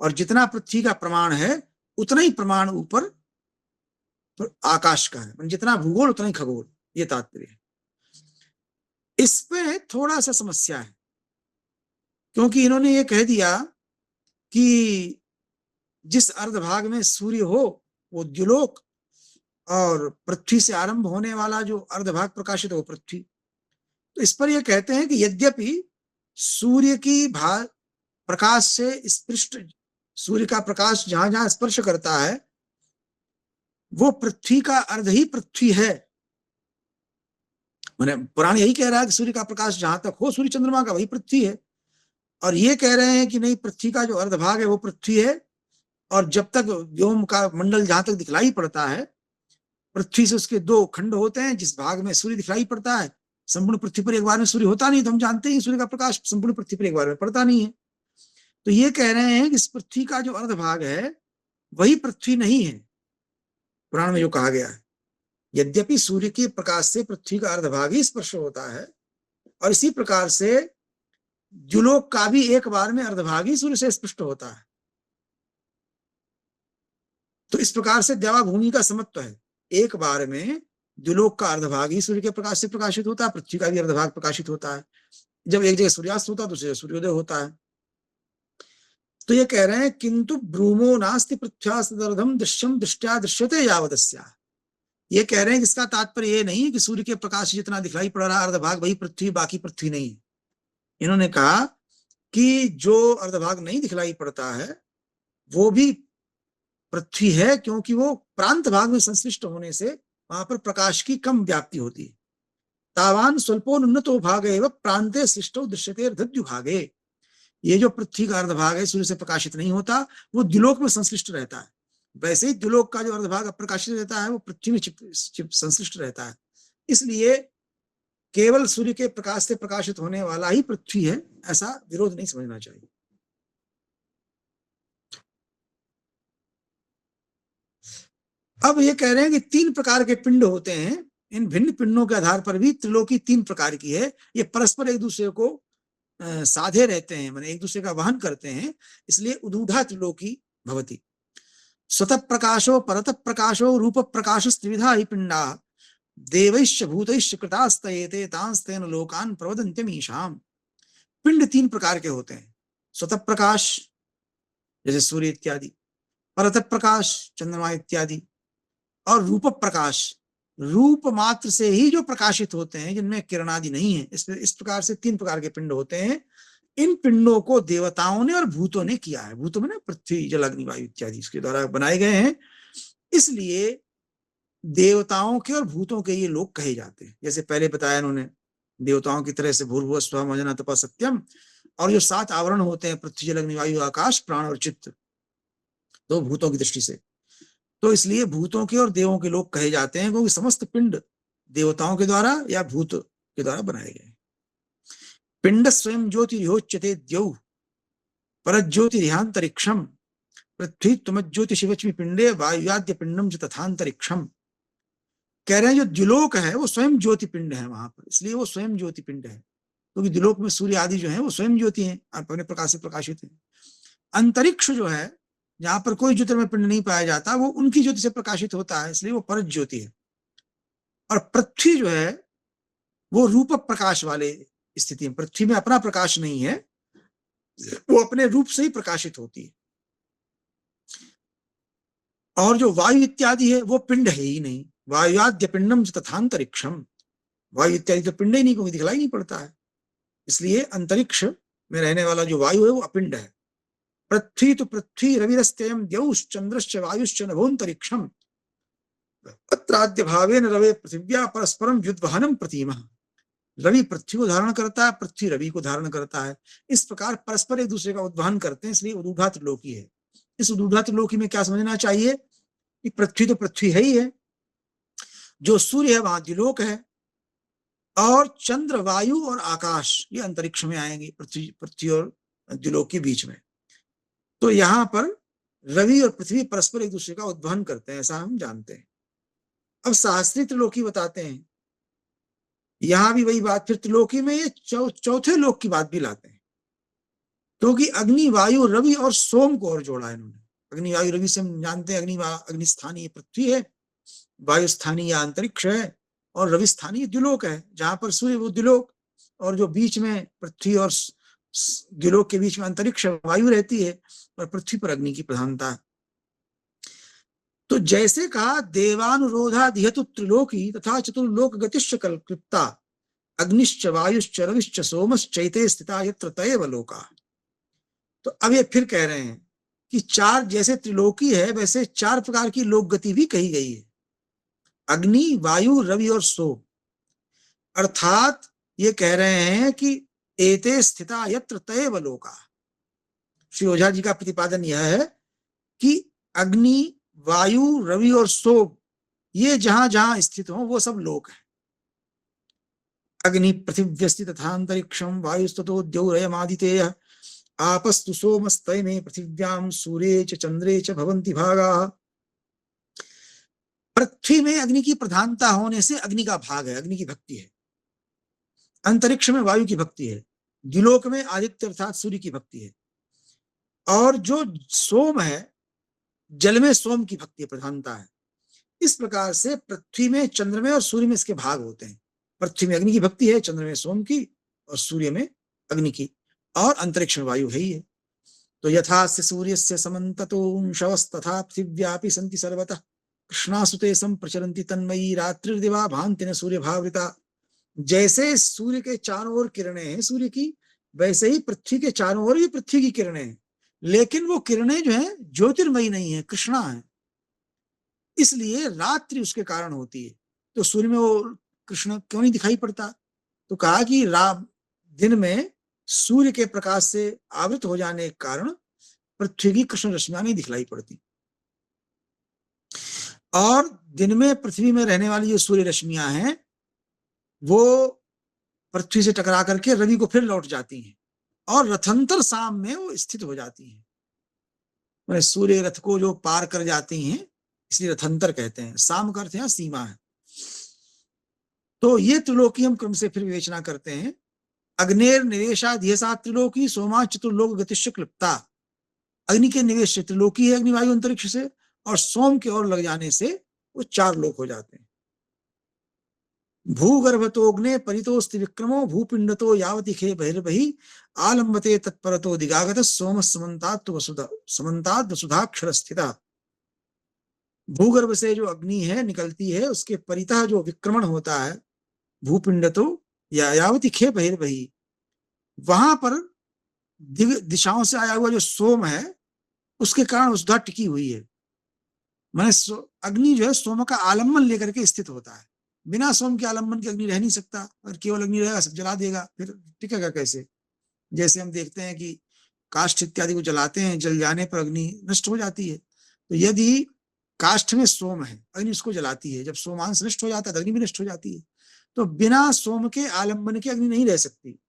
S5: और जितना पृथ्वी का प्रमाण है उतना ही प्रमाण ऊपर आकाश का है, जितना भूगोल उतना ही खगोल, ये तात्पर्य है। इस पे थोड़ा सा समस्या है, क्योंकि इन्होंने ये कह दिया कि जिस अर्धभाग में सूर्य हो वो द्युलोक, और पृथ्वी से आरंभ होने वाला जो अर्धभाग प्रकाशित हो पृथ्वी। तो इस पर यह कहते हैं कि यद्यपि सूर्य की प्रकाश से स्पृष्ट, सूर्य का प्रकाश जहां जहां स्पर्श करता है वो पृथ्वी का अर्ध ही पृथ्वी है। माने पुराण यही कह रहा है कि सूर्य का प्रकाश जहां तक हो सूर्य चंद्रमा का वही पृथ्वी है, और ये कह रहे हैं कि नहीं, पृथ्वी का जो अर्धभाग है वो पृथ्वी है, और जब तक व्योम का मंडल जहां तक दिखलाई पड़ता है, पृथ्वी से उसके दो खंड होते हैं, जिस भाग में सूर्य दिखलाई पड़ता है, संपूर्ण पृथ्वी पर एक बार में सूर्य होता नहीं, तो हम जानते हैं सूर्य का प्रकाश संपूर्ण पृथ्वी पर एक बार में पड़ता नहीं है। तो ये कह रहे हैं कि इस पृथ्वी का जो अर्धभाग है वही पृथ्वी नहीं है। पुराण में जो कहा गया है, यद्यपि सूर्य के प्रकाश से पृथ्वी का अर्धभाग ही स्पर्श होता है, और इसी प्रकार से द्युलोक का भी एक बार में अर्धभाग ही सूर्य से स्पष्ट होता है। तो इस प्रकार से देवाभूमि का समत्व है, एक बार में द्युलोक का अर्धभाग ही सूर्य के प्रकाश से प्रकाशित होता है, पृथ्वी का भी अर्धभाग प्रकाशित होता है। जब एक जगह सूर्यास्त होता है दूसरी जगह सूर्योदय होता है। तो ये कह रहे हैं किंतु ब्रूमो नास्ति पृथ्व्यास्तदर्धम दृश्यम दृष्टया दृश्यते यावदस्या। ये कह रहे हैं कि इसका तात्पर्य ये नहीं कि सूर्य के प्रकाश जितना दिखलाई पड़ रहा है अर्धभाग वही पृथ्वी, बाकी पृथ्वी नहीं है। इन्होंने कहा कि जो अर्धभाग नहीं दिखलाई पड़ता है वो भी पृथ्वी है, क्योंकि वो प्रांत भाग में संश्लिष्ट होने से वहां पर प्रकाश की कम व्याप्ति होती है। तावान स्वल्पोन्नतो भाग एवं प्रांते सृष्टो दृश्यते अर्धद्युभागे। ये जो पृथ्वी का अर्धभाग है सूर्य से प्रकाशित नहीं होता, वो द्युलोक में संश्लिष्ट रहता है। वैसे ही द्युलोक का जो अर्धभाग अप्रकाशित रहता है वो पृथ्वी में संश्लिष्ट रहता है। इसलिए केवल सूर्य के प्रकाश से प्रकाशित होने वाला ही पृथ्वी है, ऐसा विरोध नहीं समझना चाहिए। अब ये कह रहे हैं कि 3 प्रकार के पिंड होते हैं, इन भिन्न पिंडों के आधार पर भी त्रिलोकी 3 प्रकार की है। ये परस्पर एक दूसरे को साधे रहते हैं, माने एक दूसरे का वहन करते हैं, इसलिए उदूढ़ा त्रिलोकी भवति। स्वतः प्रकाशो परतः प्रकाशो रूप प्रकाश त्रिविधा ही पिंडा देवैश्च भूतैश्च कृतास्तयेते तांस्तेन लोकान प्रवदन्त्यमीशाम। पिंड 3 प्रकार के होते हैं, स्वतः प्रकाश जैसे सूर्य इत्यादि, परतः प्रकाश चंद्रमा इत्यादि, और रूप प्रकाश रूप मात्र से ही जो प्रकाशित होते हैं जिनमें किरण आदि नहीं है। इस प्रकार से 3 प्रकार के पिंड होते हैं। इन पिंडों को देवताओं ने और भूतों ने किया है। भूतों में ना पृथ्वी जल अग्नि वायु इत्यादि इसके द्वारा बनाए गए हैं, इसलिए देवताओं के और भूतों के ये लोग कहे जाते हैं। जैसे पहले बताया इन्होंने, देवताओं की तरह से भूर्भुवः स्वः मजना तपः सत्यम, और जो 7 आवरण होते हैं पृथ्वी जल अग्नि वायु आकाश प्राण और चित्त, तो भूतों की दृष्टि से, तो इसलिए भूतों के और देवों के लोग कहे जाते हैं, क्योंकि समस्त पिंड देवताओं के द्वारा या भूत के द्वारा बनाए गए। पिंड स्वयं ज्योतिर्होच्यते द्यौ परज्योतिरिहांतरिक्षम पृथ्वी त्वमज्योति शिवच्मि पिंडे वायुयाद्य पिंडम च तथांतरिक्षम। कह रहे हैं जो द्युलोक है वो स्वयं ज्योति पिंड है वहां पर, इसलिए वो स्वयं ज्योति पिंड है, क्योंकि द्युलोक में सूर्य आदि जो है वो स्वयं ज्योति हैं, अपने प्रकाश से प्रकाशित है। अंतरिक्ष जो है जहां पर कोई ज्योतिर्मय पिंड नहीं पाया जाता वो उनकी ज्योति से प्रकाशित होता है, इसलिए वो परज ज्योति है। और पृथ्वी जो है वो रूप प्रकाश वाले स्थिति में, पृथ्वी में अपना प्रकाश नहीं है, वो अपने रूप से ही प्रकाशित होती है। और जो वायु इत्यादि है वो पिंड है ही नहीं, वायुआद्य पिंडम तथांतरिक्षम, वायु इत्यादि तो पिंड ही नहीं, क्योंकि दिखलाई नहीं पड़ता है, इसलिए अंतरिक्ष में रहने वाला जो वायु है वो अपिंड है। पृथ्वी तो पृथ्वी रविरस्त्ययं द्यौश्चंद्रश्च वायुश्च नभोन्तरिक्षम अत्राद्य भावेन रवे पृथिव्या परस्परम व्युद्वहनम प्रतिमः। रवि पृथ्वी को धारण करता है, पृथ्वी रवि को धारण करता है, इस प्रकार परस्पर एक दूसरे का उद्वहन करते हैं, इसलिए उदूढ़ा त्रिलोकी है। इस उदूढ़ा त्रिलोकी में क्या समझना चाहिए कि पृथ्वी तो पृथ्वी है ही है, जो सूर्य है वहां द्युलोक है, और चंद्र वायु और आकाश ये अंतरिक्ष में आएंगे, पृथ्वी और द्युलोक के बीच में। तो यहाँ पर रवि और पृथ्वी परस्पर एक दूसरे का उद्वहन करते हैं, ऐसा हम जानते हैं। अब सहस्त्री त्रिलोकी बताते हैं, यहां भी वही बात, फिर त्रिलोकी में ये चौथे लोक की बात भी लाते हैं, क्योंकि अग्नि वायु रवि और सोम को और जोड़ा है इन्होंने। अग्नि वायु रवि से हम जानते हैं अग्नि स्थानीय पृथ्वी है, वायु स्थानीय अंतरिक्ष है, और रवि स्थानीय द्युलोक है, जहां पर सूर्य वो द्युलोक, और जो बीच में पृथ्वी और द्युलोक के बीच में अंतरिक्ष वायु रहती है, और पृथ्वी पर अग्नि की प्रधानता है। तो जैसे कहा देवानुरोधाधिहतु त्रिलोकी तथा चतुर्लोक गतिश्च कल्पिता अग्निश्च वायुश्च रविश्च सोमश्चैते स्थिता यत्र तयेव लोका। तो अब ये फिर कह रहे हैं कि चार जैसे त्रिलोकी है वैसे चार प्रकार की लोक गति भी कही गई है, अग्नि वायु रवि और सोम। अर्थात ये कह रहे हैं कि एते स्थिता यत्र तयेव लोका। श्री ओझा जी का प्रतिपादन यह है कि अग्नि वायु रवि और सोम ये जहां जहां स्थित हो वो सब लोक है। अग्नि पृथिव्यस्ति तथा अंतरिक्षम वायुस्ततो द्यौरयमादितेय आपस्तु सोमस्तये पृथिव्याम सूर्ये च चंद्रे च भवन्ति भागाः। पृथ्वी में अग्नि की प्रधानता होने से अग्नि का भाग है, अग्नि की भक्ति है। अंतरिक्ष में वायु की भक्ति है, द्युलोक में आदित्य अर्थात सूर्य की भक्ति है, और जो सोम है जल में सोम की भक्ति प्रधानता है। इस प्रकार से पृथ्वी में चंद्र में और सूर्य में इसके भाग होते हैं। पृथ्वी में अग्नि की भक्ति है, चंद्र में सोम की, और सूर्य में अग्नि की, और अंतरिक्ष में वायु है ही है। तो यथास्य सूर्यस्य समन्ततोंशवस्तथा पृथिव्यापि सन्ति सर्वतः कृष्णासुते संप्रचरन्ति तन्मयी रात्रिर्दिवा भान्ति न सूर्य भावृता। जैसे सूर्य के चारों ओर किरणें हैं सूर्य की, वैसे ही पृथ्वी के चारों ओर भी पृथ्वी की किरणें हैं, लेकिन वो किरणें जो हैं ज्योतिर्मयी नहीं है, कृष्णा है, इसलिए रात्रि उसके कारण होती है। तो सूर्य में वो कृष्ण क्यों नहीं दिखाई पड़ता? तो कहा कि दिन में सूर्य के प्रकाश से आवृत हो जाने के कारण पृथ्वी की कृष्ण रश्मियां नहीं दिखलाई पड़ती, और दिन में पृथ्वी में रहने वाली जो सूर्य रश्मियां हैं वो पृथ्वी से टकरा करके रवि को फिर लौट जाती हैं, और रथंतर साम में वो स्थित हो जाती हैं। मैंने सूर्य रथ को जो पार कर जाती हैं इसलिए रथंतर कहते हैं। साम का अर्थ यहाँ सीमा है। तो ये त्रिलोकी हम क्रम से फिर विवेचना करते हैं। अग्नेर निवेशाधीयसा त्रिलोकी सोमा चतुर्लोक गतिश्च क्लिप्ता। अग्नि के निवेश से त्रिलोकी है, अग्निवायु अंतरिक्ष से, और सोम के ओर लग जाने से वो चार लोक हो जाते हैं। भूगर्भतोग्ने परितोस्ति विक्रमो भूपिंडतो यावति खे बहिर्बहि आलंबते तत्परतो दिगागत सोम समन्तात् वसुधाक्षर स्थिता। भूगर्भ से जो अग्नि है निकलती है, उसके परितः जो विक्रमण होता है भूपिंडतो या यावति खे बहिर्बहि, वहां पर दिशाओं से आया हुआ जो सोम है उसके कारण वसुधा टिकी हुई है। माने अग्नि जो है सोम का आलम्बन लेकर के स्थित होता है। बिना सोम के आलम्बन के अग्नि रह नहीं सकता, अगर केवल अग्नि रहेगा सब जला देगा, फिर टिकेगा कैसे? जैसे हम देखते हैं कि काष्ठ इत्यादि को जलाते हैं, जल जाने पर अग्नि नष्ट हो जाती है। तो यदि काष्ठ में सोम है, अग्नि उसको जलाती है, जब सोमांश नष्ट हो जाता है तो अग्नि भी नष्ट हो जाती है। तो बिना सोम के आलम्बन के अग्नि नहीं रह सकती।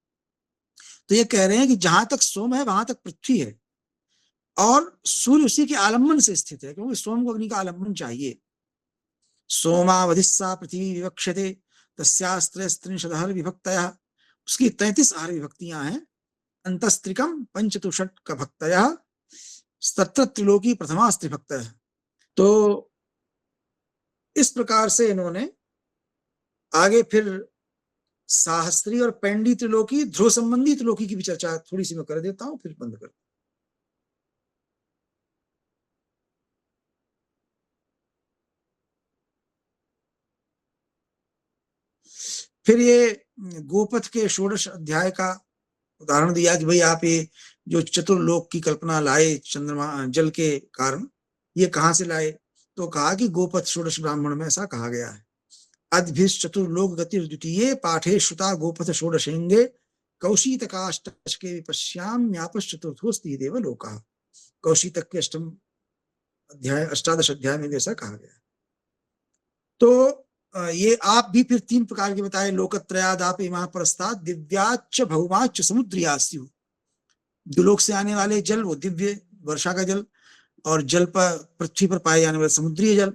S5: तो ये कह रहे हैं कि जहां तक सोम है वहां तक पृथ्वी है, और सूर्य उसी के आलम्बन से स्थित है, क्योंकि सोम को अग्नि का आलम्बन चाहिए। सोमावधिस्सा पृथ्वी विवक्ष्यते तस्यास्त्रयस्त्रिंशदहर विभक्तयः, उसकी 33 आहर विभक्तियां हैं। अंतस्त्रिकम पंचतुषट् भक्तयः तत्र त्रिलोकी प्रथमास्त्रिभक्तयः। तो इस प्रकार से इन्होंने आगे फिर साहस्त्री और पैंडी त्रिलोकी, ध्रुव संबंधी त्रिलोकी की भी चर्चा थोड़ी सी मैं कर देता हूं, फिर बंद कर। फिर ये गोपथ के षोडश अध्याय का उदाहरण दिया कि भाई आप ये जो चतुर्लोक की कल्पना लाए चंद्रमा जल के कारण, ये कहां से लाए? तो कहा कि गोपथ षोडश ब्राह्मण में ऐसा कहा गया है। अद्भिश्च चतुर्लोक गतिर द्वितीये पाठे श्रुता गोपथ षोडशेंगे कौशीतकाष्टके विपश्याम्यापश्च चतुर्थोस्ति देवलोकः। कौशीतक के अष्टादश अध्याय में ऐसा कहा गया। तो ये आप भी फिर 3 प्रकार के बताए। लोकत्रयादाप महाप्रस्ताद दिव्याच्च भौमाच्च समुद्रियास्यु। द्युलोक से आने वाले जल वो दिव्य वर्षा का जल, और जल पर पृथ्वी पर पाए जाने वाले समुद्रीय जल।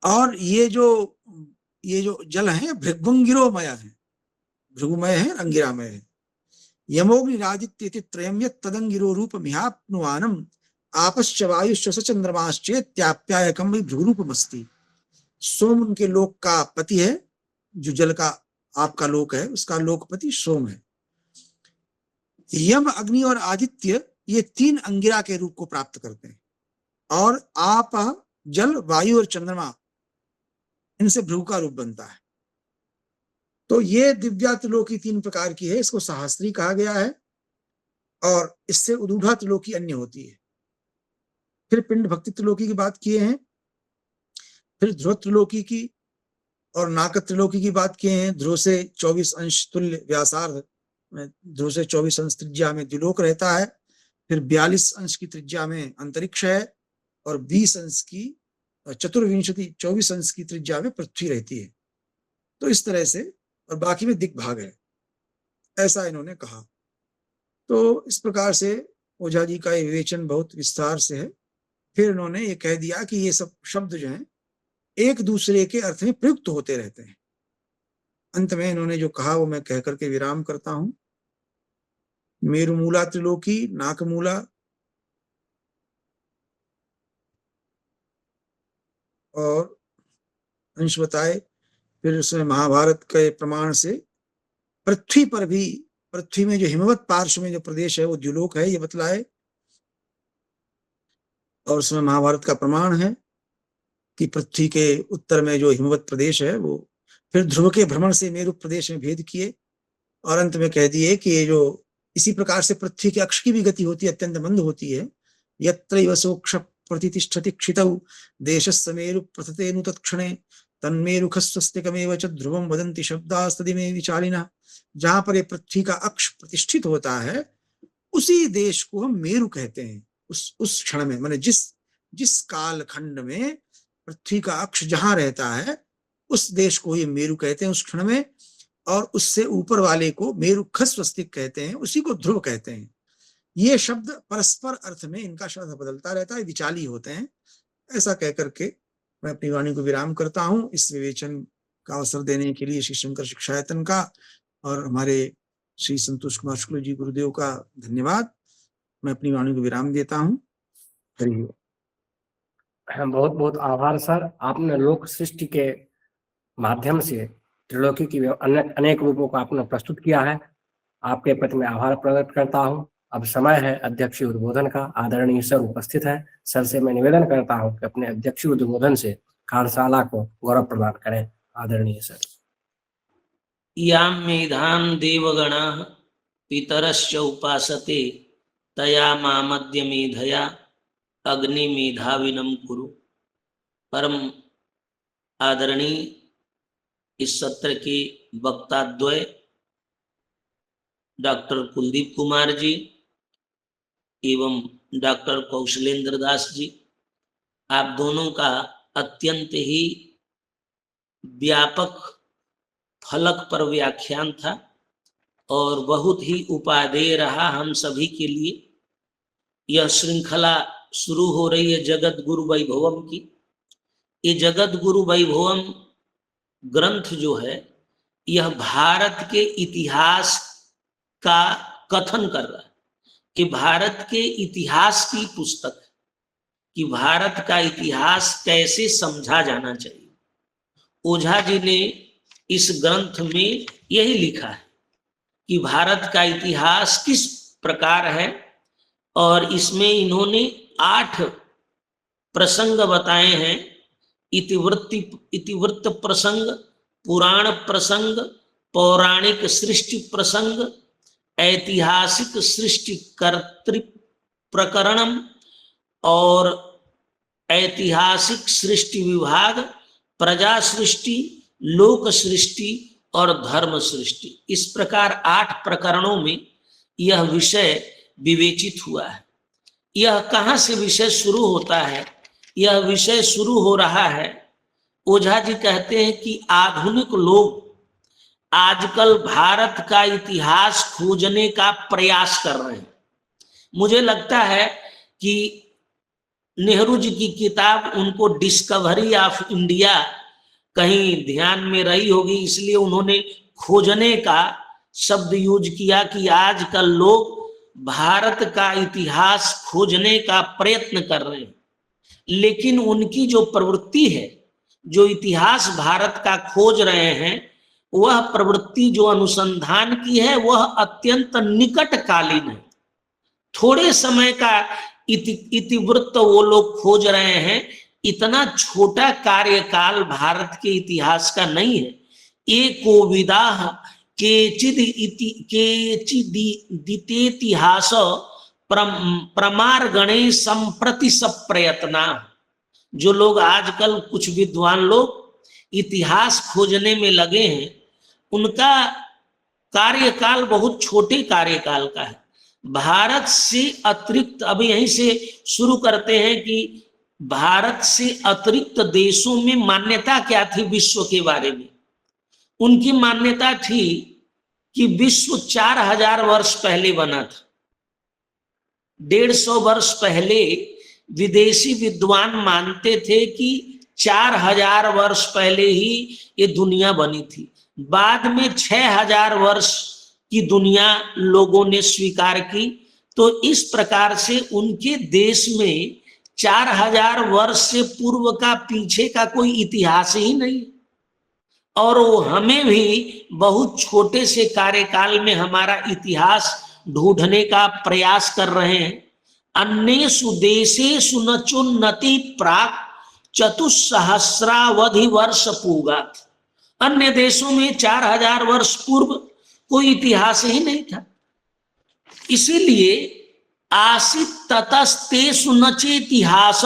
S5: और ये जो जल है भृग्वंगिरोमय है, भृगुमय है, अंगिरामय है। यमोग्निरादित्येति त्रयं यत् तदंगिरो रूपमिहाप्नुवानम् आपश्च वायुश्च स चंद्रमाश्चेत्याप्यायकं वै भृगुरूपमस्ति। सोम उनके लोक का पति है, जो जल का आपका लोक है उसका लोकपति सोम है। यम, अग्नि और आदित्य ये 3 अंगिरा के रूप को प्राप्त करते हैं, और आप, जल, वायु और चंद्रमा इनसे भृगु का रूप बनता है। तो ये दिव्या त्रिलोकी 3 प्रकार की है, इसको सहस्त्री कहा गया है, और इससे उदूढ़ा त्रिलोकी अन्य होती है। फिर पिंड भक्ति त्रिलोकी की बात किए हैं, फिर ध्रुव त्रिलोकी की और नाक त्रिलोकी की बात किए हैं। ध्रुव से 24 अंश तुल्य व्यासार्ध में, ध्रुव से 24 अंश त्रिज्या में द्युलोक रहता है। फिर 42 अंश की त्रिज्या में अंतरिक्ष है, और 20 अंश की 24 अंश की त्रिज्या में पृथ्वी रहती है। तो इस तरह से, और बाकी में दिग्भाग है, ऐसा इन्होंने कहा। तो इस प्रकार से ओझा जी का ये विवेचन बहुत विस्तार से है। फिर इन्होंने ये कह दिया कि ये सब शब्द जो हैं एक दूसरे के अर्थ में प्रयुक्त होते रहते हैं। अंत में इन्होंने जो कहा वो मैं कह करके विराम करता हूं। मेरुमूला त्रिलोकी, नाकमूला और अंश बताए। फिर उसमें महाभारत के प्रमाण से पृथ्वी पर भी, पृथ्वी में जो हिमवत पार्श्व में जो प्रदेश है वो द्युलोक है, ये बतलाए। और उसमें महाभारत का प्रमाण है कि पृथ्वी के उत्तर में जो हिमवत प्रदेश है वो, फिर ध्रुव के भ्रमण से मेरु प्रदेश में भेद किए, और अंत में कह दिए कि ये जो इसी प्रकार से पृथ्वी के अक्ष की भी गति होती है, अत्यंत मंद होती है। यत्रैव सोक्ष प्रतिष्ठति क्षितौ देशस्य मेरु प्रथतेनु तत्क्षणे तन्मेरुखस्वस्तिकमेव च ध्रुवं वदन्ति शब्दास्तदिमे विचालिनः। जहां पर ये पृथ्वी का अक्ष प्रतिष्ठित होता है उसी देश को हम मेरु कहते हैं। उस क्षण में, माने जिस काल खंड में पृथ्वी का अक्ष जहां रहता है उस देश को ये मेरु कहते हैं उस क्षण में, और उससे ऊपर वाले को मेरुखस्वस्तिक कहते हैं, उसी को ध्रुव कहते हैं। ये शब्द परस्पर अर्थ में इनका शब्द बदलता रहता है, विचाली होते हैं। ऐसा कह करके मैं अपनी वाणी को विराम करता हूं। इस विवेचन का अवसर देने के लिए श्री शंकर शिक्षायतन का और हमारे श्री संतोष कुमार शुक्ल जी गुरुदेव का धन्यवाद। मैं अपनी वाणी को विराम देता हूं। हरि ओम।
S1: बहुत बहुत आभार सर। आपने लोक सृष्टि के माध्यम से त्रिलोकी की अनेक रूपों को आपने प्रस्तुत किया है। आपके प्रति मैं आभार प्रकट करता हूं। अब समय है अध्यक्षीय उद्बोधन का। आदरणीय सर उपस्थित है। सर से मैं निवेदन करता हूं कि अपने अध्यक्षीय उद्बोधन से कार्यशाला को गौरव प्रदान करें। आदरणीय सर।
S4: यां मेधां देवगणाः पितरश्च उपासते तया मामद्य मेधया अग्नि मेधाविनं कुरु। परम आदरणीय इस सत्र के वक्ताद्वय डॉक्टर कुलदीप कुमार जी एवं डॉक्टर कौशलेंद्र दास जी, आप दोनों का अत्यंत ही व्यापक फलक पर व्याख्यान था और बहुत ही उपादेय रहा हम सभी के लिए। यह श्रृंखला शुरू हो रही है जगत गुरु वैभवम की। ये जगत गुरु वैभवम ग्रंथ जो है यह भारत के इतिहास का कथन कर रहा है कि भारत के इतिहास की पुस्तक है कि भारत का इतिहास कैसे समझा जाना चाहिए। ओझा जी ने इस ग्रंथ में यही लिखा है कि भारत का इतिहास किस प्रकार है और इसमें इन्होंने 8 प्रसंग बताए हैं। इतिवृत्त प्रसंग, पुराण प्रसंग, पौराणिक सृष्टि प्रसंग, ऐतिहासिक सृष्टि कर्तृ प्रकरणम और ऐतिहासिक सृष्टि विभाग, प्रजा सृष्टि, लोक सृष्टि और धर्म सृष्टि। इस प्रकार 8 प्रकरणों में यह विषय विवेचित हुआ है। यह कहाँ से विषय शुरू होता है? यह विषय शुरू हो रहा है, ओझा जी कहते हैं कि आधुनिक लोग आजकल भारत का इतिहास खोजने का प्रयास कर रहे हैं। मुझे लगता है कि नेहरू जी की किताब उनको डिस्कवरी ऑफ इंडिया कहीं ध्यान में रही होगी, इसलिए उन्होंने खोजने का शब्द यूज किया कि आजकल लोग भारत का इतिहास खोजने का प्रयत्न कर रहे हैं। लेकिन उनकी जो प्रवृत्ति है, जो इतिहास भारत का खोज रहे हैं, वह प्रवृत्ति जो अनुसंधान की है वह अत्यंत निकटकालीन है। थोड़े समय का इतिवृत्त वो लोग खोज रहे हैं। इतना छोटा कार्यकाल भारत के इतिहास का नहीं है। एको विदाह केचिदितेतिहास प्रमार गणे संप्रति प्रयत्ना। जो लोग आजकल कुछ विद्वान लोग इतिहास खोजने में लगे हैं, उनका कार्यकाल बहुत छोटे कार्यकाल का है। भारत से अतिरिक्त, अभी यहीं से शुरू करते हैं कि भारत से अतिरिक्त देशों में मान्यता क्या थी विश्व के बारे में। उनकी मान्यता थी कि विश्व 4000 वर्ष पहले बना था। 150 वर्ष पहले विदेशी विद्वान मानते थे कि 4000 वर्ष पहले ही ये दुनिया बनी थी। बाद में 6000 वर्ष की दुनिया लोगों ने स्वीकार की। तो इस प्रकार से उनके देश में 4000 वर्ष से पूर्व का पीछे का कोई इतिहास ही नहीं। और वो हमें भी बहुत छोटे से कार्यकाल में हमारा इतिहास ढूंढने का प्रयास कर रहे हैं। अन्येषु देशेषु न चुन्नति प्राक चतुस्सहस्रावधि वर्ष पूगात। अन्य देशों में 4000 वर्ष पूर्व कोई इतिहास ही नहीं था। इसीलिए आसित ततस्तेषु न चेतिहास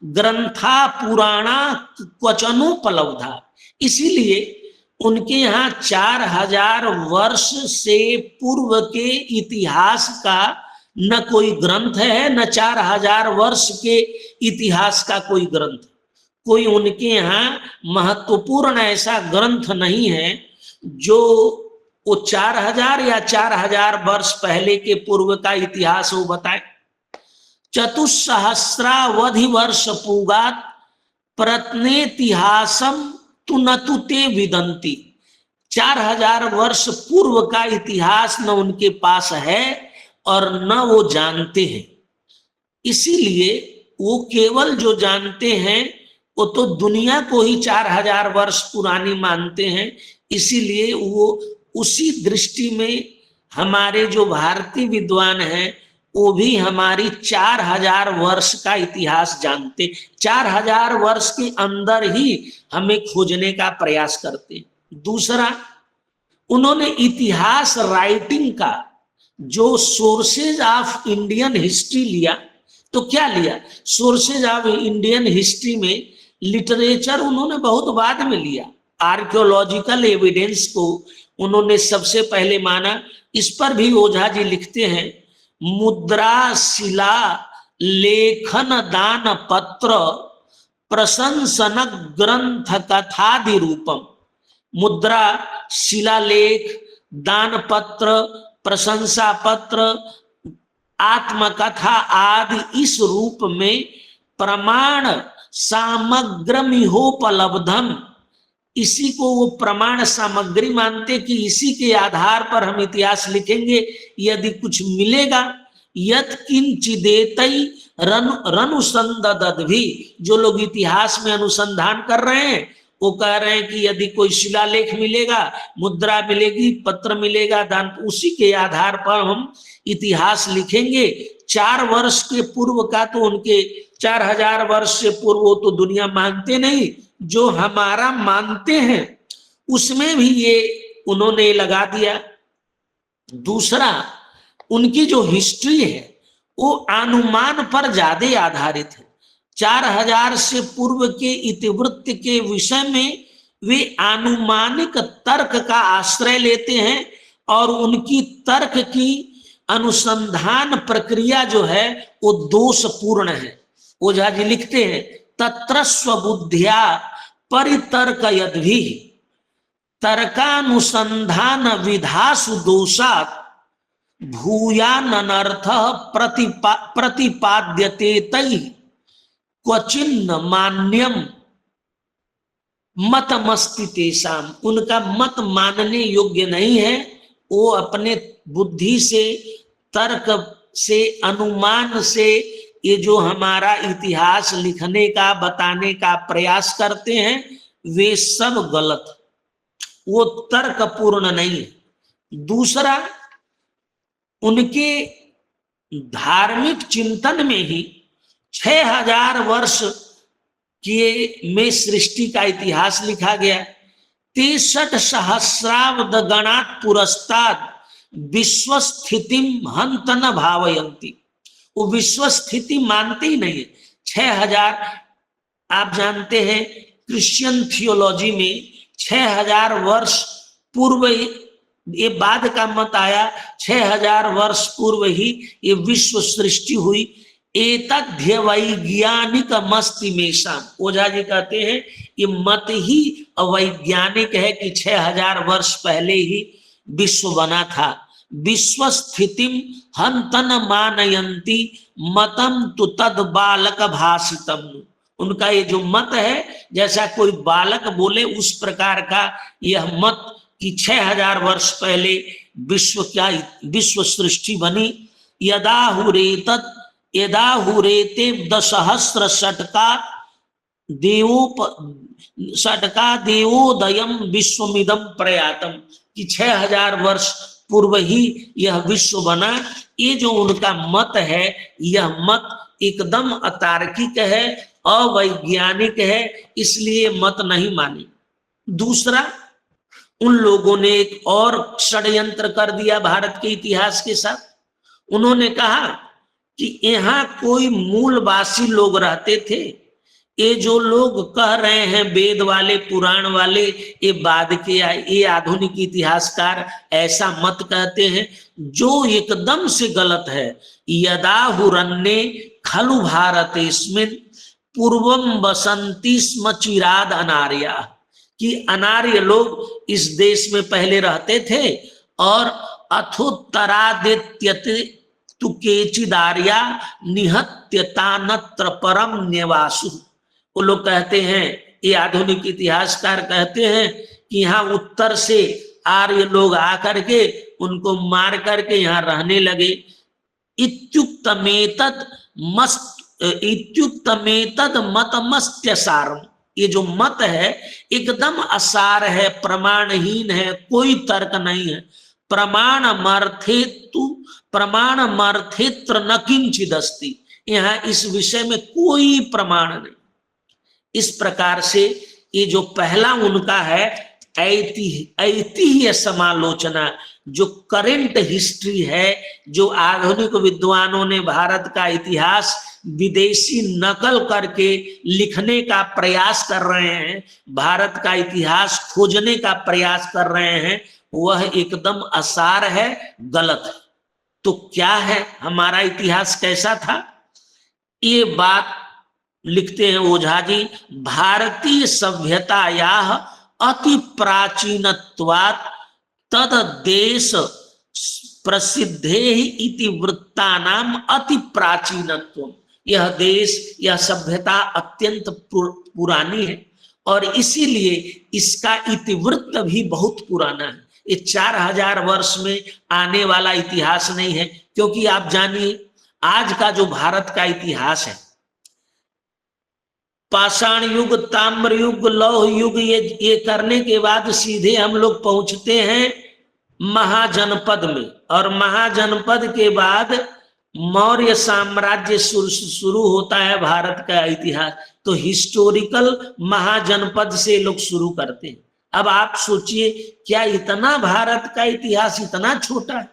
S4: ग्रंथा पुराणा क्वचनोपलब्धा। इसीलिए उनके यहाँ 4000 वर्ष से पूर्व के इतिहास का न कोई ग्रंथ है, न 4000 वर्ष के इतिहास का कोई ग्रंथ। कोई उनके यहाँ महत्वपूर्ण ऐसा ग्रंथ नहीं है जो वो 4000 या 4000 वर्ष पहले के पूर्व का इतिहास वो बताए। चतुस्सहस्रावधि वर्ष पूगात प्रत्नेतिहासम तु न तु ते विदंती। 4000 वर्ष पूर्व का इतिहास न उनके पास है और न वो जानते हैं। इसीलिए वो केवल जो जानते हैं वो तो दुनिया को ही 4000 वर्ष पुरानी मानते हैं। इसीलिए वो उसी दृष्टि में हमारे जो भारतीय विद्वान हैं वो भी हमारी 4000 वर्ष का इतिहास जानते, 4000 वर्ष के अंदर ही हमें खोजने का प्रयास करते। दूसरा, उन्होंने इतिहास राइटिंग का जो सोर्सेज ऑफ इंडियन हिस्ट्री लिया, तो क्या लिया? सोर्सेज ऑफ इंडियन हिस्ट्री में लिटरेचर उन्होंने बहुत बाद में लिया। आर्कियोलॉजिकल एविडेंस को उन्होंने सबसे पहले माना। इस पर भी ओझा जी लिखते हैं, मुद्रा शिला लेखन दान पत्र प्रशंसन ग्रंथ कथादि रूपम। मुद्रा, शिलालेख, दान पत्र, प्रशंसा पत्र, आत्मकथा आदि इस रूप में प्रमाण सामग्रमिहोपलब्धम, इसी को वो प्रमाण सामग्री मानते कि इसी के आधार पर हम इतिहास लिखेंगे यदि कुछ मिलेगा। यत किंचिदेतई रनुसंदद भी, जो लोग इतिहास में अनुसंधान कर रहे हैं वो कह रहे हैं कि यदि कोई शिलालेख मिलेगा, मुद्रा मिलेगी, पत्र मिलेगा, दान, उसी के आधार पर हम इतिहास लिखेंगे। 4 वर्ष के पूर्व का तो उनके 4000 वर्ष से पूर्व वो तो दुनिया मानते नहीं, जो हमारा मानते हैं उसमें भी ये उन्होंने लगा दिया। दूसरा, उनकी जो हिस्ट्री है वो अनुमान पर ज्यादा आधारित है। 4000 से पूर्व के इतिवृत्त के विषय में वे अनुमानिक तर्क का आश्रय लेते हैं और उनकी तर्क की अनुसंधान प्रक्रिया जो है वो दोषपूर्ण है। ओझा जी लिखते हैं, तत्र स्वबुद्ध्या परितर्कयद्भिः तर्कानुसंधान विधासु दोषात् भूयाननर्थ प्रतिपाद्यते तैः क्वचिन्न मान्यम मतमस्ति तेषाम्। उनका मत मानने योग्य नहीं है। वो अपने बुद्धि से, तर्क से, अनुमान से ये जो हमारा इतिहास लिखने का, बताने का प्रयास करते हैं वे सब गलत, वो तर्कपूर्ण नहीं है। दूसरा, उनके धार्मिक चिंतन में ही 6000 वर्ष के में सृष्टि का इतिहास लिखा गया। 63 सहस्राब्द गणात् पुरस्ताद विश्व स्थितिम हंत न भावयन्ति। वो विश्व स्थिति मानते ही नहीं है। 6000, आप जानते हैं क्रिश्चियन थियोलॉजी में 6000 वर्ष पूर्व, ये बाद का मत आया, 6000 वर्ष पूर्व ही ये विश्व सृष्टि हुई। एतद्य वैज्ञानिक मस्तिमेषाम, ओझा जी कहते हैं ये मत ही अवैज्ञानिक है कि 6000 वर्ष पहले ही विश्व बना था। विश्व स्थितिम हंतन मानयंती मतम तु तद बालक भाषितम। उनका ये जो मत है, जैसा कोई बालक बोले उस प्रकार का यह मत कि 6000 वर्ष पहले विश्व सृष्टि बनी। यदाहुरेते दशहस्र षटका देवोदयम विश्वमिदम प्रयातम, कि 6000 वर्ष पूर्व ही यह विश्व बना। ये जो उनका मत है, यह मत एकदम अतार्किक है, अवैज्ञानिक है, इसलिए मत नहीं माने। दूसरा, उन लोगों ने एक और षड्यंत्र कर दिया भारत के इतिहास के साथ। उन्होंने कहा कि यहाँ कोई मूलवासी लोग रहते थे, ये जो लोग कह रहे हैं वेद वाले, पुराण वाले, ये बाद के आए, ये आधुनिक इतिहासकार ऐसा मत कहते हैं जो एकदम से गलत है। यदाहुरन्ने खलु भारतेस्मिन् पूर्वम बसंती स्म चिराद अनार्या, कि अनार्य लोग इस देश में पहले रहते थे और अथोत्तरादित्यते तु केचिदार्या निहत्यतानत्र परम निवासु। वो लोग कहते हैं, ये आधुनिक इतिहासकार कहते हैं कि यहाँ उत्तर से आर्य लोग आकर के उनको मार करके यहाँ रहने लगे। इत्युक्तमेतद मतमस्त्यसारम, ये जो मत है एकदम असार है, प्रमाणहीन है, कोई तर्क नहीं है। प्रमाणमर्थेत्र न किंचिदस्ति, यहाँ इस विषय में कोई प्रमाण नहीं। इस प्रकार से ये जो पहला उनका है ऐतिह्य समालोचना, जो करेंट हिस्ट्री है, जो आधुनिक विद्वानों ने भारत का इतिहास विदेशी नकल करके लिखने का प्रयास कर रहे हैं, भारत का इतिहास खोजने का प्रयास कर रहे हैं, वह एकदम असार है, गलत है। तो क्या है हमारा इतिहास कैसा था? ये बात लिखते हैं ओझा जी, भारतीय सभ्यताया अति प्राचीनत्वात् तद देश प्रसिद्धे इति वृत्तानाम अति प्राचीनत्वम। यह देश, यह सभ्यता अत्यंत पुरानी है और इसीलिए इसका इतिवृत्त भी बहुत पुराना है। ये 4000 वर्ष में आने वाला इतिहास नहीं है, क्योंकि आप जानिए आज का जो भारत का इतिहास है, पाषाण युग, ताम्र युग, लौह युग, ये करने के बाद सीधे हम लोग पहुंचते हैं महाजनपद में, और महाजनपद के बाद मौर्य साम्राज्य शुरू होता है भारत का इतिहास। तो हिस्टोरिकल महाजनपद से लोग शुरू करते हैं। अब आप सोचिए, क्या इतना भारत का इतिहास इतना छोटा है?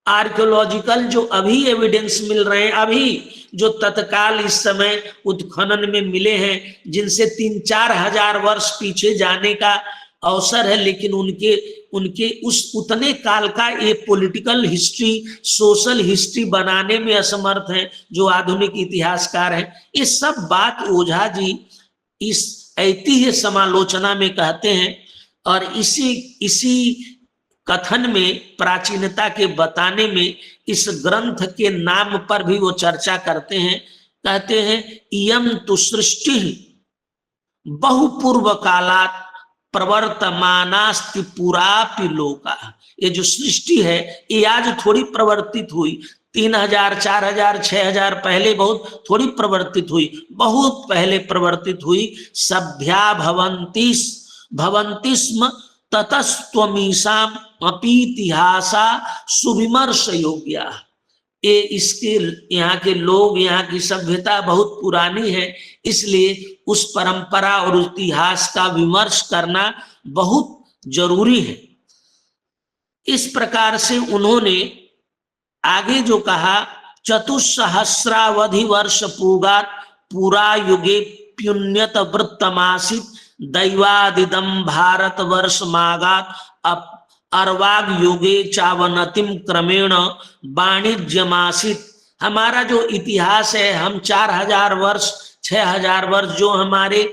S4: आर्कियोलॉजिकल जो अभी एविडेंस मिल रहे हैं, अभी जो तत्काल इस समय उत्खनन में मिले हैं, जिनसे 3-4 हजार वर्ष पीछे जाने का अवसर है, लेकिन उनके उस उतने काल का ये पॉलिटिकल हिस्ट्री, सोशल हिस्ट्री बनाने में असमर्थ हैं जो आधुनिक इतिहासकार हैं। ये सब बात ओझा जी इस ऐतिह्य समालोचना में कहते हैं, और इसी कथन में, प्राचीनता के बताने में, इस ग्रंथ के नाम पर भी वो चर्चा करते हैं। कहते हैं इयं तु सृष्टि बहुपूर्व कालात् प्रवर्तमानास्ति पुरापि लोका। ये जो सृष्टि है ये आज थोड़ी प्रवर्तित हुई, 3000, 4000, 6000 पहले बहुत थोड़ी प्रवर्तित हुई, बहुत पहले प्रवर्तित हुई। सभ्या भवन्ति स्म ततस्त्वमीसाम अपीतिहासा सुविमर्श योग्या। ये इसके यहाँ के लोग, यहाँ की सभ्यता बहुत पुरानी है, इसलिए उस परंपरा और इतिहास का विमर्श करना बहुत जरूरी है। इस प्रकार से उन्होंने आगे जो कहा, चतुस्सहस्रावधि वर्ष पूगात पुरा युगे प्युन्यत वृत्तमासित दैवादिदम भारत वर्ष मागात अर्वाग युगे चावनतिम क्रमेण वाणिज्यमासित। हमारा जो इतिहास है, हम 4000 वर्ष, 6000 वर्ष जो हमारे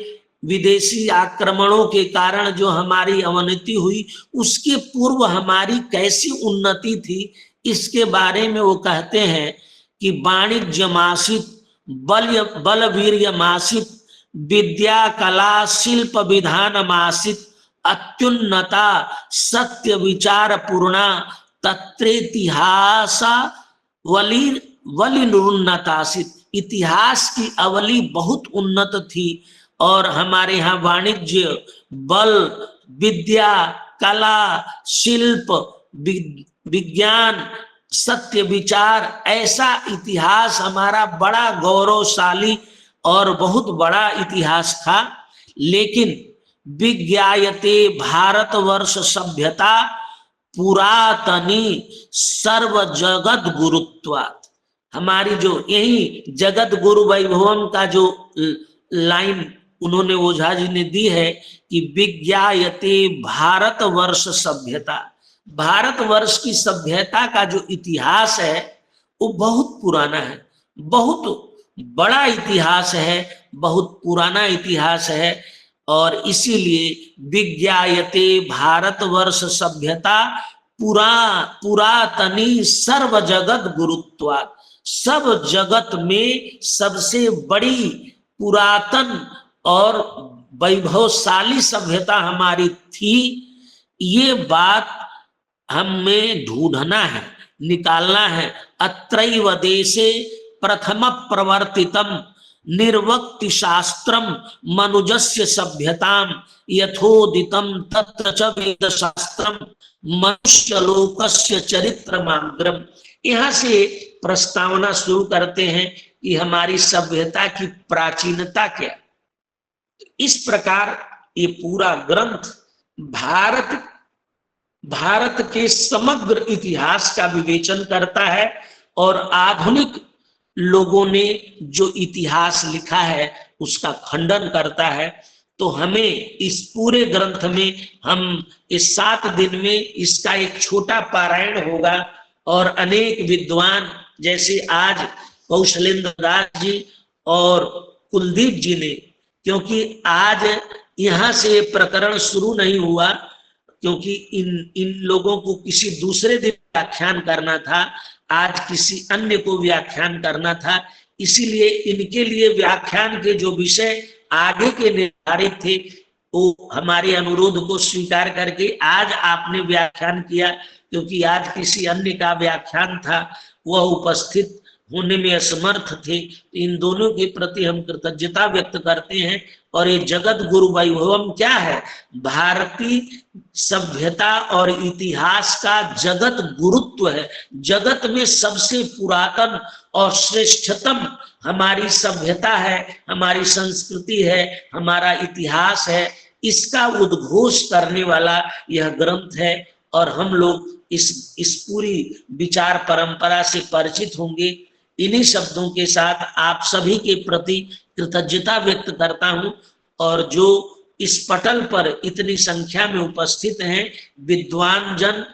S4: विदेशी आक्रमणों के कारण जो हमारी अवनति हुई, उसके पूर्व हमारी कैसी उन्नति थी, इसके बारे में वो कहते हैं कि वाणिज्यमासित, बलवीर्यमासित, विद्या कला शिल्प विधानमासित, अत्युन्नता सत्य विचार पूर्णा, तत्रेतिहासा वलिनुन्नतासित। इतिहास की अवली बहुत उन्नत थी, और हमारे यहाँ वाणिज्य, बल, विद्या, कला, शिल्प, विज्ञान, सत्य विचार, ऐसा इतिहास हमारा बड़ा गौरवशाली और बहुत बड़ा इतिहास था। लेकिन विज्ञायते भारतवर्ष सभ्यता पुरातनी सर्व जगत गुरुत्वात्। हमारी जो यही जगत गुरु वैभवम का जो लाइन उन्होंने ओझा जी ने दी है कि विज्ञायते भारतवर्ष सभ्यता, भारतवर्ष की सभ्यता का जो इतिहास है वो बहुत पुराना है, बहुत बड़ा इतिहास है, बहुत पुराना इतिहास है। और इसीलिए विज्ञायते भारतवर्ष सभ्यता पुरातनी सर्व जगत गुरुत्वात्। सब जगत में सबसे बड़ी पुरातन और वैभवशाली सभ्यता हमारी थी। ये बात हमें ढूंढना है, निकालना है। अत्रैव देशे प्रथम प्रवर्तितम निर्वक्ति शास्त्रम मनुजस्य सभ्यताम यथोदितम तत्र च वेद शास्त्रम मनुष्य लोकस्य चरित्रमाग्रम। यहाँ से प्रस्तावना शुरू करते हैं कि हमारी सभ्यता की प्राचीनता क्या। इस प्रकार ये पूरा ग्रंथ भारत के समग्र इतिहास का विवेचन करता है, और आधुनिक लोगों ने जो इतिहास लिखा है उसका खंडन करता है। तो हमें इस पूरे ग्रंथ में, हम इस 7 दिन में इसका एक छोटा पारायण होगा, और अनेक विद्वान जैसे आज कौशलेंद्र दास जी और कुलदीप जी ने, क्योंकि आज यहाँ से प्रकरण शुरू नहीं हुआ, क्योंकि इन लोगों को किसी दूसरे दिन व्याख्यान करना था, आज किसी अन्य को व्याख्यान करना था, इसीलिए इनके लिए व्याख्यान के जो विषय आगे के निर्धारित थे वो हमारे अनुरोध को स्वीकार करके आज आपने व्याख्यान किया, क्योंकि आज किसी अन्य का व्याख्यान था, वह उपस्थित होने में असमर्थ थे। इन दोनों के प्रति हम कृतज्ञता व्यक्त करते हैं। और ये जगत गुरु वैभवम क्या है? भारतीय सभ्यता और इतिहास का जगत गुरुत्व है। जगत में सबसे पुरातन और श्रेष्ठतम हमारी सभ्यता है, हमारी संस्कृति है, हमारा इतिहास है। इसका उद्घोष करने वाला यह ग्रंथ है और हम लोग इस पूरी विचार परंपरा से परिचित होंगे। इन्हीं शब्दों के साथ आप सभी के प्रति कृतज्ञता व्यक्त करता हूं। और जो इस पटल पर इतनी संख्या में उपस्थित हैं, विद्वान जन,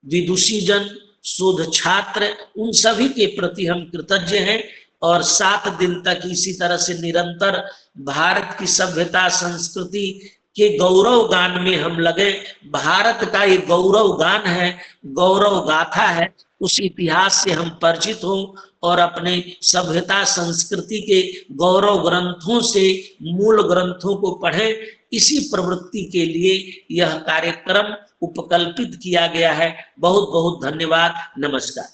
S4: विदुषी जन, शोध छात्र, उन सभी के प्रति हम कृतज्ञ हैं। और 7 दिन तक इसी तरह से निरंतर भारत की सभ्यता संस्कृति के गौरव गान में हम लगे। भारत का ये गौरव गान है, गौरव गाथा है, उस इतिहास से हम परिचित हों और अपने सभ्यता संस्कृति के गौरव ग्रंथों से मूल ग्रंथों को पढ़ें। इसी प्रवृत्ति के लिए यह कार्यक्रम उपकल्पित किया गया है। बहुत बहुत धन्यवाद। नमस्कार।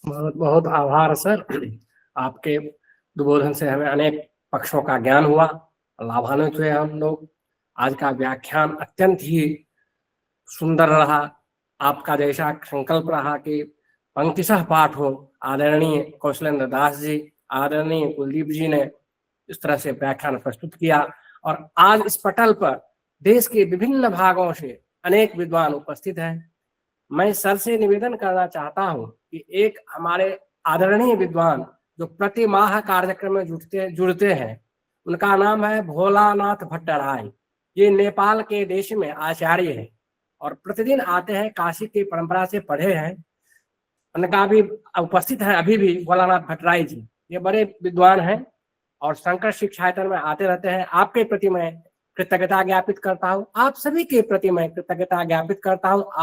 S1: बहुत बहुत आभार सर। आपके उद्बोधन से हमें अनेक पक्षों का ज्ञान हुआ, लाभान्वित हुए हम लोग। आज का व्याख्यान अत्यंत ही सुंदर रहा। आपका जैसा संकल्प रहा कि पंक्तिशः पाठ हो, आदरणीय कौशलेंद्र दास जी, आदरणीय कुलदीप जी ने इस तरह से व्याख्यान प्रस्तुत किया। और आज इस पटल पर देश के विभिन्न भागों से अनेक विद्वान उपस्थित हैं। मैं सर से निवेदन करना चाहता हूं कि एक हमारे आदरणीय विद्वान जो प्रति माह कार्यक्रम में जुड़ते हैं, उनका नाम है भोलानाथ भट्टराय। ये नेपाल के देश में आचार्य है और प्रतिदिन आते हैं, काशी की परंपरा से पढ़े हैं। उनका भी उपस्थित है अभी भी भोलानाथ भट्टराय जी। ये बड़े विद्वान हैं और शंकर शिक्षायतन में आते रहते हैं। आपके प्रति मैं कृतज्ञता ज्ञापित करता हूँ, आप सभी के प्रति मैं कृतज्ञता ज्ञापित करता हूँ। आप